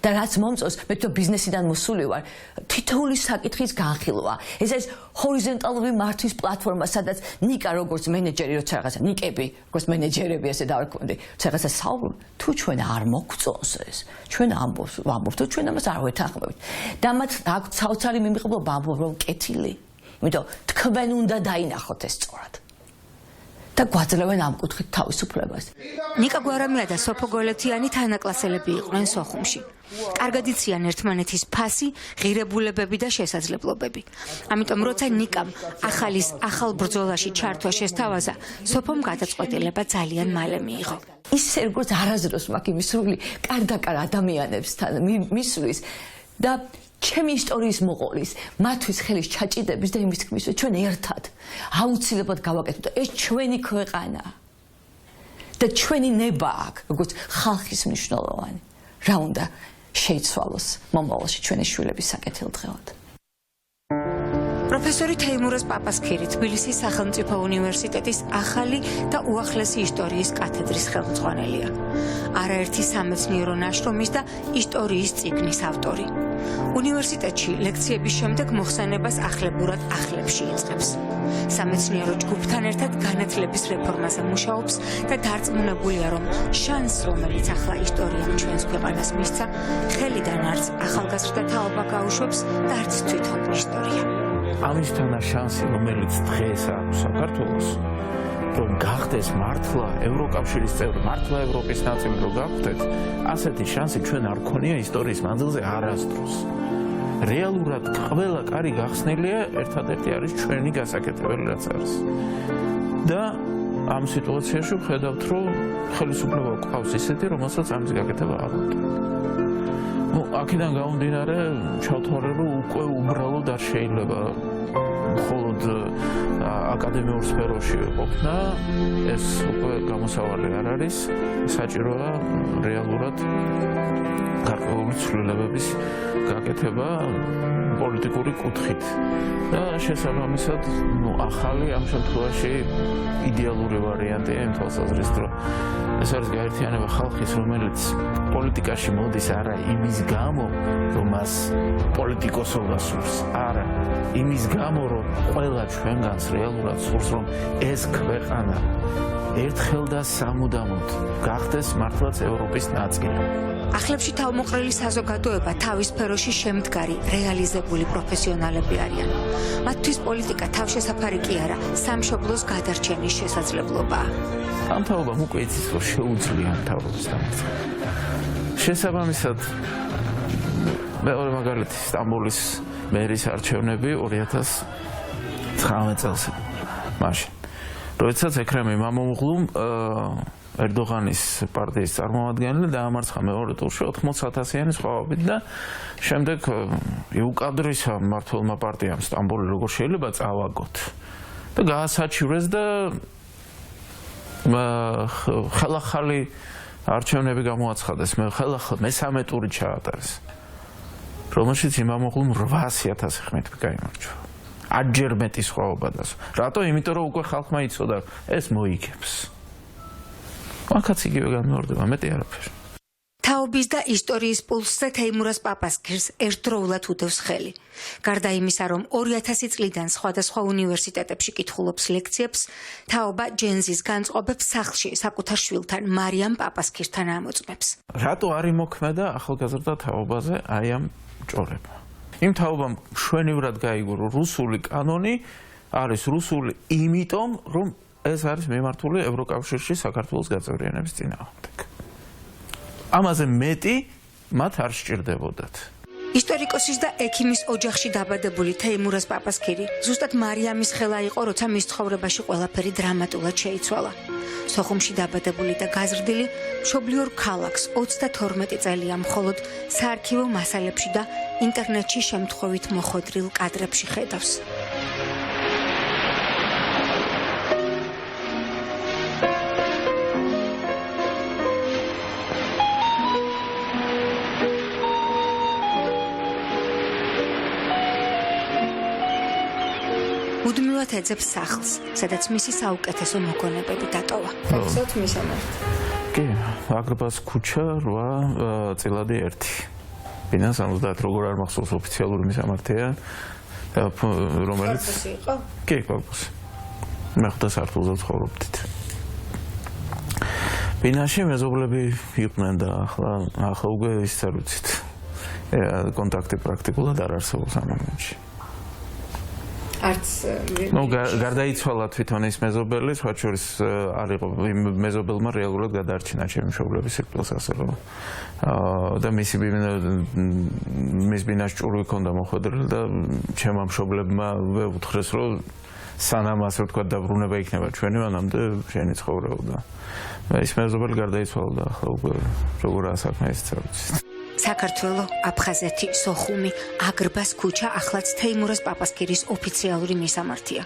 და რაც მომწონს, მე თვითონ ბიზნესიდან მოსული ვარ, თითოეული საკითხის განხილვა. ეს არის ჰორიზონტალური მართვის პლატფორმა, სადაც ნიკა როგორც მენეჯერი, როცა რაღაცა ნიკები, როგორც მენეჯერები ასე დავარქვი, რაღაცა საუბრობ, თუ ჩვენ არ მოგწონს ეს, ჩვენ ვამბობთ, თუ ჩვენ ამას არ ვეთანხმებით. და მათ აქვს საოცარი მიმიღებლობა, ამბობ რომ კეთილი. იმიტომ თქვენ უნდა დაინახოთ ეს სწორად. და გვაძლევენ ამ კუთხით თავისუფლებას. ნიკა გვარამია და სოფო გოლეთიანი თანაკლასელები იყვნენ სოხუმში. კარგად იციან ერთმანეთის ფასი, ღირებულებები და შესაძლებლობები. ამიტომ როცა ნიკამ ახალ ბრძოლაში ჩართვა შესთავაზა, სოფომ გადაწყვეტილება ძალიან მალე მიიღო. ისე როგორც არასდროს მაქვს იმისრული კარდაკარ ადამიანებსთან მისვლის და ჩემი ისტორიის მოყოლის, მათთვის ხელის ჩაჭიდების და იმის თქმის, ჩვენ ერთად აუცილებლად გავაკეთოთ და ეს ჩვენი ქვეყანაა. და ჩვენი ნება აქვს, როგორც ხალხის მნიშვნელოვანი. რა უნდა შეიცვალოს მომავალში ჩვენი შვილების საკეთილდღეოდ. პროფესორი თეიმურაზ პაპასქირი თბილისის სახელმწიფო უნივერსიტეტის ახალი და უახლესი ისტორიის კათედრის ხელმძღვანელია. არაერთი სამეცნიერო ნაშრომის და ისტორიის წიგნის ავტორი. უნივერსიტეტში ლექციების შემდეგ მოხსენებას ახლებურად ახლებში იწყებს. სამეცნიერო ჯგუფთან ერთად განათლების რეფორმაზე მუშაობს და დარწმუნებულია, რომ შანსს, რომელიც ახლა ისტორიამ ჩვენს ქვეყანას მისცა, ხელიდან არც ახალგაზრდა თაობა გაუშვებს და არც თვითონ ისტორია. ამისთან შანსი, რომელიც დღეს აქვს საქართველოს, რომ გახდეს მართლა ევროკავშირის წევრი, მართლა ევროპის ნაწილი რო გავხდეთ, ასეთი შანსი ჩვენ არ გქონია ისტორიის მანძილზე არასდროს. რეალურად ყველა კარი გახსნილია, ერთადერთი არის ჩვენი გასაკეთებელი რაც არის. და ამ სიტუაციაში ვხედავთ, რომ ხელისუფლება გვყავს ისეთი, რომელსაც ამის გაკეთება არ უნდა. აქედან გამომდინარე, ჩავთვალე, რომ უკვე უბრალოდ არ შეიძლება მხოლოდ აკადემიურ სფეროში ყოფნა, ეს უკვე გამოსავალი არ არის, საჭიროა რეალურად გარკვეული ცვლილებების გაკეთება პოლიტიკური კუთხით. და შესაბამისად, ახალი ამ შემთხვევაში იდეალური ვარიანტია იმ თვალსაზრისით, რომ ეს არის გაერთიანება ხალხის, რომელიც პოლიტიკაში მოდის არა იმის გამო, რომ მას პოლიტიკოსობა სურს, არა იმის გამო, რომ ყველა ჩვენგანს რეალურად სურს, რომ ეს ქვეყანა ერთხელ და სამუდამოდ გახდეს მართლაც ევროპის ნაწილი. ახლებში თავმოყრილი საზოგადოება თავის სფეროში შემდგარი, რეალიზებული პროფესიონალები არიან. მათთვის პოლიტიკა თავშესაფარი კი არა, სამშობლოს გადარჩენის შესაძლებლობაა. ამ თაობამ უკვე იცის, რომ შეუძლია მთავრობის დამარცხება. შესაბამისად, მეორე მაგალითი სტამბოლის მერის არჩევნები 2019 წელს. მაშინ, როდესაც ექრემ იმამოღლუმ ერდოღანის პარტიის წარმომადგენელი დაამარცხა მეორე ტურში 80,000-იანი სხვაობით და შემდეგ იუკადრისა მმართველმა პარტიამ სტამბოლი როგორ შეიძლება წავაგოთ და გაასაჩივრეს და ხელახალი არჩევნები გამოაცხადეს, მესამე ტური ჩაატარეს, რომელშიც იმამოღლუმ 800,000 ხმით გაიმარჯვა. აჯერ მეტი სხვაობა და რატო? იმიტომ რომ უკვე ხალხმა იცოდა, ეს მოიგებს. აქაც იგივე განმეორდება, მეტი არაფერი. თაობის და ისტორიის პულსზე თეიმურაზ პაპასქირს ერთდროულად უდევს ხელი. გარდა იმისა, რომ 2000 წლიდან სხვადასხვა უნივერსიტეტებში კითხულობს ლექციებს, თაობა ჯენზის განწყობებს სახლში საკუთარ შვილთან მარიამ პაპასქირთან ამოწმებს. რატო არ იმოქმედა ახალგაზრდა თაობაზე აი ამ ჭორება? იმ თაობამ მშვენივრად გაიგო, რომ რუსული კანონი არის რუსული იმიტომ, რომ ეს არის მიმართული ევროკავშირში საქართველოს გაწევრიანების წინააღმდეგ. ამაზე მეტი მათ არ სჭირდებოდათ. ისტორიკოსის და ექიმის ოჯახში დაბადებული თეიმურაზ პაპასქირი ზუსტად მარიამის ხელა იყო, როცა მის ცხოვრებაში ყველაფერი დრამატულად შეიცვალა. სოხუმში დაბადებული და გაზრდილი, მშობლიურ ქალაქს 32 წელია მხოლოდ საარქივო მასალებში და ინტერნეტში შემთხვევით მოხვედრილ კადრებში ხედავს. მუდმივად ეძებს სახლს, სადაც მისი საუკეთესო მოგონებები დატოვა. გახსოვთ მისამართი? კი, აგრბას ქუჩა 8 წილადი 1. ბინას 70 როგორ არ მახსოვს ოფიციალური მისამართია, რომელიც კორპუსი იყო? კი, კორპუსი. მეხუთე სართულზე ცხოვრობდით. ბინაში მეზობლები იყვნენ და ახლა უკვე ისიც არ ვიცით. კონტაქტი პრაქტიკულად არ არსებობს ამ მომენტში. არც გარდაიცვალა თვითონ ის მეზობელი, სხვა შორის არ იყო იმ მეზობელმა რეალურად გადაარჩინა ჩემი მშობლების სიკვდილს ასე რომ და მის ბინაში ჭურვი ჰქონდა მოხვედრილი და ჩემმა მშობლებმა ვეუთხრეს რომ სანამ ასე ვთქვათ დაბრუნება იქნება ჩვენი მანამდე შენი ცხოვრება და ის მეზობელი გარდაიცვალა და ახლა უკვე როგორაა საქმე ისიც არ ვიცი. საქართველო, აფხაზეთი, სოხუმი, აგრბას ქუჩა ახლაც თეიმურაზ პაპასკირის ოფიციალური მისამართია.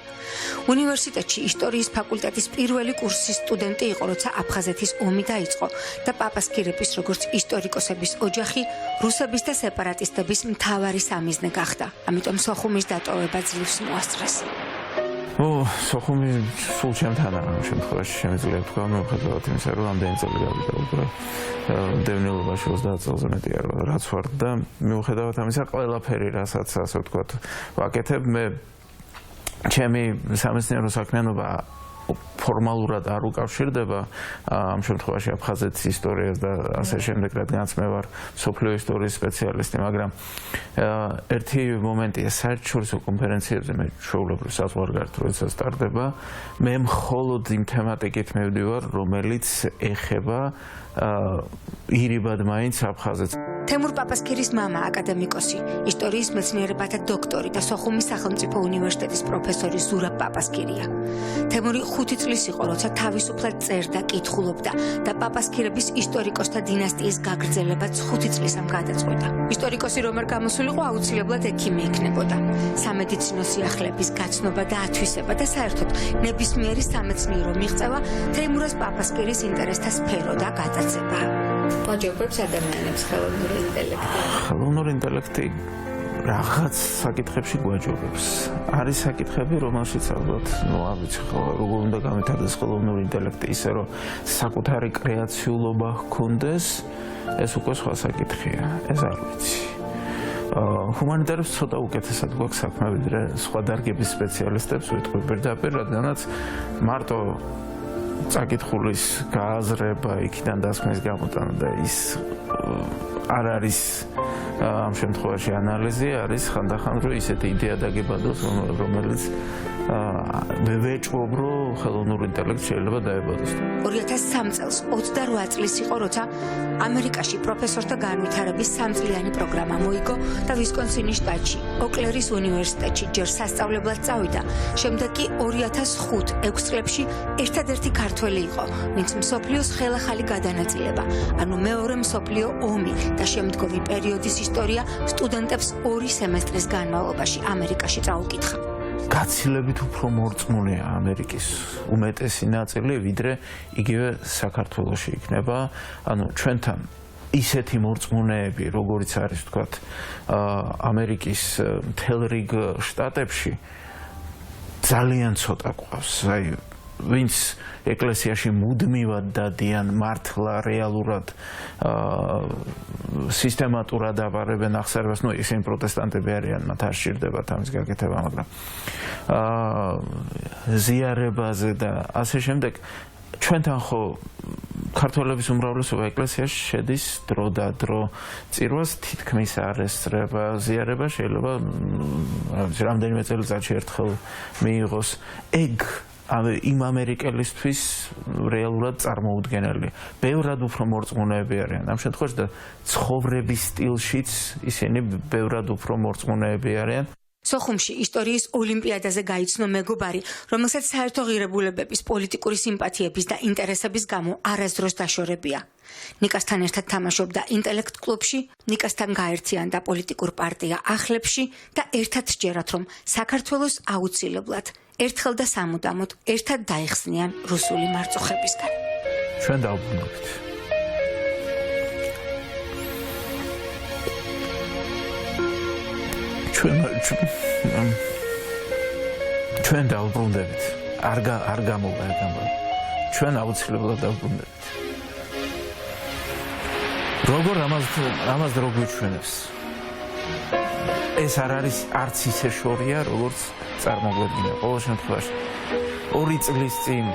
უნივერსიტეტში ისტორიის ფაკულტეტის პირველი კურსის სტუდენტი იყო, როცა აფხაზეთის ომი დაიწყო და პაპასკირების როგორც ისტორიკოსების ოჯახი რუსების და სეპარატისტების მთავარი სამიზნე გახდა. ამიტომ სოხუმის დატოვება ძლივს მოასწრეს. სოხუმი სულ ჩემთანაა ამ შემთხვევაში შემიძლია ვთქვა მიუხედავად იმისა რომ ამდენი წელი გავიდა უკვე დევნილობაში 30 წელზე მეტი რაც ვარ და მიუხედავად ამისა ყველაფერი რასაც ასე ვთქვათ ვაკეთებ მე ჩემი სამეცნიერო საქმიანობა ფორმალურად არ უკავშირდება ამ შემთხვევაში აფხაზეთის ისტორიას და ასე შემდეგ რადგანაც მე ვარ სოფლიო ისტორიის სპეციალისტი მაგრამ ერთი მომენტია საერთაშორისო კონფერენციებზე მე ჩვეულებრივ საზღვარგარეთ როდესაც ტარდება მე მხოლოდ იმ თემატიკით მივდივარ რომელიც ეხება ირიბად მაინც აფხაზეთს თემურ პაპასკირის მამა აკადემიკოსი, ისტორიის მეცნიერებათა დოქტორი და სოხუმის სახელმწიფო უნივერსიტეტის პროფესორი ზურაბ პაპასკირია. თემური 5 წლის იყო, როცა თავისუფლად წერდა, კითხულობდა და პაპასკირების ისტორიკოსთა დინასტიის გაგრძელებაც 5 წლის ამ გადაწყვეტა. ისტორიკოსი რომ არ გამოსულიყო, აუცილებლად ექიმი იქნებოდა. სამედიცინო სიახლეების გაცნობა და ათვისება და საერთოდ ნებისმიერი სამეცნიერო მიღწევა თემურაზ პაპასკირის ინტერესთა სფერო და გატაცება. აჯობებს ადამიანებს ხელოვნური ინტელექტი. ხელოვნური ინტელექტი რაღაც საკითხებში გვაჯობებს. არის საკითხები, რომელშიც ალბათ, არ ვიცი, როგორ უნდა გამეთარდეს ხელოვნური ინტელექტი ისე, რომ საკუთარი კრეაციულობა ჰქონდეს, ეს უკვე სხვა საკითხია. ეს არ ვიცი. ჰუმანიტარებს ცოტა უკეთესად გვაქვს საქმე, ვიდრე სხვა დარგების სპეციალისტებს ვიტყვი პირდაპირ, რადგანაც მარტო საკითხulis გააზრება იქიდან დასკვნის გამოტანა და ის არ არის ამ შემთხვევაში ანალიზი არის ხანდახან რომ ისეთი იდეა დაგებადოს რომელიც ვეჭვობ რომ ხელოვნური ინტელექტი შეიძლება დაებადოს 2003 წელს 28 წლის იყო როცა ამერიკაში პროფესორთა განვითარების 3 წლიანი პროგრამა მოიგო და ვისკონსინის შტატში ოკლერის უნივერსიტეტში ჯერ სასწავლებლად წავიდა შემდეგ კი 2005-6 წლებში ერთადერთი ქართველი იყო ვინც მსოფლიოს ხელახალი გადანაწილება ანუ მეორე მსოფლიო ომი და შემდგომი პერიოდის ისტორია სტუდენტებს 2 სემესტრის განმავლობაში ამერიკაში წაუკითხა გაცილებით უფრო მორწმუნეა ამერიკის უმეტესი ნაწილი ვიდრე იგივე საქართველოში იქნება ანუ ჩვენთან ისეთი მორწმუნეები როგორიც არის თქვათ ამერიკის მთელ რიგ შტატებში ძალიან ცოტა ყავს აი ვინც ეკლესიაში მუდმივად დადიან მართლა რეალურად სისტემატურად აბარებენ აღსარებას, ну, ისინი პროტესტანტები არიან, მათ არ სჭირდებათ ამის გაკეთება, მაგრამ ზიარებაზე და ასე შემდეგ ჩვენთან ხო ქართველების უმრავლესობა ეკლესიაში შედის დრო და დრო წირვას თითქმის არ ესწრება ზიარება შეიძლება რამდენიმე წელიწადში ერთხელ მიიღოს ეგ იმ ამერიკელისთვის რეალურად წარმოუდგენელი. ბევრად უფრო მორწმუნეები არიან. ამ შემთხვევაში და ცხოვრების სტილშიც ისინი ბევრად უფრო მორწმუნეები არიან. სოხუმში ისტორიის ოლიმპიადაზე გაიცნო მეგობარი, რომელსაც საერთო ღირებულებების, პოლიტიკური სიმპათიების და ინტერესების გამო არასდროს დაშორებია. ნიკასთან ერთად თამაშობდა ინტელექტ კლუბში, ნიკასთან გაერთიანდა პოლიტიკურ პარტია ახლებში და ერთად სჯერათ, რომ საქართველოს აუცილებლად ერთხელ და სამუდამოდ ერთად დაიხსნიან რუსული მარწუხებისგან. ჩვენ დავბრუნდებით. ჩვენ დავბრუნდებით. არ გამოვა ეგ ამბავი. ჩვენ აუცილებლად დავბრუნდებით. როგორ ამას რო გვიჩვენებს? ეს არ არის არც ისე შორია, როგორც წარმოგვედგინა. ყოველ შემთხვევაში 2 წლის წინ,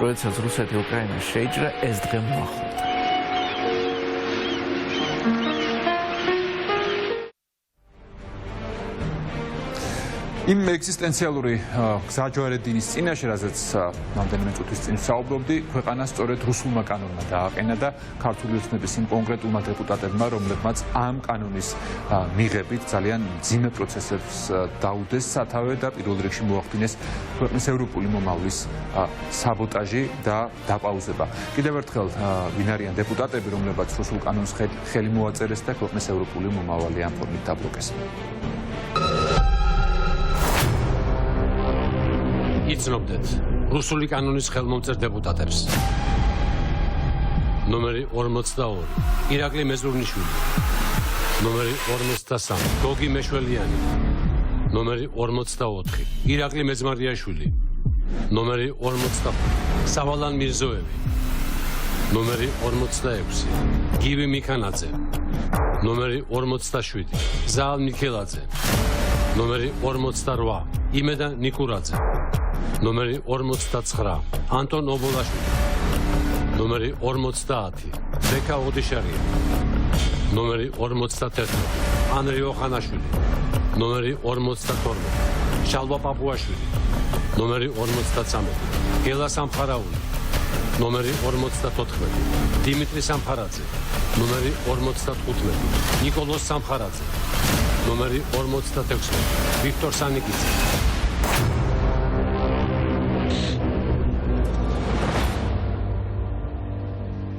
როდესაც რუსეთი უკრაინას შეიჭრა, ეს დღე მოახლოვდა. იმ ეგზისტენციალური გზაჯვარედინის წინაშე, რაზეც რამდენიმე წუთის წინ საუბრობდი, ქვეყანა სწორედ რუსულმა კანონმა დააყენა და ქართული ოცნების იმ კონკრეტულმა დეპუტატებმა, რომლებმაც ამ კანონის მიღებით ძალიან მძიმე პროცესებს დაუდეს სათავე და პირველ რიგში მოახდინეს ქვეყნის ევროპული მომავლის საბოტაჟი და დაპაუზება. კიდევ ერთხელ ვინ არიან დეპუტატები, რომლებაც რუსულ კანონს ხელი მოაწერეს და ქვეყნის ევროპული მომავალი ამ ფორმით დაბლოკეს. იცნობდეთ რუსული კანონის ხელმომწერ დეპუტატებს. ნომერი 42 ირაკლი მეზურნიშვილი, ნომერი 43 გოგი მეშველიანი, ნომერი 44 ირაკლი მეძმარიაშვილი, ნომერი 45 სავალან მირზოევი, ნომერი 46 გივი მიქანაძე, ნომერი 47 ზაალ მიქელაძე, ნომერი 48 იმედა ნიკურაძე, ნომერი 49 ანტონ ობოლაშვილი, ნომერი 50 ბეკა ოდიშარია, ნომერი 51 ანრი ოხანაშვილი, ნომერი 52 შალვა პაპუაშვილი, ნომერი 53 გელა სამხარაული, ნომერი 54 დიმიტრი სამხარაძე, ნომერი 55 ნიკოლოს სამხარაძე, ნომერი 56 ვიქტორ სანიკიძე.